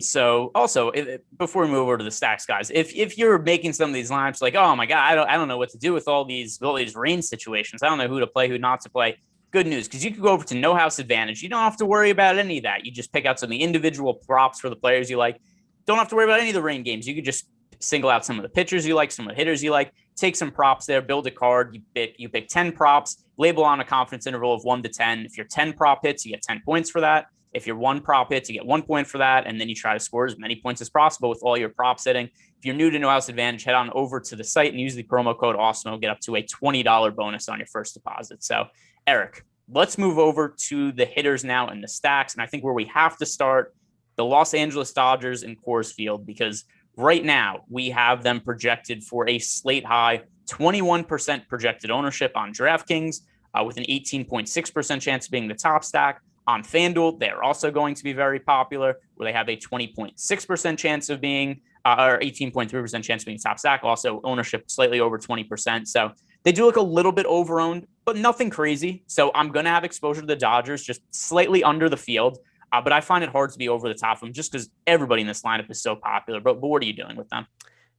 So also before we move over to the stacks, guys, if you're making some of these lineups like, oh my God, I don't know what to do with all these rain situations. I don't know who to play, who not to play. Good news, because you could go over to No House Advantage. You don't have to worry about any of that. You just pick out some of the individual props for the players you like. Don't have to worry about any of the rain games. You could just single out some of the pitchers you like, some of the hitters you like, take some props there, build a card. You pick 10 props, label on a confidence interval of 1 to 10. If you're 10 prop hits, you get 10 points for that. If you're 1 prop hits, you get 1 point for that. And then you try to score as many points as possible with all your props hitting. If you're new to No House Advantage, head on over to the site and use the promo code Awesemo. Get up to a $20 bonus on your first deposit. So, Eric, let's move over to the hitters now and the stacks. And I think where we have to start, the Los Angeles Dodgers in Coors Field, because right now we have them projected for a slate high 21% projected ownership on DraftKings with an 18.6% chance of being the top stack. On FanDuel, they're also going to be very popular, where they have a 20.6% chance of being, or 18.3% chance of being top stack. Also, ownership slightly over 20%. So they do look a little bit overowned, but nothing crazy. So I'm going to have exposure to the Dodgers, just slightly under the field. But I find it hard to be over the top of them just because everybody in this lineup is so popular. But what are you doing with them?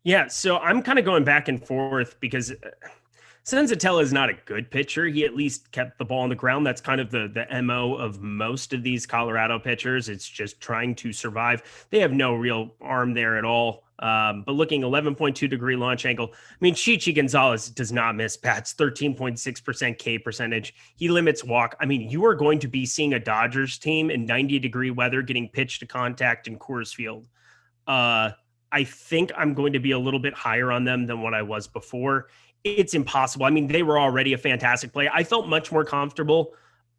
Yeah, so I'm kind of going back and forth because Senzatella is not a good pitcher. He at least kept the ball on the ground. That's kind of the MO of most of these Colorado pitchers. It's just trying to survive. They have no real arm there at all. But looking 11.2 degree launch angle, I mean, Chichi Gonzalez does not miss bats, 13.6% K percentage. He limits walk. I mean, you are going to be seeing a Dodgers team in 90 degree weather getting pitched to contact in Coors Field. I think I'm going to be a little bit higher on them than what I was before. It's impossible. I mean, they were already a fantastic play. I felt much more comfortable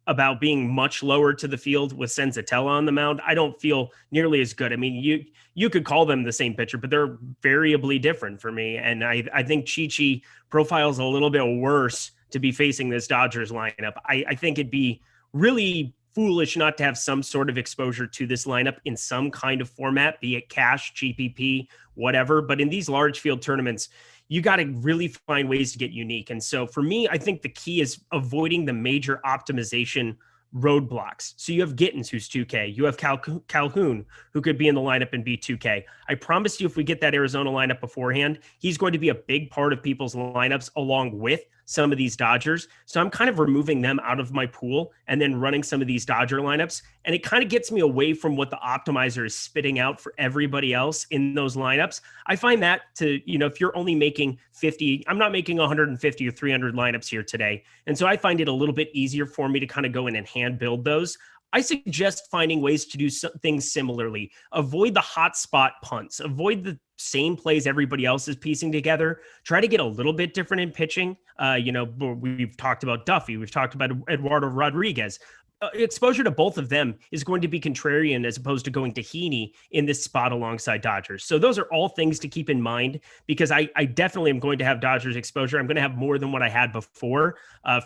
about being much lower to the field with Senzatella on the mound. I don't feel nearly as good. I mean, you could call them the same pitcher, but they're variably different for me. And I think Chi profiles a little bit worse to be facing this Dodgers lineup. I think it'd be really foolish not to have some sort of exposure to this lineup in some kind of format, be it cash, GPP, whatever. But in these large field tournaments, you got to really find ways to get unique. And so for me, I think the key is avoiding the major optimization roadblocks. So you have Gittins, who's 2K. You have Calhoun, who could be in the lineup and be 2K. I promise you, if we get that Arizona lineup beforehand, he's going to be a big part of people's lineups along with some of these Dodgers. So I'm kind of removing them out of my pool and then running some of these Dodger lineups. And it kind of gets me away from what the optimizer is spitting out for everybody else in those lineups. I find that if you're only making 50, I'm not making 150 or 300 lineups here today. And so I find it a little bit easier for me to kind of go in and hand build those. I suggest finding ways to do things similarly. Avoid the hot spot punts. Avoid the same plays everybody else is piecing together. Try to get a little bit different in pitching. We've talked about Duffy. We've talked about Eduardo Rodriguez. Exposure to both of them is going to be contrarian as opposed to going to Heaney in this spot alongside Dodgers. So those are all things to keep in mind because I definitely am going to have Dodgers exposure. I'm going to have more than what I had before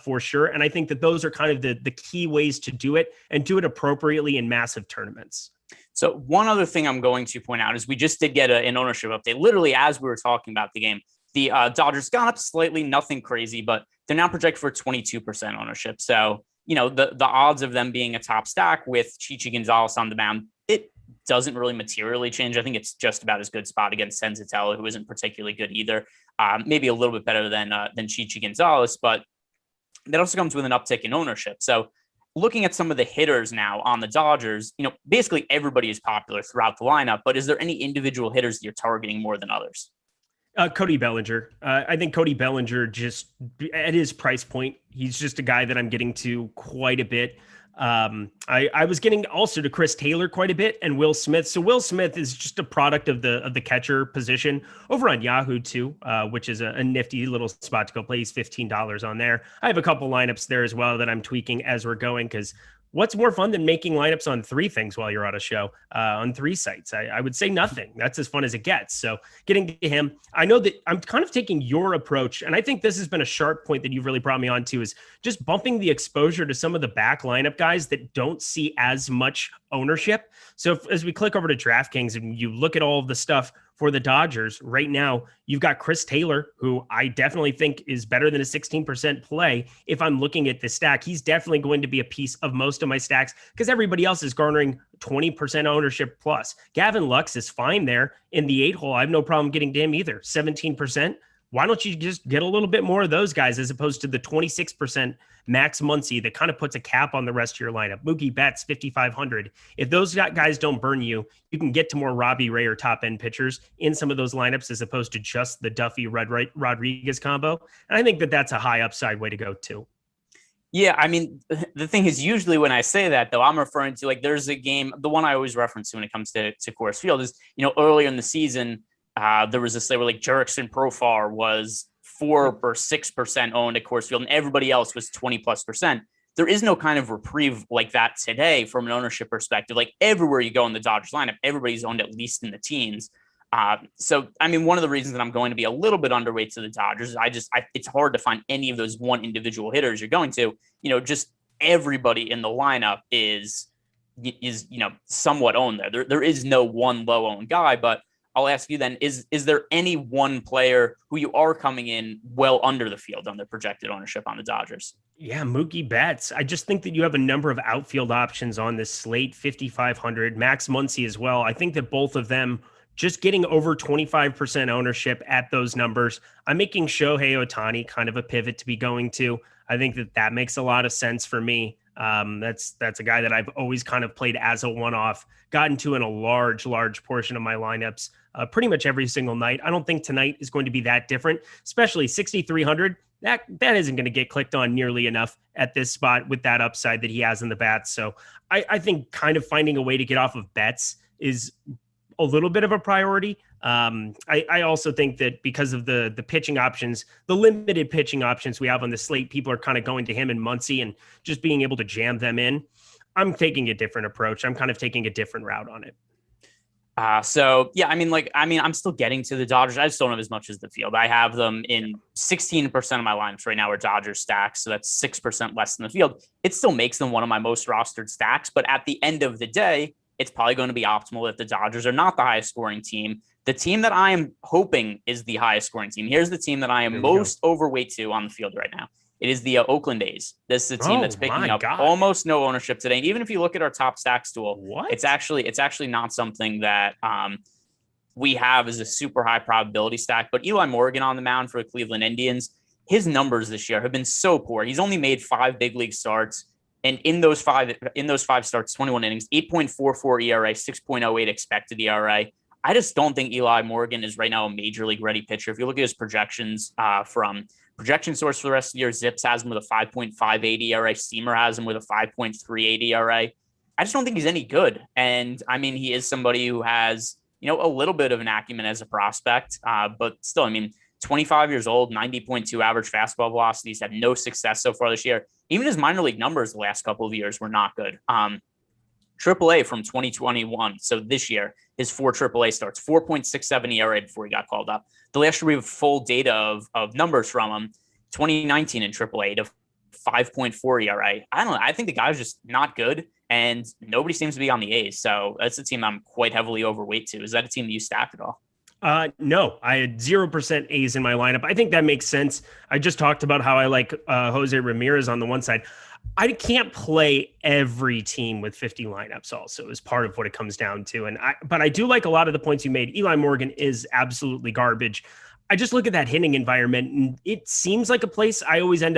for sure. And I think that those are kind of the key ways to do it and do it appropriately in massive tournaments. So one other thing I'm going to point out is we just did get an ownership update. Literally, as we were talking about the game, the Dodgers gone up slightly, nothing crazy, but they're now projected for 22% ownership. So, the odds of them being a top stack with Chichi Gonzalez on the mound, it doesn't really materially change. I think it's just about as good spot against Senzatella, who isn't particularly good either. Maybe a little bit better than Chichi Gonzalez, but that also comes with an uptick in ownership. So looking at some of the hitters now on the Dodgers, basically everybody is popular throughout the lineup, but is there any individual hitters that you're targeting more than others? Cody Bellinger. I think Cody Bellinger, just at his price point, he's just a guy that I'm getting to quite a bit. I was getting also to Chris Taylor quite a bit and Will Smith. So Will Smith is just a product of the catcher position over on Yahoo too, which is a nifty little spot to go play. He's $15 on there. I have a couple lineups there as well that I'm tweaking as we're going because what's more fun than making lineups on three things while you're on a show on three sites? I would say nothing. That's as fun as it gets. So getting to him, I know that I'm kind of taking your approach. And I think this has been a sharp point that you've really brought me on to is just bumping the exposure to some of the back lineup guys that don't see as much ownership. So as we click over to DraftKings and you look at all of the stuff for the Dodgers right now, you've got Chris Taylor, who I definitely think is better than a 16% play. If I'm looking at this stack, he's definitely going to be a piece of most of my stacks because everybody else is garnering 20% ownership plus. Gavin Lux is fine there in the 8-hole. I have no problem getting to him either. 17%. Why don't you just get a little bit more of those guys as opposed to the 26% Max Muncy that kind of puts a cap on the rest of your lineup? Mookie Betts, 5,500. If those guys don't burn you, you can get to more Robbie Ray or top-end pitchers in some of those lineups as opposed to just the Duffy Rodriguez combo. And I think that that's a high upside way to go too. Yeah, I mean, the thing is usually when I say that, though, I'm referring to there's a game, the one I always reference when it comes to Coors Field is, earlier in the season, there was a slate where Jurickson Profar was 4 or 6% owned at Coors Field, and everybody else was 20+%. There is no kind of reprieve like that today from an ownership perspective. Everywhere you go in the Dodgers lineup, everybody's owned at least in the teens. So, I mean, one of the reasons that I'm going to be a little bit underweight to the Dodgers is it's hard to find any of those one individual hitters you're going to. Just everybody in the lineup is somewhat owned there. There is no one low owned guy, but I'll ask you then, is there any one player who you are coming in well under the field on their projected ownership on the Dodgers? Yeah, Mookie Betts. I just think that you have a number of outfield options on this slate, 5,500, Max Muncy as well. I think that both of them just getting over 25% ownership at those numbers. I'm making Shohei Ohtani kind of a pivot to be going to. I think that makes a lot of sense for me. That's a guy that I've always kind of played as a one-off, gotten to in a large portion of my lineups pretty much every single night. I don't think tonight is going to be that different, especially 6,300. That isn't going to get clicked on nearly enough at this spot with that upside that he has in the bats. So I think kind of finding a way to get off of bets is a little bit of a priority. I also think that because of the pitching options, the limited pitching options we have on the slate, people are kind of going to him and Muncy and just being able to jam them in. I'm taking a different approach. I'm kind of taking a different route on it. I'm still getting to the Dodgers. I just don't have as much as the field. I have them in 16% of my lineups right now are Dodgers stacks. So that's 6% less than the field. It still makes them one of my most rostered stacks. But at the end of the day, it's probably going to be optimal that the Dodgers are not the highest scoring team. The team that I am hoping is the highest scoring team. Here's the team that I am most overweight to on the field right now. It is the Oakland A's. This is a team that's picking up almost no ownership today. Even if you look at our top stacks tool, it's actually not something that we have as a super high probability stack. But Eli Morgan on the mound for the Cleveland Indians, his numbers this year have been so poor. He's only made 5 big league starts. And in those five starts, 21 innings, 8.44 ERA, 6.08 expected ERA. I just don't think Eli Morgan is right now a major league ready pitcher. If you look at his projections from projection source for the rest of the year, Zips has him with a 5.58 ERA. Steamer has him with a 5.38 ERA. I just don't think he's any good. And I mean, he is somebody who has, a little bit of an acumen as a prospect, but still, 25 years old, 90.2 average fastball velocity. He's had no success so far this year. Even his minor league numbers the last couple of years were not good. AAA from 2021. So this year, his 4 AAA starts, 4.67 ERA before he got called up. The last year we have full data of numbers from him, 2019 in AAA to 5.4 ERA. I don't know. I think the guy's just not good, and nobody seems to be on the A's. So that's a team I'm quite heavily overweight to. Is that a team that you stacked at all? No, I had 0% A's in my lineup. I think that makes sense. I just talked about how I like Jose Ramirez on the one side. I can't play every team with 50 lineups also is part of what it comes down to. But I do like a lot of the points you made. Eli Morgan is absolutely garbage. I just look at that hitting environment and it seems like a place I end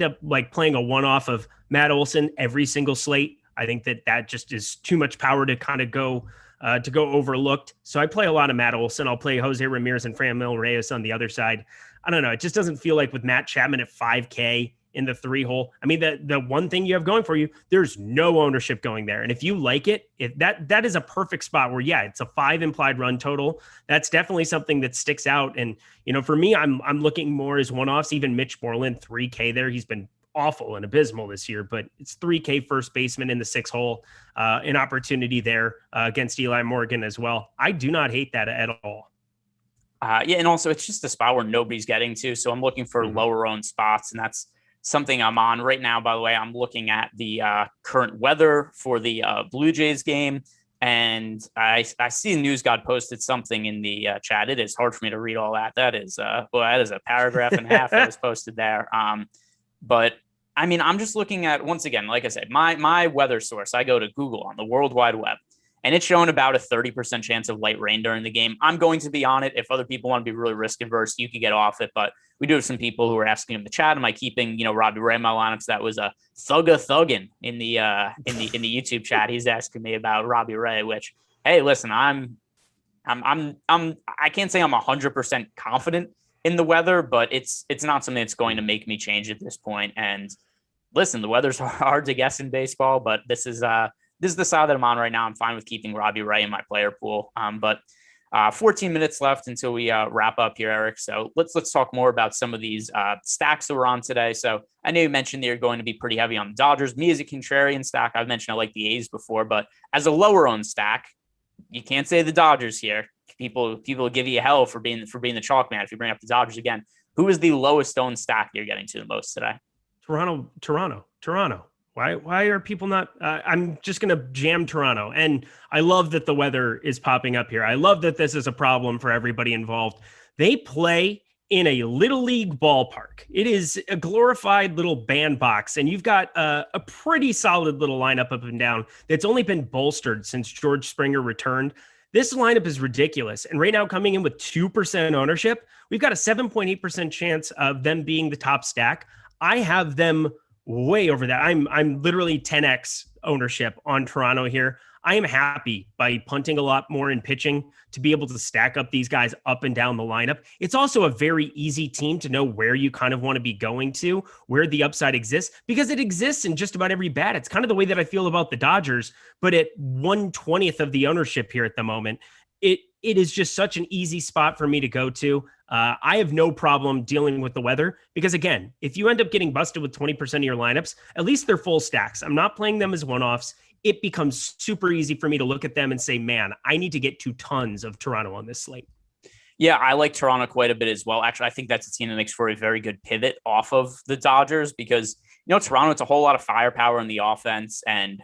up like playing a one-off of Matt Olson every single slate. I think that just is too much power to kind of go overlooked. So I play a lot of Matt Olson. I'll play Jose Ramirez and Franmil Reyes on the other side. I don't know. It just doesn't feel like with Matt Chapman at 5K in the 3-hole. I mean, the one thing you have going for you, there's no ownership going there. And if you like it, that is a perfect spot where, it's a 5 implied run total. That's definitely something that sticks out. And, for me, I'm looking more as one-offs, even Mitch Moreland, 3K there. He's been awful and abysmal this year, but it's 3K first baseman in the 6-hole, an opportunity there against Eli Morgan as well. I do not hate that at all. And also it's just a spot where nobody's getting to. So I'm looking for lower owned spots, and that's something I'm on right now. By the way, I'm looking at the current weather for the Blue Jays game. And I see News God posted something in the chat. It is hard for me to read all that. That is a paragraph and a half that was posted there. But I'm just looking at, once again, like I said, my weather source, I go to Google on the World Wide Web, and it's showing about a 30% chance of light rain during the game. I'm going to be on it. If other people want to be really risk averse, you can get off it. But we do have some people who are asking in the chat, am I keeping, Robbie Ray in my lineups? That was a thuggin in the YouTube chat. He's asking me about Robbie Ray, which, hey, listen, I can't say I'm 100% confident in the weather, but it's not something that's going to make me change at this point. And listen, the weather's hard to guess in baseball, but this is the side that I'm on right now. I'm fine with keeping Robbie Ray in my player pool. But 14 minutes left until we wrap up here, Eric. So let's talk more about some of these stacks that we're on today. So I know you mentioned that you're going to be pretty heavy on the Dodgers. Me as a contrarian stack, I've mentioned I like the A's before, but as a lower owned stack, you can't say the Dodgers here. People give you hell for being the chalk man if you bring up the Dodgers again. Who is the lowest owned stack you're getting to the most today? Toronto. Why are people not? I'm just going to jam Toronto. And I love that the weather is popping up here. I love that this is a problem for everybody involved. They play in a little league ballpark. It is a glorified little bandbox. And you've got a pretty solid little lineup up and down that's only been bolstered since George Springer returned. This lineup is ridiculous. And right now, coming in with 2% ownership, we've got a 7.8% chance of them being the top stack. I have them way over that. I'm literally 10x ownership on Toronto here. I am happy by punting a lot more in pitching to be able to stack up these guys up and down the lineup. It's also a very easy team to know where you kind of want to be going to, where the upside exists, because it exists in just about every bat. It's kind of the way that I feel about the Dodgers, but at 1/20th of the ownership here at the moment, it is just such an easy spot for me to go to. I have no problem dealing with the weather because, again, if you end up getting busted with 20% of your lineups, at least they're full stacks. I'm not playing them as one-offs. It becomes super easy for me to look at them and say, man, I need to get to tons of Toronto on this slate. Yeah, I like Toronto quite a bit as well. Actually, I think that's a team that makes for a very good pivot off of the Dodgers because, Toronto, it's a whole lot of firepower in the offense. And,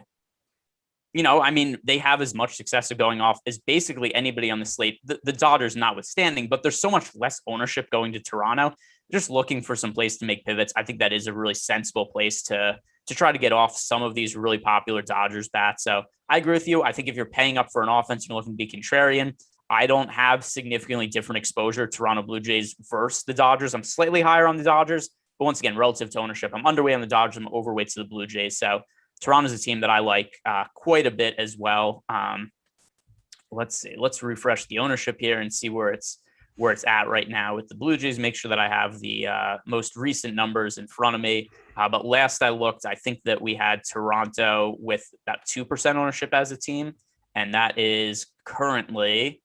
I mean, they have as much success of going off as basically anybody on the slate, the Dodgers notwithstanding, but there's so much less ownership going to Toronto. Just looking for some place to make pivots. I think that is a really sensible place to try to get off some of these really popular Dodgers bats. So I agree with you. I think if you're paying up for an offense, you're looking to be contrarian. I don't have significantly different exposure to Toronto Blue Jays versus the Dodgers. I'm slightly higher on the Dodgers, but once again, relative to ownership, I'm underweight on the Dodgers. I'm overweight to the Blue Jays. So Toronto's a team that I like quite a bit as well. Let's see. Let's refresh the ownership here and see where it's at right now with the Blue Jays. Make sure that I have the most recent numbers in front of me. But last I looked, I think that we had Toronto with about 2% ownership as a team. And that is currently,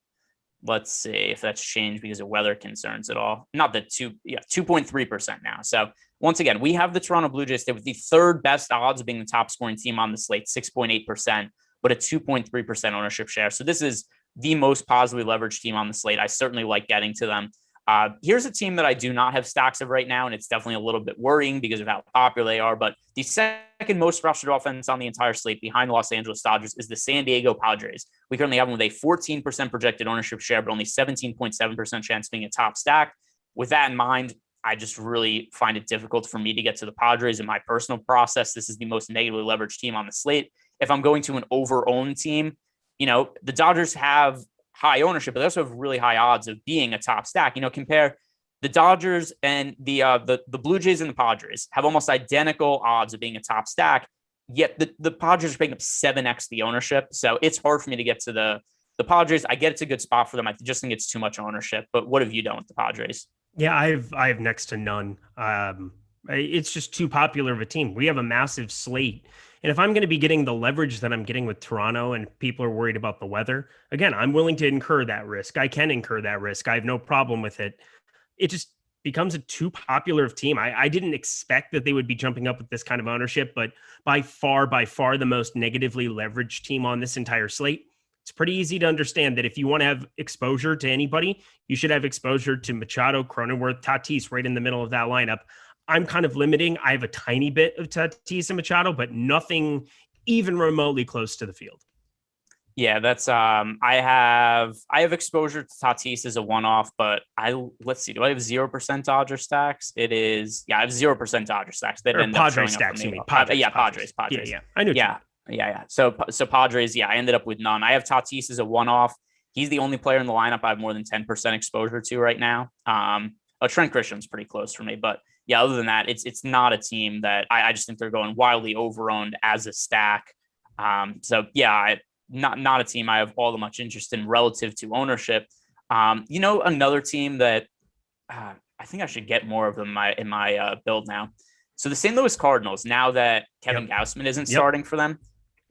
let's see if that's changed because of weather concerns at all. Not that 2.3% now. So once again, we have the Toronto Blue Jays with the third best odds of being the top scoring team on the slate, 6.8%, but a 2.3% ownership share. So this is the most positively leveraged team on the slate. I certainly like getting to them. Here's a team that I do not have stacks of right now, and it's definitely a little bit worrying because of how popular they are. But the second most rostered offense on the entire slate behind the Los Angeles Dodgers is the San Diego Padres. We currently have them with a 14% projected ownership share, but only 17.7% chance of being a top stack. With that in mind, I just really find it difficult for me to get to the Padres in my personal process. This is the most negatively leveraged team on the slate. If I'm going to an over-owned team, the Dodgers have high ownership, but they also have really high odds of being a top stack. Compare the Dodgers and the Blue Jays and the Padres have almost identical odds of being a top stack, yet the Padres are picking up 7x the ownership. So it's hard for me to get to the Padres. I get it's a good spot for them. I just think it's too much ownership. But what have you done with the Padres? Yeah, I have next to none. It's just too popular of a team. We have a massive slate. And if I'm going to be getting the leverage that I'm getting with Toronto and people are worried about the weather, again, I'm willing to incur that risk. I can incur that risk. I have no problem with it. It just becomes a too popular of team. I didn't expect that they would be jumping up with this kind of ownership, but by far the most negatively leveraged team on this entire slate. It's pretty easy to understand that if you want to have exposure to anybody, you should have exposure to Machado, Cronenworth, Tatis right in the middle of that lineup. I'm kind of limiting. I have a tiny bit of Tatis and Machado, but nothing even remotely close to the field. Yeah, that's I have exposure to Tatis as a one-off, but let's see. Do I have 0% Dodger stacks? I have 0% Dodger stacks. That end up showing stacks, up for me. Padres. Padres. Yeah. I knew. Yeah. So Padres, I ended up with none. I have Tatis as a one-off. He's the only player in the lineup I have more than 10% exposure to right now. Trent Grisham's pretty close for me, but yeah, other than that, it's not a team that I just think they're going wildly over-owned as a stack. So yeah, not a team I have all that much interest in relative to ownership. Another team that I think I should get more of them in my build now. So the St. Louis Cardinals, now that Kevin Gausman isn't starting for them,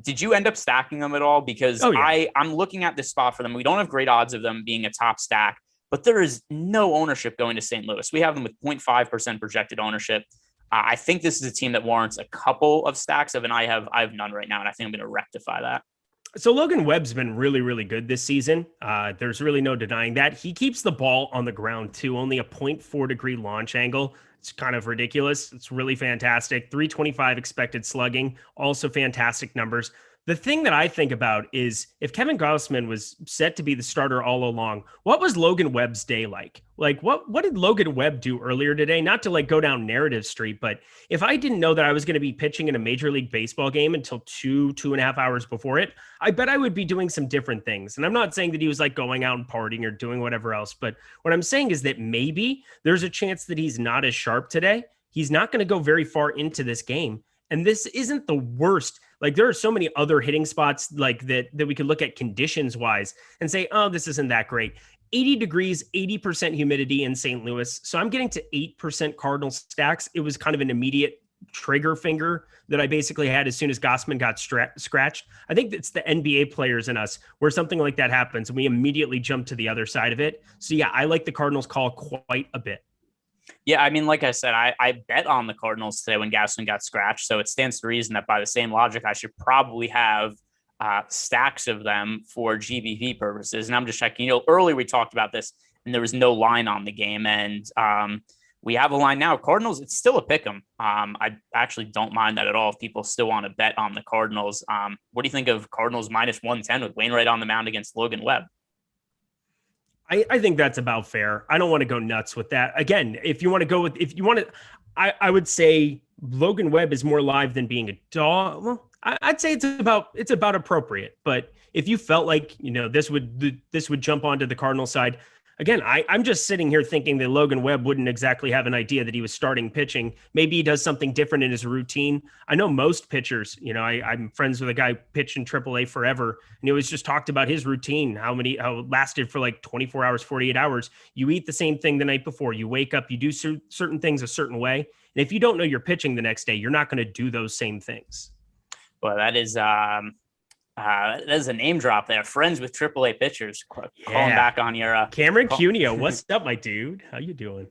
did you end up stacking them at all? Because I'm looking at this spot for them. We don't have great odds of them being a top stack, but there is no ownership going to St. Louis. We have them with 0.5% projected ownership. I think this is a team that warrants a couple of stacks of, and I have none right now, and I think I'm going to rectify that. So Logan Webb's been really, really good this season. There's really no denying that. He keeps the ball on the ground too, only a 0.4 degree launch angle. It's kind of ridiculous. It's really fantastic. 325 expected slugging, also fantastic numbers. The thing that I think about is if Kevin Gausman was set to be the starter all along, what was Logan Webb's day like? Like what did Logan Webb do earlier today? Not to go down narrative street, but if I didn't know that I was going to be pitching in a Major League Baseball game until 2.5 hours before it, I bet I would be doing some different things. And I'm not saying that he was going out and partying or doing whatever else, but what I'm saying is that maybe there's a chance that he's not as sharp today. He's not going to go very far into this game. And this isn't the worst. Like there are so many other hitting spots like that we could look at conditions wise and say, oh, this isn't that great. 80 degrees, 80% humidity in St. Louis. So I'm getting to 8% Cardinals stacks. It was kind of an immediate trigger finger that I basically had as soon as Gossman got scratched. I think it's the NBA players in us where something like that happens and we immediately jump to the other side of it. So yeah, I like the Cardinals call quite a bit. Yeah, I mean, like I said, I bet on the Cardinals today when Gausman got scratched. So it stands to reason that by the same logic, I should probably have stacks of them for GBV purposes. And I'm just checking, earlier we talked about this and there was no line on the game. And we have a line now. Cardinals, it's still a pick 'em. I actually don't mind that at all if people still want to bet on the Cardinals. What do you think of Cardinals minus 110 with Wainwright on the mound against Logan Webb? I think that's about fair. I don't want to go nuts with that. Again, I would say Logan Webb is more live than being a dog. Well, I'd say it's about appropriate. But if you felt like, this would jump onto the Cardinal side, again, I'm just sitting here thinking that Logan Webb wouldn't exactly have an idea that he was starting pitching. Maybe he does something different in his routine. I know most pitchers, I'm friends with a guy who pitched in AAA forever, and he was just talked about his routine, how it lasted for like 24 hours, 48 hours. You eat the same thing the night before. You wake up, you do certain things a certain way. And if you don't know you're pitching the next day, you're not going to do those same things. Well, that is a name drop there. Friends with AAA pitchers. Calling back on your Cameron Cuneo. What's up, my dude? How you doing?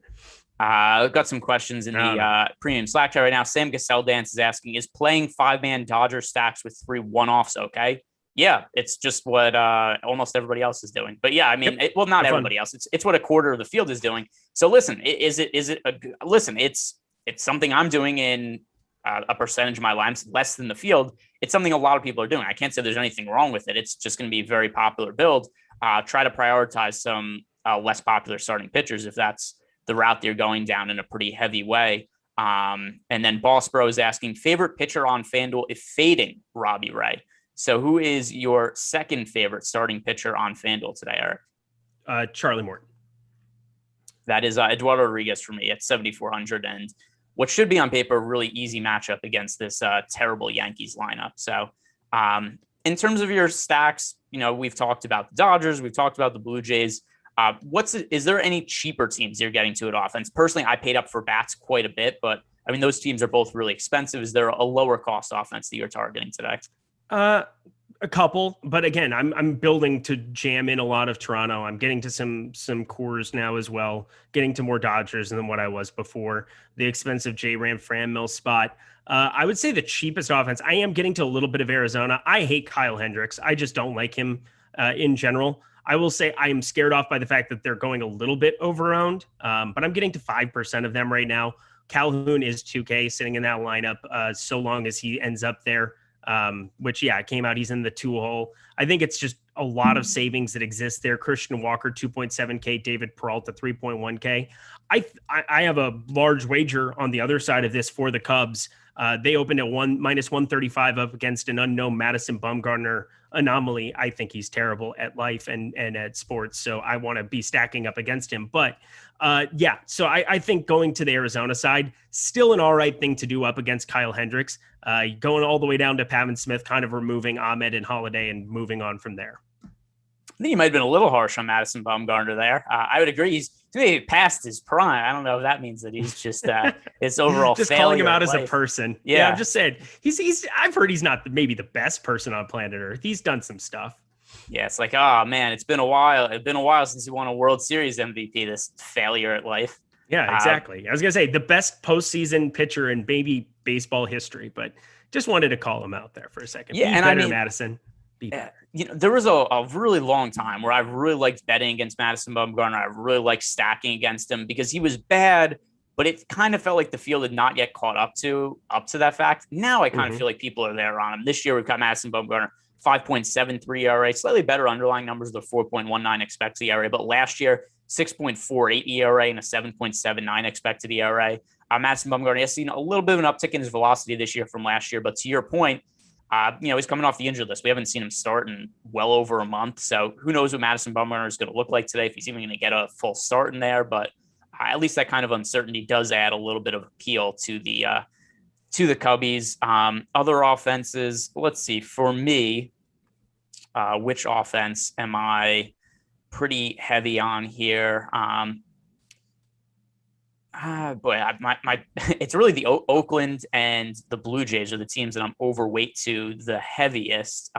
I've got some questions in the premium Slack chat right now. Sam Gassell Dance is asking, is playing 5-man Dodger stacks with 3 one-offs okay? Yeah, it's just what almost everybody else is doing. But yeah, I mean, not everybody else. It's what a quarter of the field is doing. So listen, it's something I'm doing in a percentage of my lines, less than the field. It's something a lot of people are doing. I can't say there's anything wrong with it. It's just going to be a very popular build. Try to prioritize some less popular starting pitchers if that's the route that you're going down in a pretty heavy way. And then Boss Bro is asking, favorite pitcher on FanDuel if fading Robbie Ray. So who is your second favorite starting pitcher on FanDuel today, Eric? Charlie Morton. That is Eduardo Rodriguez for me at 7,400. And what should be on paper a really easy matchup against this terrible Yankees lineup. So in terms of your stacks, we've talked about the Dodgers, we've talked about the Blue Jays. Is there any cheaper teams you're getting to at offense? Personally, I paid up for bats quite a bit, but I mean, those teams are both really expensive. Is there a lower cost offense that you're targeting today? A couple, but again, I'm building to jam in a lot of Toronto. I'm getting to some Coors now as well, getting to more Dodgers than what I was before. The expensive J-Ram Franmil spot. I would say the cheapest offense. I am getting to a little bit of Arizona. I hate Kyle Hendricks. I just don't like him in general. I will say I am scared off by the fact that they're going a little bit over-owned, but I'm getting to 5% of them right now. Calhoun is 2K sitting in that lineup so long as he ends up there. Which it came out. He's in the 2 hole. I think it's just a lot of savings that exist there. Christian Walker, 2.7K, David Peralta, 3.1K. I have a large wager on the other side of this for the Cubs. They opened at minus 135 up against an unknown Madison Bumgarner anomaly. I think he's terrible at life and at sports. So I want to be stacking up against him, but so I think going to the Arizona side, still an all right thing to do up against Kyle Hendricks, going all the way down to Pavin Smith, kind of removing Ahmed and Holiday and moving on from there. I think you might have been a little harsh on Madison Bumgarner there. I would agree. He's to me past his prime. I don't know if that means that he's just his overall just failure calling him out as life. a person. Yeah, I'm just saying he's. I've heard he's not maybe the best person on planet Earth. He's done some stuff. Yeah, it's like, oh man, it's been a while. It's been a while since he won a World Series MVP. This failure at life. Yeah, exactly. I was gonna say the best postseason pitcher in baby baseball history, but just wanted to call him out there for a second. Yeah, and I mean, Madison. There was a really long time where I really liked betting against Madison Bumgarner. I really liked stacking against him because he was bad, but it kind of felt like the field had not yet caught up to that fact. Now I kind of feel like people are there on him. This year we've got Madison Bumgarner, 5.73 ERA, slightly better underlying numbers, the 4.19 expected ERA, but last year 6.48 ERA and a 7.79 expected ERA. Madison Bumgarner has seen a little bit of an uptick in his velocity this year from last year, but to your point, he's coming off the injured list. We haven't seen him start in well over a month. So who knows what Madison Bumgarner is going to look like today, if he's even going to get a full start in there. But at least that kind of uncertainty does add a little bit of appeal to the to the Cubbies. Other offenses, let's see. For me, which offense am I pretty heavy on here? It's really the Oakland and the Blue Jays are the teams that I'm overweight to the heaviest.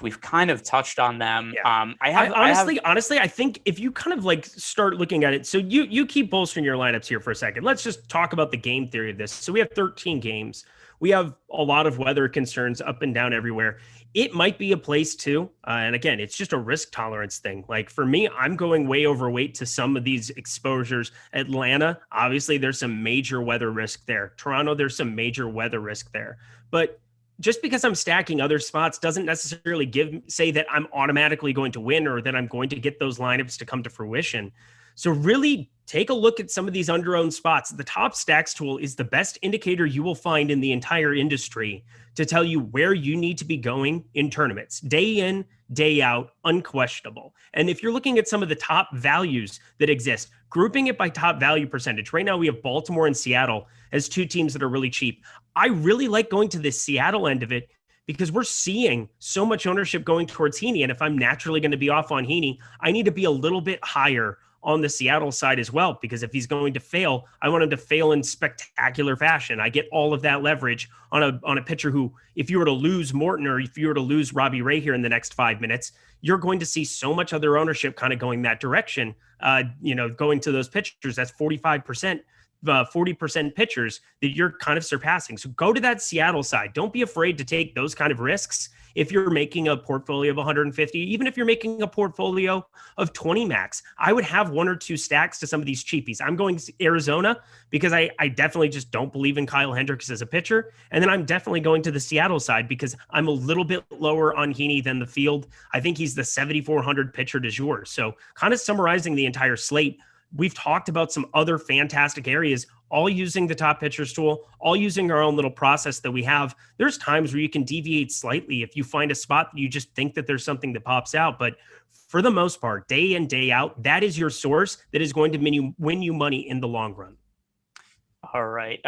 We've kind of touched on them. Yeah. Honestly, I think if you kind of like start looking at it, so you keep bolstering your lineups here for a second. Let's just talk about the game theory of this. So we have 13 games. We have a lot of weather concerns up and down everywhere. It might be a place too. And again, it's just a risk tolerance thing. Like for me, I'm going way overweight to some of these exposures. Atlanta, obviously there's some major weather risk there. Toronto, there's some major weather risk there. But just because I'm stacking other spots doesn't necessarily say that I'm automatically going to win or that I'm going to get those lineups to come to fruition. So really take a look at some of these under-owned spots. The top stacks tool is the best indicator you will find in the entire industry to tell you where you need to be going in tournaments. Day in, day out, unquestionable. And if you're looking at some of the top values that exist, grouping it by top value percentage. Right now we have Baltimore and Seattle as two teams that are really cheap. I really like going to the Seattle end of it because we're seeing so much ownership going towards Heaney. And if I'm naturally going to be off on Heaney, I need to be a little bit higher on the Seattle side as well, because if he's going to fail, I want him to fail in spectacular fashion. I get all of that leverage on a pitcher who, if you were to lose Morton or if you were to lose Robbie Ray here in the next 5 minutes, you're going to see so much other ownership kind of going that direction, going to those pitchers. That's 45%. 40% pitchers that you're kind of surpassing. So go to that Seattle side. Don't be afraid to take those kind of risks. If you're making a portfolio of 150, even if you're making a portfolio of 20 max, I would have one or two stacks to some of these cheapies. I'm going to Arizona because I definitely just don't believe in Kyle Hendricks as a pitcher. And then I'm definitely going to the Seattle side because I'm a little bit lower on Heaney than the field. I think he's the 7,400 pitcher du jour. So kind of summarizing the entire slate, we've talked about some other fantastic areas, all using the top pitchers tool, all using our own little process that we have. There's times where you can deviate slightly if you find a spot that you just think that there's something that pops out. But for the most part, day in, day out, that is your source that is going to win you money in the long run. All right.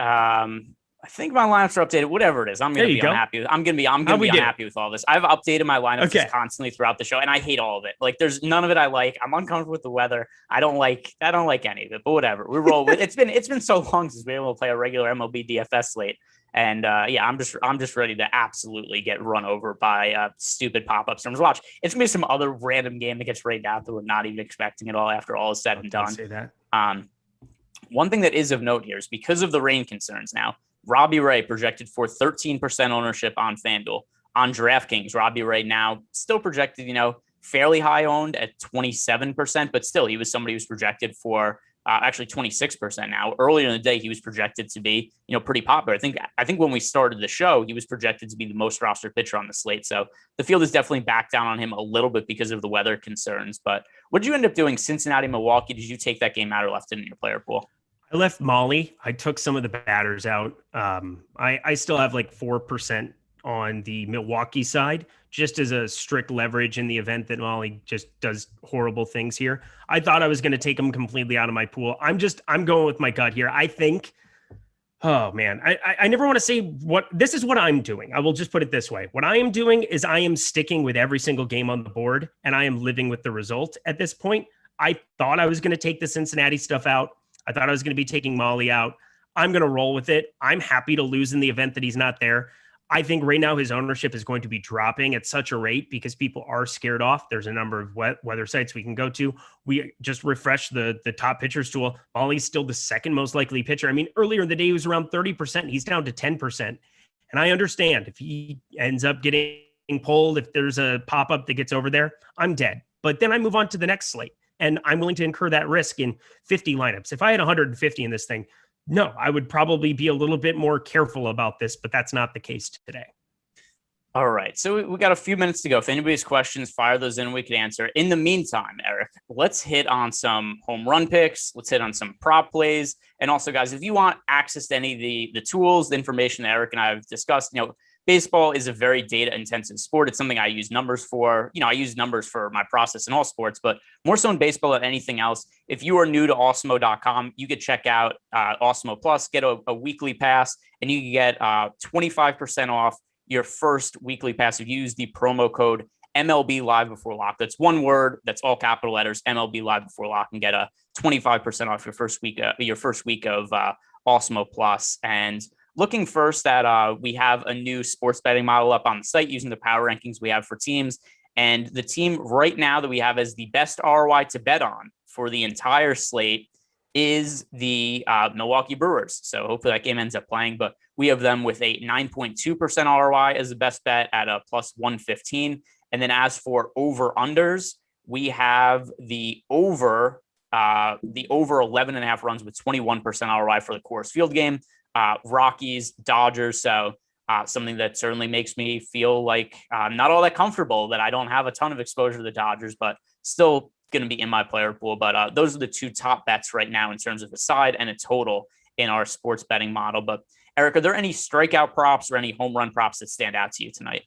I think my lineups are updated. Whatever it is, I'm going to be unhappy. I'm going to be unhappy with all this. I've updated my lineups just constantly throughout the show, and I hate all of it. Like, there's none of it I like. I'm uncomfortable with the weather. I don't like any of it. But whatever, we roll with. It's been so long since we were able to play a regular MLB DFS slate, and I'm just ready to absolutely get run over by stupid pop-up storms. Watch, it's gonna be some other random game that gets rained out that we're not even expecting at all after all is said and done. Say that. One thing that is of note here is because of the rain concerns now. Robbie Ray projected for 13% ownership on FanDuel. On DraftKings, Robbie Ray now still projected, fairly high owned at 27%, but still he was somebody who's projected for actually 26% now. Earlier in the day, he was projected to be, pretty popular. I think when we started the show, he was projected to be the most rostered pitcher on the slate. So the field is definitely back down on him a little bit because of the weather concerns. But what did you end up doing? Cincinnati, Milwaukee? Did you take that game out or left it in your player pool? I left Molly. I took some of the batters out. I still have like 4% on the Milwaukee side, just as a strict leverage in the event that Molly just does horrible things here. I thought I was going to take them completely out of my pool. I'm going with my gut here. I think, oh man, I never want to say this is what I'm doing. I will just put it this way. What I am doing is I am sticking with every single game on the board and I am living with the result at this point. I thought I was going to take the Cincinnati stuff out. I thought I was going to be taking Molly out. I'm going to roll with it. I'm happy to lose in the event that he's not there. I think right now his ownership is going to be dropping at such a rate because people are scared off. There's a number of weather sites we can go to. We just refreshed the top pitchers tool. Molly's still the second most likely pitcher. I mean, earlier in the day, he was around 30%. He's down to 10%. And I understand if he ends up getting pulled, if there's a pop-up that gets over there, I'm dead. But then I move on to the next slate. And I'm willing to incur that risk in 50 lineups. If I had 150 in this thing, no, I would probably be a little bit more careful about this, but that's not the case today. All right. So we got a few minutes to go. If anybody has questions, fire those in. We can answer. In the meantime, Eric, let's hit on some home run picks. Let's hit on some prop plays. And also, guys, if you want access to any of the tools, the information that Eric and I have discussed, baseball is a very data intensive sport. It's something I use numbers for. I use numbers for my process in all sports, but more so in baseball than anything else. If you are new to Awesemo.com, you could check out Awesemo Plus, get a weekly pass, and you can get 25% off your first weekly pass if you use the promo code MLB Live Before Lock. That's one word. That's all capital letters. MLB Live Before Lock, and get a 25% off your first week of Awesemo Plus. And looking first at we have a new sports betting model up on the site using the power rankings we have for teams. And the team right now that we have as the best ROI to bet on for the entire slate is the Milwaukee Brewers. So hopefully that game ends up playing, but we have them with a 9.2% ROI as the best bet at a plus 115. And then as for over-unders, we have the over 11 and a half runs with 21% ROI for the Coors Field game. Rockies, Dodgers. So something that certainly makes me feel like not all that comfortable that I don't have a ton of exposure to the Dodgers, but still going to be in my player pool. But those are the two top bets right now in terms of a side and a total in our sports betting model. But Eric, are there any strikeout props or any home run props that stand out to you tonight?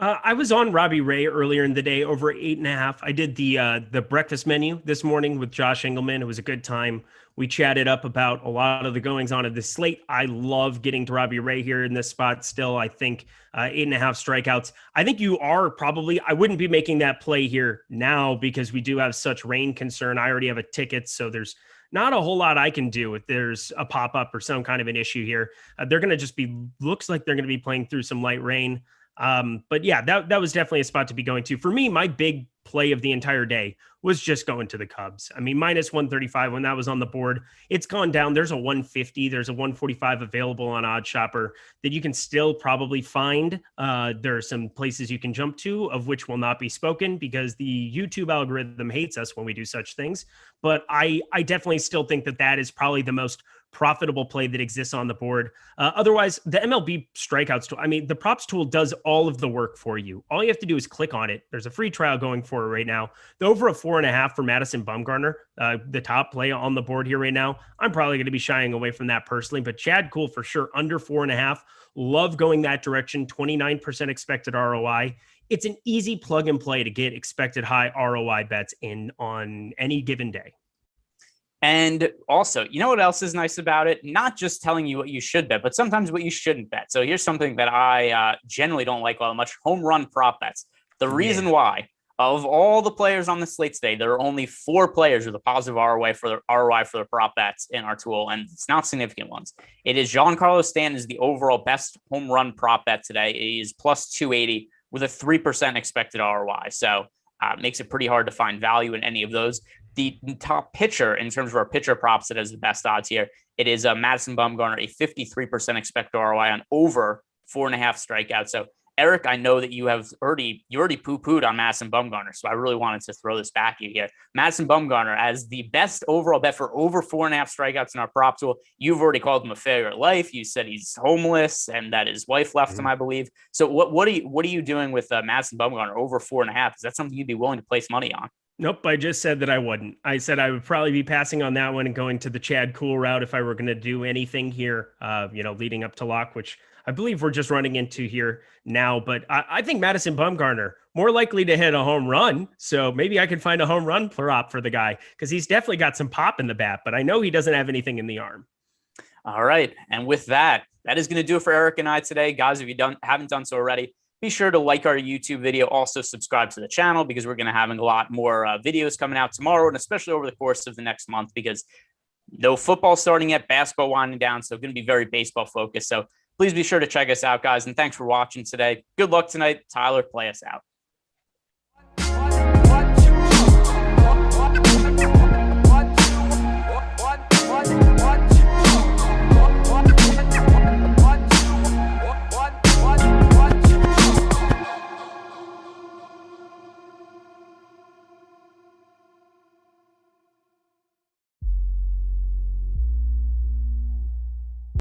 I was on Robbie Ray earlier in the day, over 8.5. I did the breakfast menu this morning with Josh Engleman. It was a good time. We chatted up about a lot of the goings on of the slate. I love getting to Robbie Ray here in this spot still. I think 8.5 strikeouts. I think you are probably, I wouldn't be making that play here now because we do have such rain concern. I already have a ticket, so there's not a whole lot I can do if there's a pop-up or some kind of an issue here. They're going to just looks like they're going to be playing through some light rain. But yeah, that was definitely a spot to be going to. For me, my big play of the entire day was just going to the Cubs. I mean, minus 135 when that was on the board, it's gone down. There's a 150, there's a 145 available on OddsShopper that you can still probably find. There are some places you can jump to, of which will not be spoken because the YouTube algorithm hates us when we do such things. But I definitely still think that is probably the most profitable play that exists on the board. Otherwise, the MLB strikeouts tool, I mean, the props tool does all of the work for you. All you have to do is click on it. There's a free trial going for it right now. The over a 4.5 for Madison Bumgarner, the top play on the board here right now. I'm probably going to be shying away from that personally, but Chad Kuhl for sure, under 4.5. Love going that direction. 29% expected ROI. It's an easy plug and play to get expected high ROI bets in on any given day. And also, you know what else is nice about it? Not just telling you what you should bet, but sometimes what you shouldn't bet. So here's something that I generally don't like all that much: home run prop bets. The reason why, of all the players on the slate today, there are only 4 players with a positive ROI for the prop bets in our tool, and it's not significant ones. It is Giancarlo Stanton is the overall best home run prop bet today. He is plus 280 with a 3% expected ROI. So it makes it pretty hard to find value in any of those. The top pitcher in terms of our pitcher props that has the best odds here, it is Madison Bumgarner, a 53% expected ROI on over 4.5 strikeouts. So Eric, I know that you already poo-pooed on Madison Bumgarner, so I really wanted to throw this back at you here. Madison Bumgarner as the best overall bet for over 4.5 strikeouts in our prop tool. You've already called him a failure at life. You said he's homeless and that his wife left him, I believe. So what are you doing with Madison Bumgarner over 4.5? Is that something you'd be willing to place money on? Nope, I just said that I wouldn't. I said I would probably be passing on that one and going to the Chad Kuhl route if I were going to do anything here, leading up to lock, which I believe we're just running into here now. But I think Madison Bumgarner more likely to hit a home run. So maybe I could find a home run prop for the guy because he's definitely got some pop in the bat, but I know he doesn't have anything in the arm. All right. And with that is going to do it for Eric and I today. Guys, if you haven't done so already, be sure to like our YouTube video. Also subscribe to the channel because we're going to have a lot more videos coming out tomorrow and especially over the course of the next month because no football starting yet, basketball winding down. So going to be very baseball focused. So please be sure to check us out, guys. And thanks for watching today. Good luck tonight. Tyler, play us out.